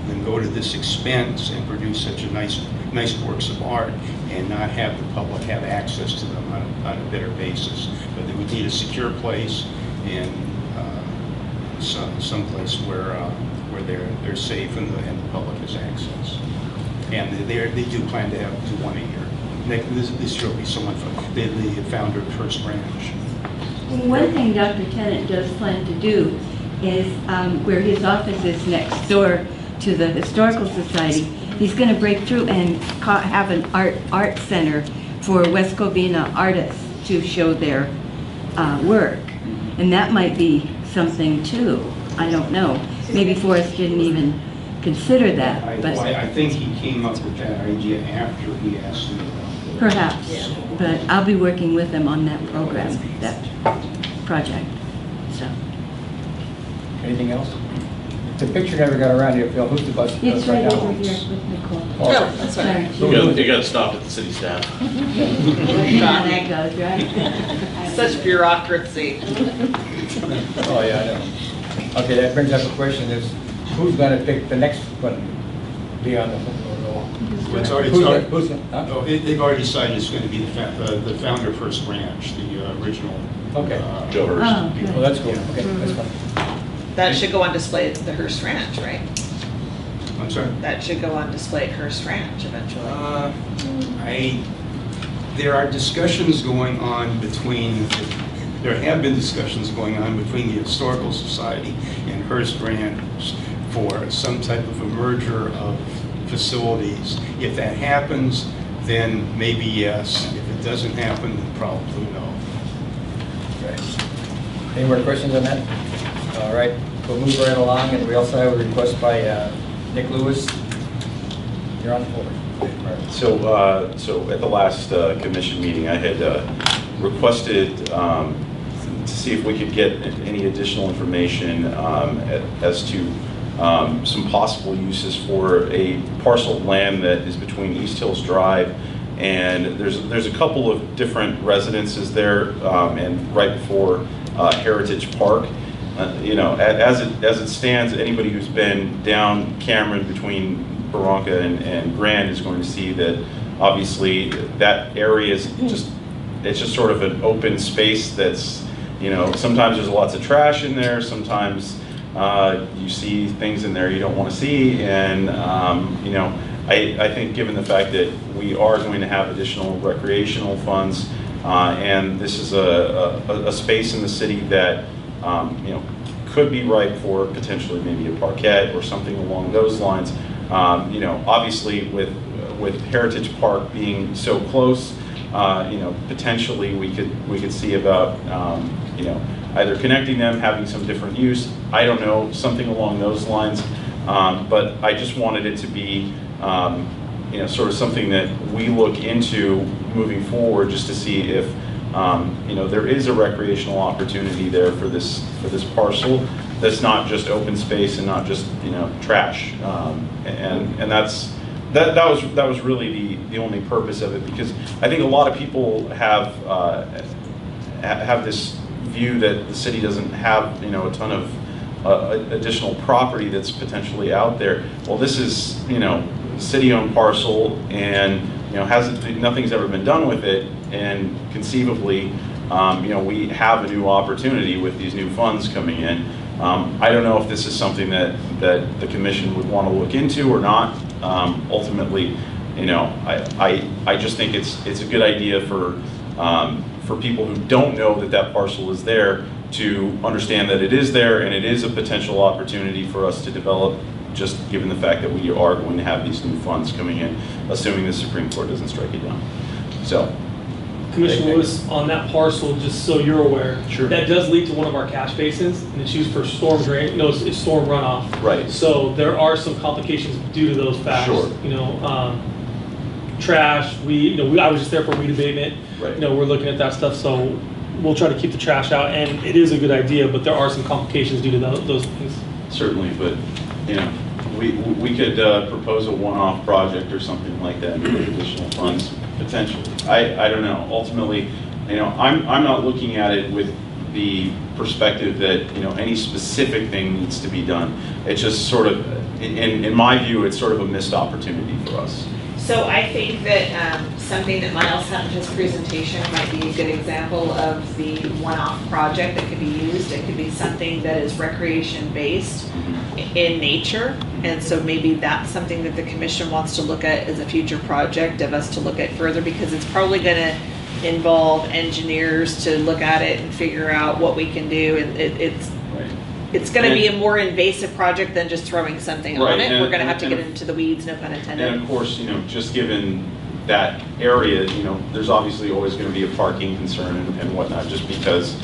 Speaker 14: them go to this expense and produce such a nice works of art and not have the public have access to them on a better basis. But they would need a secure place and some place where they're safe and the public has access. And they do plan to do one a year. This year will be someone from the founder of First Branch.
Speaker 2: One thing Dr. Tennant does plan to do is where his office is next door to the Historical Society, he's going to break through and have an art center for West Covina artists to show their work. And that might be something too. I don't know. Maybe Forrest didn't even consider that. But
Speaker 14: I think he came up with that idea after he asked me about it.
Speaker 2: Perhaps. But I'll be working with them on that program, that project. So.
Speaker 17: Anything else? The picture never got around here, Phil. Who's the bus?
Speaker 2: It's right
Speaker 17: now?
Speaker 2: over here with Nicole.
Speaker 8: Oh, that's right.
Speaker 7: You got stopped at the city staff.
Speaker 2: How that goes, right?
Speaker 8: Such bureaucracy.
Speaker 17: Oh, yeah, I know. Okay, that brings up a question is, who's going to pick the next one to be on the roll?
Speaker 14: They've already decided it's going to be the founder of First Branch, the original.
Speaker 17: Okay.
Speaker 14: Joe Hurst.
Speaker 2: Oh, good.
Speaker 17: Well, that's cool. Okay, that's fine.
Speaker 8: That should go on display at the Hearst Ranch, right?
Speaker 14: I'm sorry?
Speaker 8: That should go on display at Hearst Ranch eventually.
Speaker 14: There are discussions going on there have been discussions going on between the Historical Society and Hearst Ranch for some type of a merger of facilities. If that happens, then maybe yes. If it doesn't happen, then probably no.
Speaker 17: Okay. Any more questions on that? All right, we'll move right along, and we also have a request by Nick Lewis. You're on the floor.
Speaker 12: So at the last commission meeting, I had requested to see if we could get any additional information as to some possible uses for a parcel of land that is between East Hills Drive, and there's a couple of different residences there, and right before Heritage Park. As it stands, anybody who's been down Cameron between Barranca and Grand is going to see that obviously that area is it's just sort of an open space that's, sometimes there's lots of trash in there, sometimes you see things in there you don't want to see, and I think given the fact that we are going to have additional recreational funds, and this is a space in the city that could be ripe for potentially maybe a parquet or something along those lines. Obviously with Heritage Park being so close, potentially we could see about either connecting them, having some different use. I don't know, something along those lines. But I just wanted it to be sort of something that we look into moving forward, just to see if there is a recreational opportunity there for this parcel that's not just open space and not just trash, and that was really the only purpose of it, because I think a lot of people have this view that the city doesn't have a ton of additional property that's potentially out there. Well, this is city-owned parcel, and nothing's ever been done with it, and conceivably we have a new opportunity with these new funds coming in. I don't know if this is something that the commission would want to look into or not. Ultimately, I just think it's a good idea for people who don't know that parcel is there to understand that it is there, and it is a potential opportunity for us to develop, just given the fact that we are going to have these new funds coming in, assuming the Supreme Court doesn't strike it down. So,
Speaker 1: Commissioner Lewis, on that parcel, just so you're aware,
Speaker 12: sure,
Speaker 1: that does lead to one of our catch basins, and it's used for storm drain. No, it's storm runoff.
Speaker 12: Right.
Speaker 1: So there are some complications due to those facts.
Speaker 12: Sure.
Speaker 1: Trash. I was just there for weed abatement.
Speaker 12: Right.
Speaker 1: We're looking at that stuff, so we'll try to keep the trash out. And it is a good idea, but there are some complications due to those things.
Speaker 12: Certainly, but we could propose a one-off project or something like that with additional funds potentially. I don't know. Ultimately, I'm not looking at it with the perspective that any specific thing needs to be done. It's just sort of, in my view, it's sort of a missed opportunity for us.
Speaker 8: So I think that something that Miles had in his presentation might be a good example of the one-off project that could be used. It could be something that is recreation-based in nature, and so maybe that's something that the commission wants to look at as a future project of us to look at further, because it's probably going to involve engineers to look at it and figure out what we can do, and it's going to be a more invasive project than just throwing something on it. We're going to have to get into the weeds, no pun intended.
Speaker 12: And of course, just given that area, there's obviously always going to be a parking concern and whatnot, just because,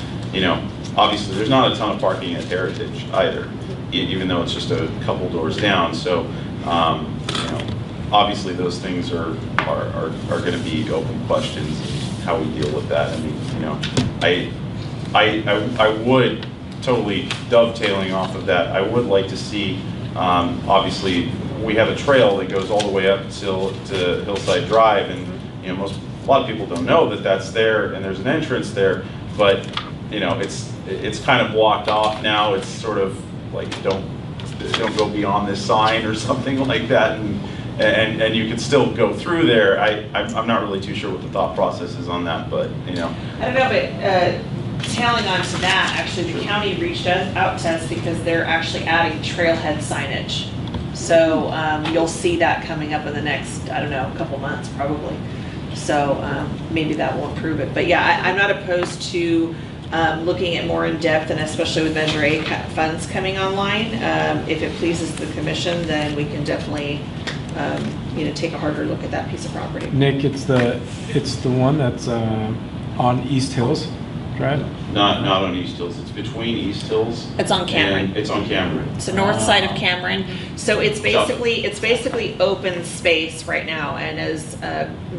Speaker 12: obviously there's not a ton of parking at Heritage either, even though it's just a couple doors down. So, obviously those things are going to be open questions, how we deal with that. I mean, I would, totally dovetailing off of that, I would like to see, obviously, we have a trail that goes all the way up to Hillside Drive, and a lot of people don't know that that's there, and there's an entrance there, but it's kind of blocked off now. It's sort of like don't go beyond this sign or something like that, and you can still go through there. I'm not really too sure what the thought process is on that, but
Speaker 8: I don't know, but. Tailing on to that, actually, the county reached out to us because they're actually adding trailhead signage. So you'll see that coming up in the next, I don't know, couple months probably. So maybe that will improve it. But yeah, I'm not opposed to looking at more in depth, and especially with Measure A funds coming online. If it pleases the commission, then we can definitely take a harder look at that piece of property.
Speaker 11: Nick, it's the one that's on East Hills. Right?
Speaker 12: Not on East Hills. It's between East Hills.
Speaker 8: It's on Cameron.
Speaker 12: It's on Cameron.
Speaker 8: It's the north side of Cameron. So it's basically open space right now. And as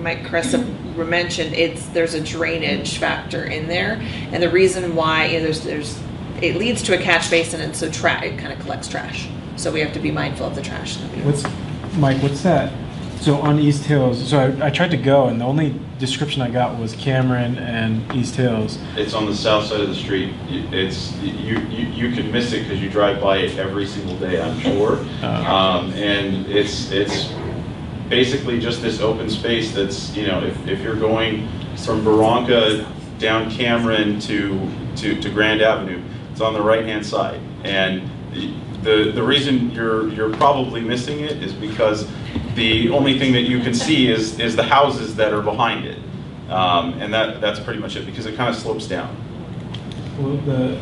Speaker 8: Mike Cressa mentioned, there's a drainage factor in there, and the reason why it leads to a catch basin, and so it kind of collects trash. So we have to be mindful of the trash.
Speaker 11: What's that? So on East Hills, so I tried to go, and the only description I got was Cameron and East Hills.
Speaker 12: It's on the south side of the street. You can miss it because you drive by it every single day, I'm sure. And it's basically just this open space that's, if you're going from Barranca down Cameron to Grand Avenue, it's on the right-hand side. And the reason you're probably missing it is because the only thing that you can see is the houses that are behind it, and that's pretty much it, because it kind of slopes down.
Speaker 11: Well, the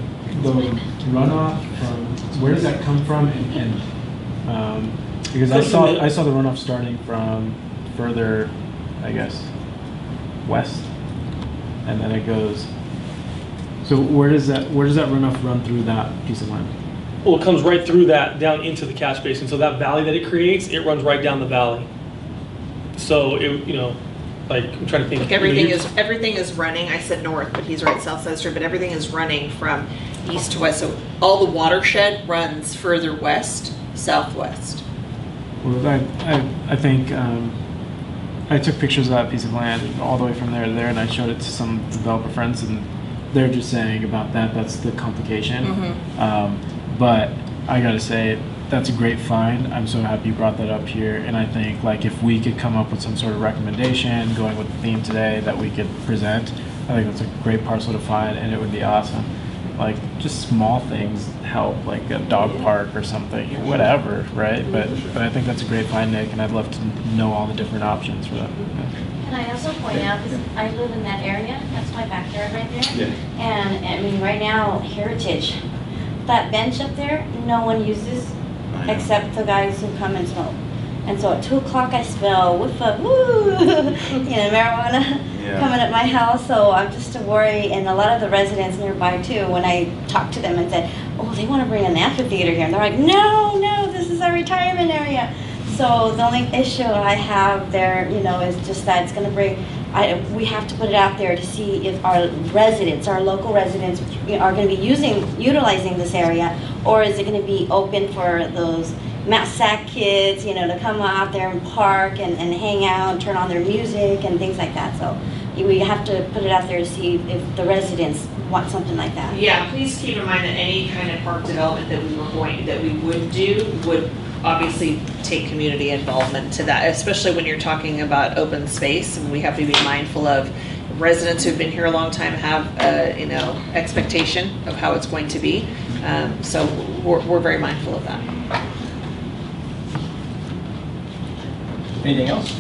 Speaker 11: runoff from, where does that come from? Because I saw the runoff starting from further, I guess, west, and then it goes. So where does that runoff run through that piece of land?
Speaker 1: Well, it comes right through that down into the catch basin. So that valley that it creates, it runs right down the valley. So it, you know, like I'm trying to think.
Speaker 8: Like everything is running. I said north, but he's right, south side street. But everything is running from east to west. So all the watershed runs further west, southwest.
Speaker 11: Well, I think I took pictures of that piece of land all the way from there to there, and I showed it to some developer friends, and they're just saying about that. That's the complication. But I gotta say, that's a great find. I'm so happy you brought that up here, and I think like if we could come up with some sort of recommendation going with the theme today that we could present, I think that's a great parcel to find, and it would be awesome. Like just small things help, like a dog park or something, whatever, right? But I think that's a great find, Nick, and I'd love to know all the different options for that.
Speaker 16: Can I also point out, because I live in that area, that's my backyard right there.
Speaker 12: Yeah.
Speaker 16: And I mean, right now, Heritage, that bench up there, no one uses except the guys who come and smoke. And so at 2 o'clock I smell whiff of marijuana coming at my house. So I'm just a worry, and a lot of the residents nearby too, when I talked to them and said, oh, they want to bring an amphitheater here. And they're like, no, this is our retirement area. So the only issue I have there, is just that it's going to bring, we have to put it out there to see if our residents, our local residents are going to be utilizing this area, or is it going to be open for those Sac kids, to come out there and park and hang out and turn on their music and things like that. So we have to put it out there to see if the residents want something like that.
Speaker 8: Yeah, please keep in mind that any kind of park development that we would do would obviously take community involvement to that, especially when you're talking about open space, and we have to be mindful of residents who've been here a long time have expectation of how it's going to be. So we're very mindful of that.
Speaker 17: Anything else?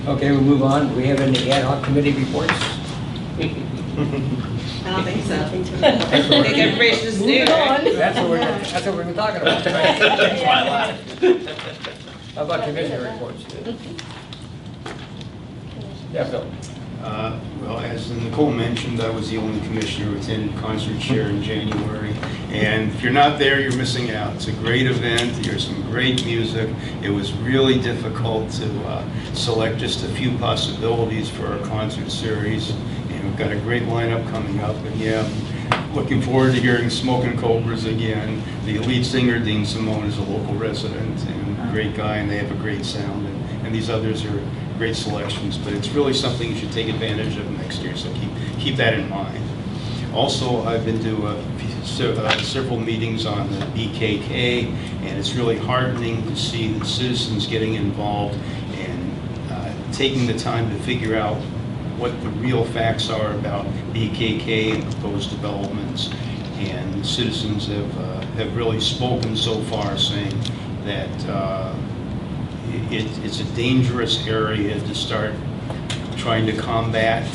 Speaker 17: Okay, we'll move on. Do we have any ad hoc committee reports?
Speaker 8: I don't think so. I think everybody should just do it.
Speaker 17: That's what we've been talking about. How about commissioner reports? Yeah, Phil.
Speaker 14: Well, as Nicole mentioned, I was the only commissioner who attended Concert Share in January. And if you're not there, you're missing out. It's a great event. There's some great music. It was really difficult to select just a few possibilities for our concert series. And we've got a great lineup coming up. And yeah, looking forward to hearing Smoking Cobras again. The lead singer, Dean Simone, is a local resident and a great guy, and they have a great sound. And these others are great selections, but it's really something you should take advantage of next year, so keep that in mind. Also, I've been to several meetings on the BKK, and it's really heartening to see the citizens getting involved and taking the time to figure out what the real facts are about BKK and proposed developments. And the citizens have really spoken so far, saying that it's a dangerous area to start trying to combat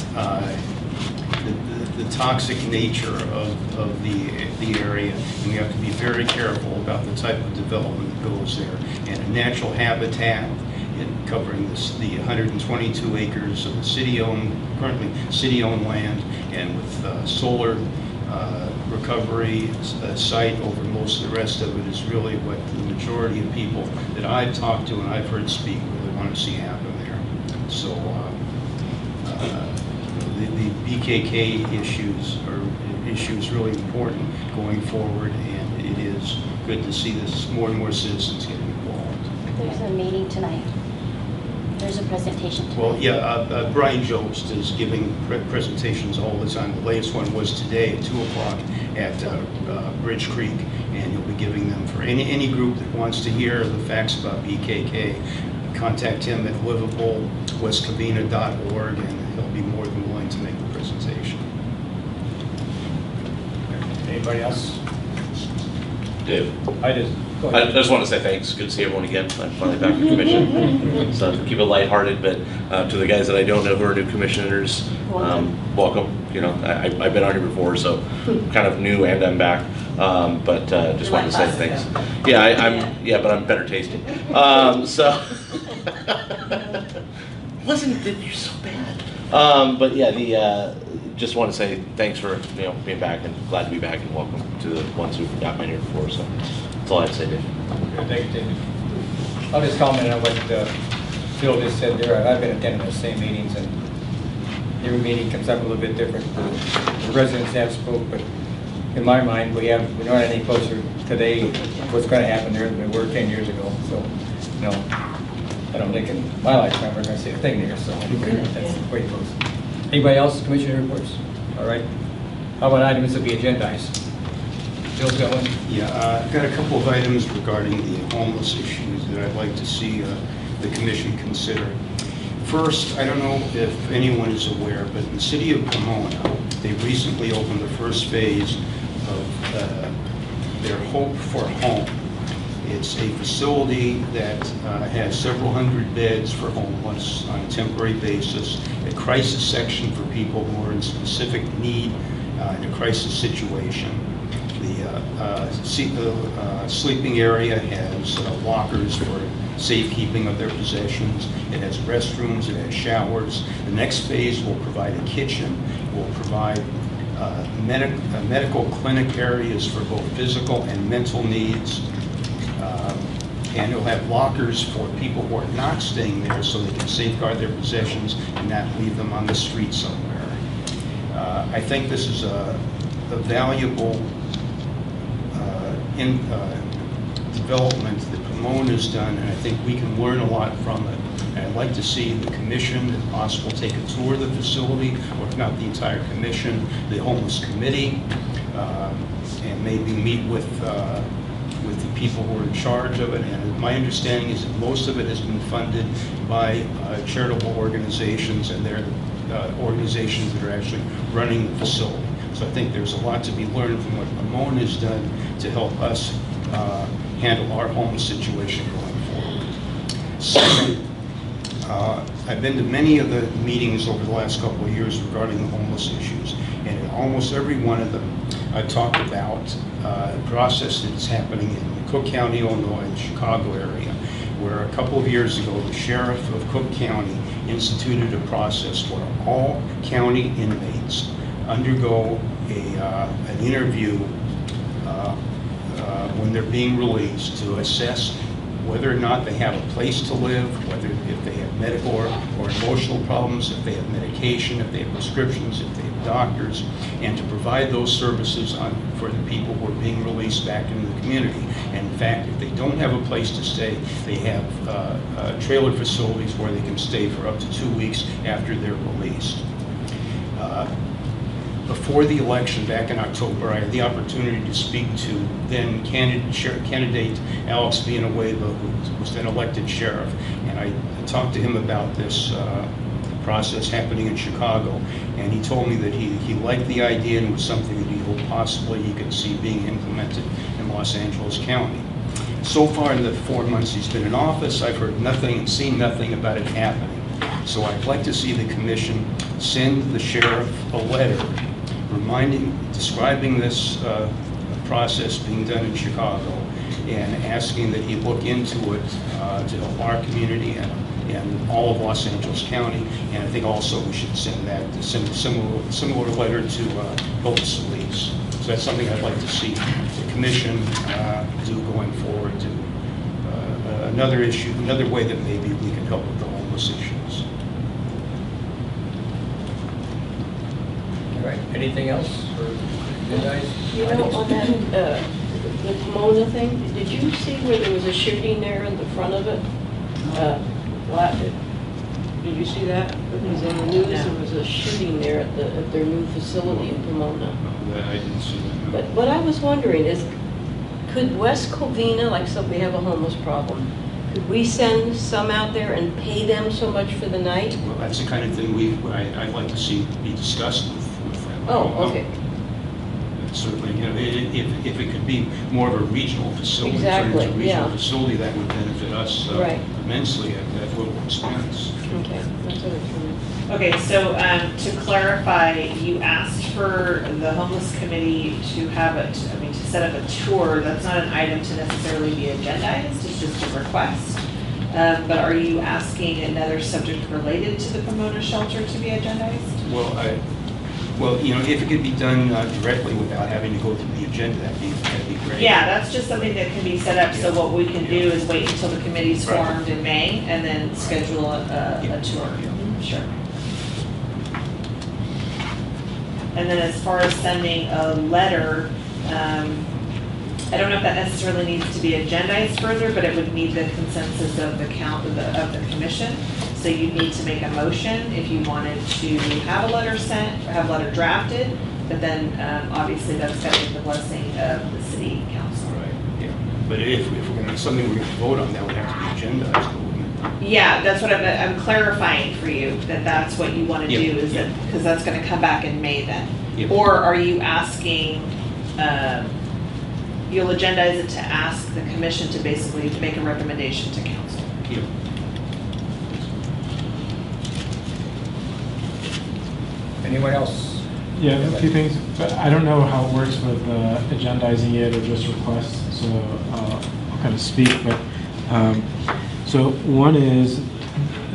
Speaker 14: the toxic nature of the area, and we have to be very careful about the type of development that goes there. And a natural habitat covering the 122 acres of the currently city-owned land, and with solar recovery site over most of the rest of it is really what the majority of people that I've talked to and I've heard speak really want to see happen there. So the BKK issues are issues really important going forward, and it is good to see this more and more citizens getting involved.
Speaker 16: There's a meeting tonight. There's a presentation tonight.
Speaker 14: Well, yeah, Brian Jobst is giving presentations all the time. The latest one was today at 2 o'clock at Bridge Creek, and he'll be giving them for any group that wants to hear the facts about BKK. Contact him at liveablewestcovina.org, and he'll be more than willing to make the presentation.
Speaker 17: Anybody else?
Speaker 7: Dave.
Speaker 17: I just.
Speaker 7: I just want to say thanks. Good to see everyone again. I'm finally back in commission. So keep it lighthearted, but to the guys that I don't know who are new commissioners, welcome. I've been on here before, so kind of new, and I'm back. But just wanted to say thanks. Yeah, but I'm better tasting. So you're so bad. But yeah, just want to say thanks for being back, and glad to be back, and welcome to the ones who've not been here before. So that's all I have to say, Dave.
Speaker 17: Thank you, Dave. I'll just comment on what Phil just said there, I've been attending those same meetings, and every meeting comes up a little bit different. The residents have spoke, but in my mind, we're not any closer today what's going to happen there than we were 10 years ago. So, I don't think in my lifetime we're going to see a thing there. So that's the way it goes. Anybody else? Commissioner reports? All right. How about items to be agendized? Bill's got one.
Speaker 14: Yeah, I've got a couple of items regarding the homeless issues that I'd like to see the commission consider. First, I don't know if anyone is aware, but in the city of Pomona, they recently opened the first phase of their Hope for Home. It's a facility that has several hundred beds for homeless on a temporary basis, a crisis section for people who are in specific need in a crisis situation. The sleeping area has lockers for safekeeping of their possessions. It has restrooms, it has showers. The next phase will provide a kitchen, will provide medical clinic areas for both physical and mental needs. And it'll have lockers for people who are not staying there so they can safeguard their possessions and not leave them on the street somewhere. I think this is a valuable development that Pomona's done, and I think we can learn a lot from it. And I'd like to see the commission, if possible, take a tour of the facility, or if not the entire commission, the homeless committee, and maybe meet with the people who are in charge of it. And my understanding is that most of it has been funded by charitable organizations, and they're the organizations that are actually running the facility. So I think there's a lot to be learned from what Pomona has done to help us handle our homeless situation going forward. Second, I've been to many of the meetings over the last couple of years regarding the homeless issues, and in almost every one of them, I talked about a process that's happening in Cook County, Illinois, and the Chicago area, where a couple of years ago, the sheriff of Cook County instituted a process where all county inmates undergo an interview when they're being released to assess whether or not they have a place to live, whether if they have medical or emotional problems, if they have medication, if they have prescriptions, if they have doctors, and to provide those services for the people who are being released back into the community. And in fact, if they don't have a place to stay, they have trailer facilities where they can stay for up to 2 weeks after they're released. Before the election back in October, I had the opportunity to speak to then candidate Alex Villanueva, who was then elected sheriff, and I talked to him about this process happening in Chicago, and he told me that he liked the idea and was something that he hoped possibly he could see being implemented in Los Angeles County. So far in the 4 months he's been in office, I've heard nothing and seen nothing about it happening. So I'd like to see the commission send the sheriff a letter describing this process being done in Chicago, and asking that he look into it to help our community and all of Los Angeles County. And I think also we should send a similar letter to both Solis. So that's something I'd like to see the commission do going forward, to another way that maybe we can help with the homeless issues.
Speaker 17: All right. Anything else for you guys?
Speaker 10: On that, the Pomona thing, did you see where there was a shooting there in the front of it? Did you see that? It was in the news. There was a shooting there at their new facility in Pomona.
Speaker 14: I didn't see that.
Speaker 10: But what I was wondering is, could West Covina, like, so we have a homeless problem, could we send some out there and pay them so much for the night?
Speaker 14: Well, that's the kind of thing I'd like to see be discussed with them.
Speaker 10: Oh, okay.
Speaker 14: Certainly, if it could be more of a regional facility,
Speaker 10: Exactly,
Speaker 14: turn into a regional facility, that would benefit us immensely at little expense.
Speaker 10: Okay, that's what it's for.
Speaker 8: Okay, so to clarify, you asked for the homeless committee to to set up a tour. That's not an item to necessarily be agendized, it's just a request. But are you asking another subject related to the Pomona shelter to be agendized?
Speaker 14: Well, Well, you know, if it could be done directly without having to go through the agenda, that'd be great.
Speaker 8: Yeah, that's just something that can be set up, so what we can do is wait until the committee's formed in May and then schedule a tour. Sure. And then as far as sending a letter, I don't know if that necessarily needs to be agendized further, but it would need the consensus of the commission. So you need to make a motion if you wanted to have a letter sent, or have a letter drafted, but then obviously that's got to get the blessing of the city council.
Speaker 14: Right, yeah. But if we're going to, something we're going to vote on, that would have to be agendized, wouldn't it?
Speaker 8: Yeah, that's what I'm clarifying for you, that that's what you want to
Speaker 14: Yeah,
Speaker 8: do, is that, because that's going to come back in May then.
Speaker 14: Yeah.
Speaker 8: Or are you asking, you'll agendize it to ask the commission to basically make a recommendation to council?
Speaker 14: Yeah.
Speaker 17: Anyone else?
Speaker 11: Yeah, a few things, but I don't know how it works with agendizing it or just requests, so I'll kind of speak, but, so one is,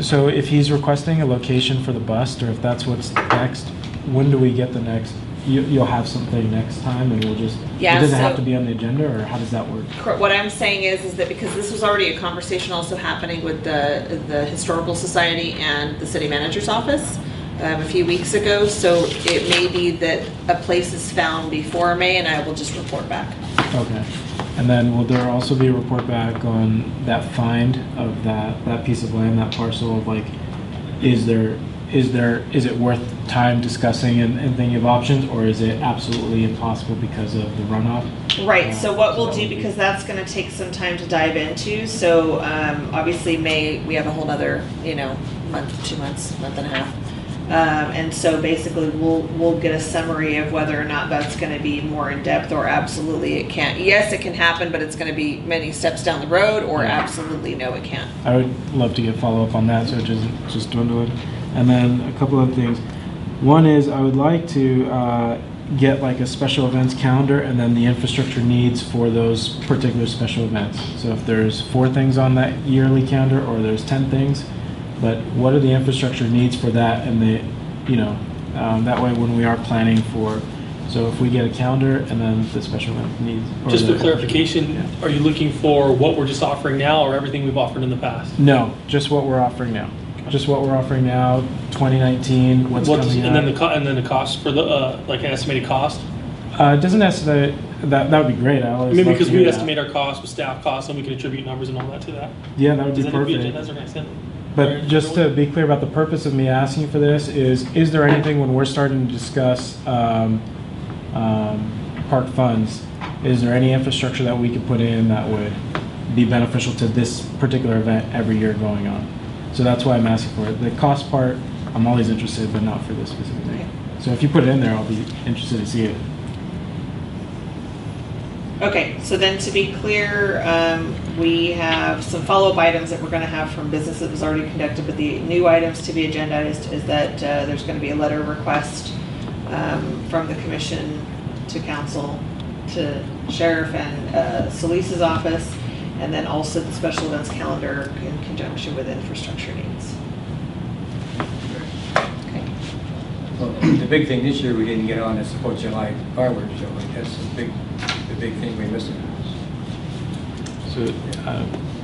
Speaker 11: so if he's requesting a location for the bust, or if that's what's next, when do we get the next, you'll have something next time and we'll just,
Speaker 8: Yeah,
Speaker 11: it doesn't
Speaker 8: so-
Speaker 11: have to be on the agenda, or how does that work?
Speaker 8: What I'm saying is that because this was already a conversation also happening with the Historical Society and the city manager's office a few weeks ago, so it may be that a place is found before May and I will just report back.
Speaker 11: Okay. And then will there also be a report back on that find of that piece of land, that parcel of like, is it worth time discussing and thinking of options, or is it absolutely impossible because of the runoff?
Speaker 8: Right, so what we'll do, because that's gonna take some time to dive into, so obviously May, we have a whole nother, month, 2 months, month and a half. And so basically we'll get a summary of whether or not that's gonna be more in depth, or absolutely it can't. Yes, it can happen, but it's gonna be many steps down the road, or absolutely no, it can't.
Speaker 11: I would love to get follow-up on that, so it doesn't just dwindle it. And then a couple of things. One is I would like to get like a special events calendar and then the infrastructure needs for those particular special events. So if there's 4 things on that yearly calendar, or there's 10 things, but what are the infrastructure needs for that, and that way when we are planning for, so if we get a calendar and then the special event needs.
Speaker 1: Just for clarification, are you looking for what we're just offering now, or everything we've offered in the past?
Speaker 11: No, just what we're offering now. Just what we're offering now, 2019, what's coming
Speaker 1: and
Speaker 11: up.
Speaker 1: then the cost for the like an estimated cost.
Speaker 11: It doesn't estimate, that would be great.
Speaker 1: Maybe because we estimate our costs with staff costs, and we can attribute numbers and all that to that.
Speaker 11: Yeah, that would be
Speaker 1: Does that need to be
Speaker 11: perfect.
Speaker 1: agendized or next in?
Speaker 11: But just to be clear about the purpose of me asking for this is there anything when we're starting to discuss park funds, is there any infrastructure that we could put in that would be beneficial to this particular event every year going on? So that's why I'm asking for it. The cost part, I'm always interested, but not for this specific thing. So if you put it in there, I'll be interested to see it.
Speaker 8: Okay, so then to be clear, we have some follow-up items that we're gonna have from business that was already conducted, but the new items to be agendized is that there's gonna be a letter request from the commission to council, to sheriff and Solis's office, and then also the special events calendar in conjunction with infrastructure needs. Okay.
Speaker 17: Well, the big thing this year we didn't get on is the 4th of July fireworks show. That's the big thing we missed.
Speaker 11: So,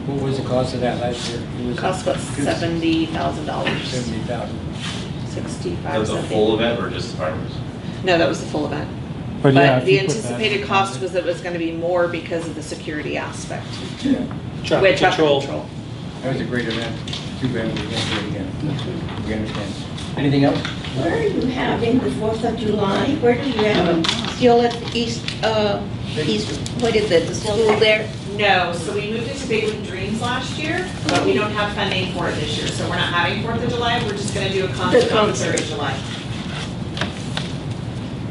Speaker 17: what was the cost of that last year? It was
Speaker 8: Cost about $70,000.
Speaker 17: $70,000.
Speaker 8: 65.
Speaker 7: That was a full event or just fireworks?
Speaker 8: No, that was the full event.
Speaker 11: But yeah, if
Speaker 8: the
Speaker 11: you put that-
Speaker 8: anticipated cost was that it was going to be more because of the security aspect.
Speaker 1: Traffic
Speaker 8: With traffic
Speaker 1: control.
Speaker 17: That was a great event. Too bad we can't do it again. We understand. Anything else?
Speaker 3: Where are you having the 4th of July? Where do you have them? Still at East, what is it, the school there?
Speaker 8: No, so we moved it to Big League Dreams last year, but we don't have funding for it this year. So we're not having 4th of July, we're just going to do a concert on the 3rd of July.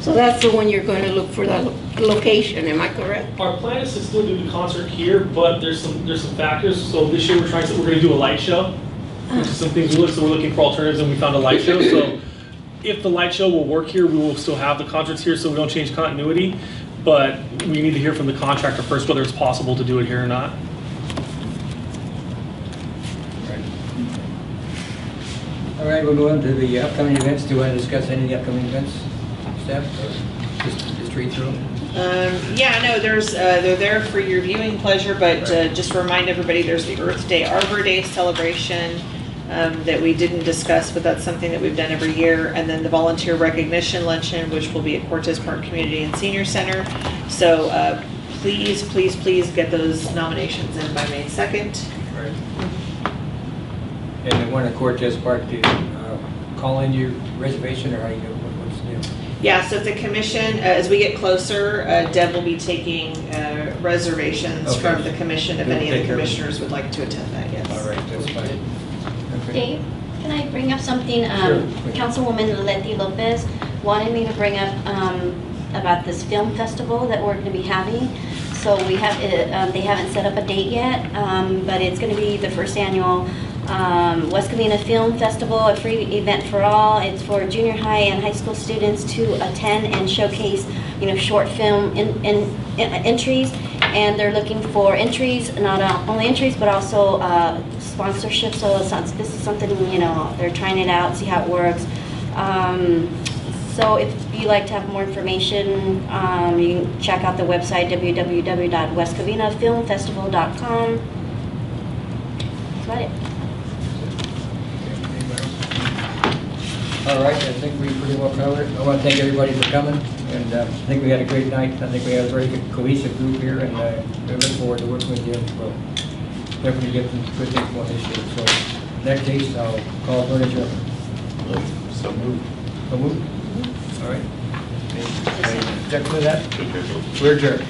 Speaker 3: So that's the one you're going to look for the location, am I correct?
Speaker 1: Our plan is to still do the concert here, but there's some factors. So this year we're going to do a light show, which is some things we looked. So we're looking for alternatives, and we found a light show. So if the light show will work here, we will still have the concerts here, so we don't change continuity. But we need to hear from the contractor first whether it's possible to do it here or not.
Speaker 17: All right, we'll go on to the upcoming events. Do you want to discuss any of the upcoming events? Steph, or just read through them?
Speaker 8: Yeah, no, they're there for your viewing pleasure, but just remind everybody, there's the Earth Day, Arbor Day celebration that we didn't discuss, but that's something that we've done every year. And then the Volunteer Recognition Luncheon, which will be at Cortez Park Community and Senior Center. So please, please, please get those nominations in by May 2nd.
Speaker 17: Right. And the one at Cortez Park, do you call in your reservation, or how you do it? What's new?
Speaker 8: Yeah, so if the commission, as we get closer, Deb will be taking reservations
Speaker 17: Okay.
Speaker 8: from the commission if
Speaker 17: They'll
Speaker 8: any of
Speaker 17: take
Speaker 8: the
Speaker 17: care of it.
Speaker 8: commissioners would like to attend that, yes.
Speaker 17: All right, that's fine. Okay.
Speaker 16: Dave, can I bring up something?
Speaker 17: Sure.
Speaker 16: Councilwoman Letty Lopez wanted me to bring up about this film festival that we're going to be having. So we have, they haven't set up a date yet, but it's going to be the first annual West Covina Film Festival, a free event for all. It's for junior high and high school students to attend and showcase, short film entries. And they're looking for entries, not only entries, but also sponsorship. So this is something, they're trying it out, see how it works. So if you'd like to have more information, you can check out the website, www.westcovinafilmfestival.com. That's about it.
Speaker 17: All right, I think we pretty well covered it. I want to thank everybody for coming, and I think we had a great night. I think we had a very good cohesive group here, and we look forward to working with you. We'll definitely get some good things going this year. So, in that case, I'll call for an adjournment.
Speaker 12: So moved.
Speaker 17: So moved? All right. Check for that? We're adjourned.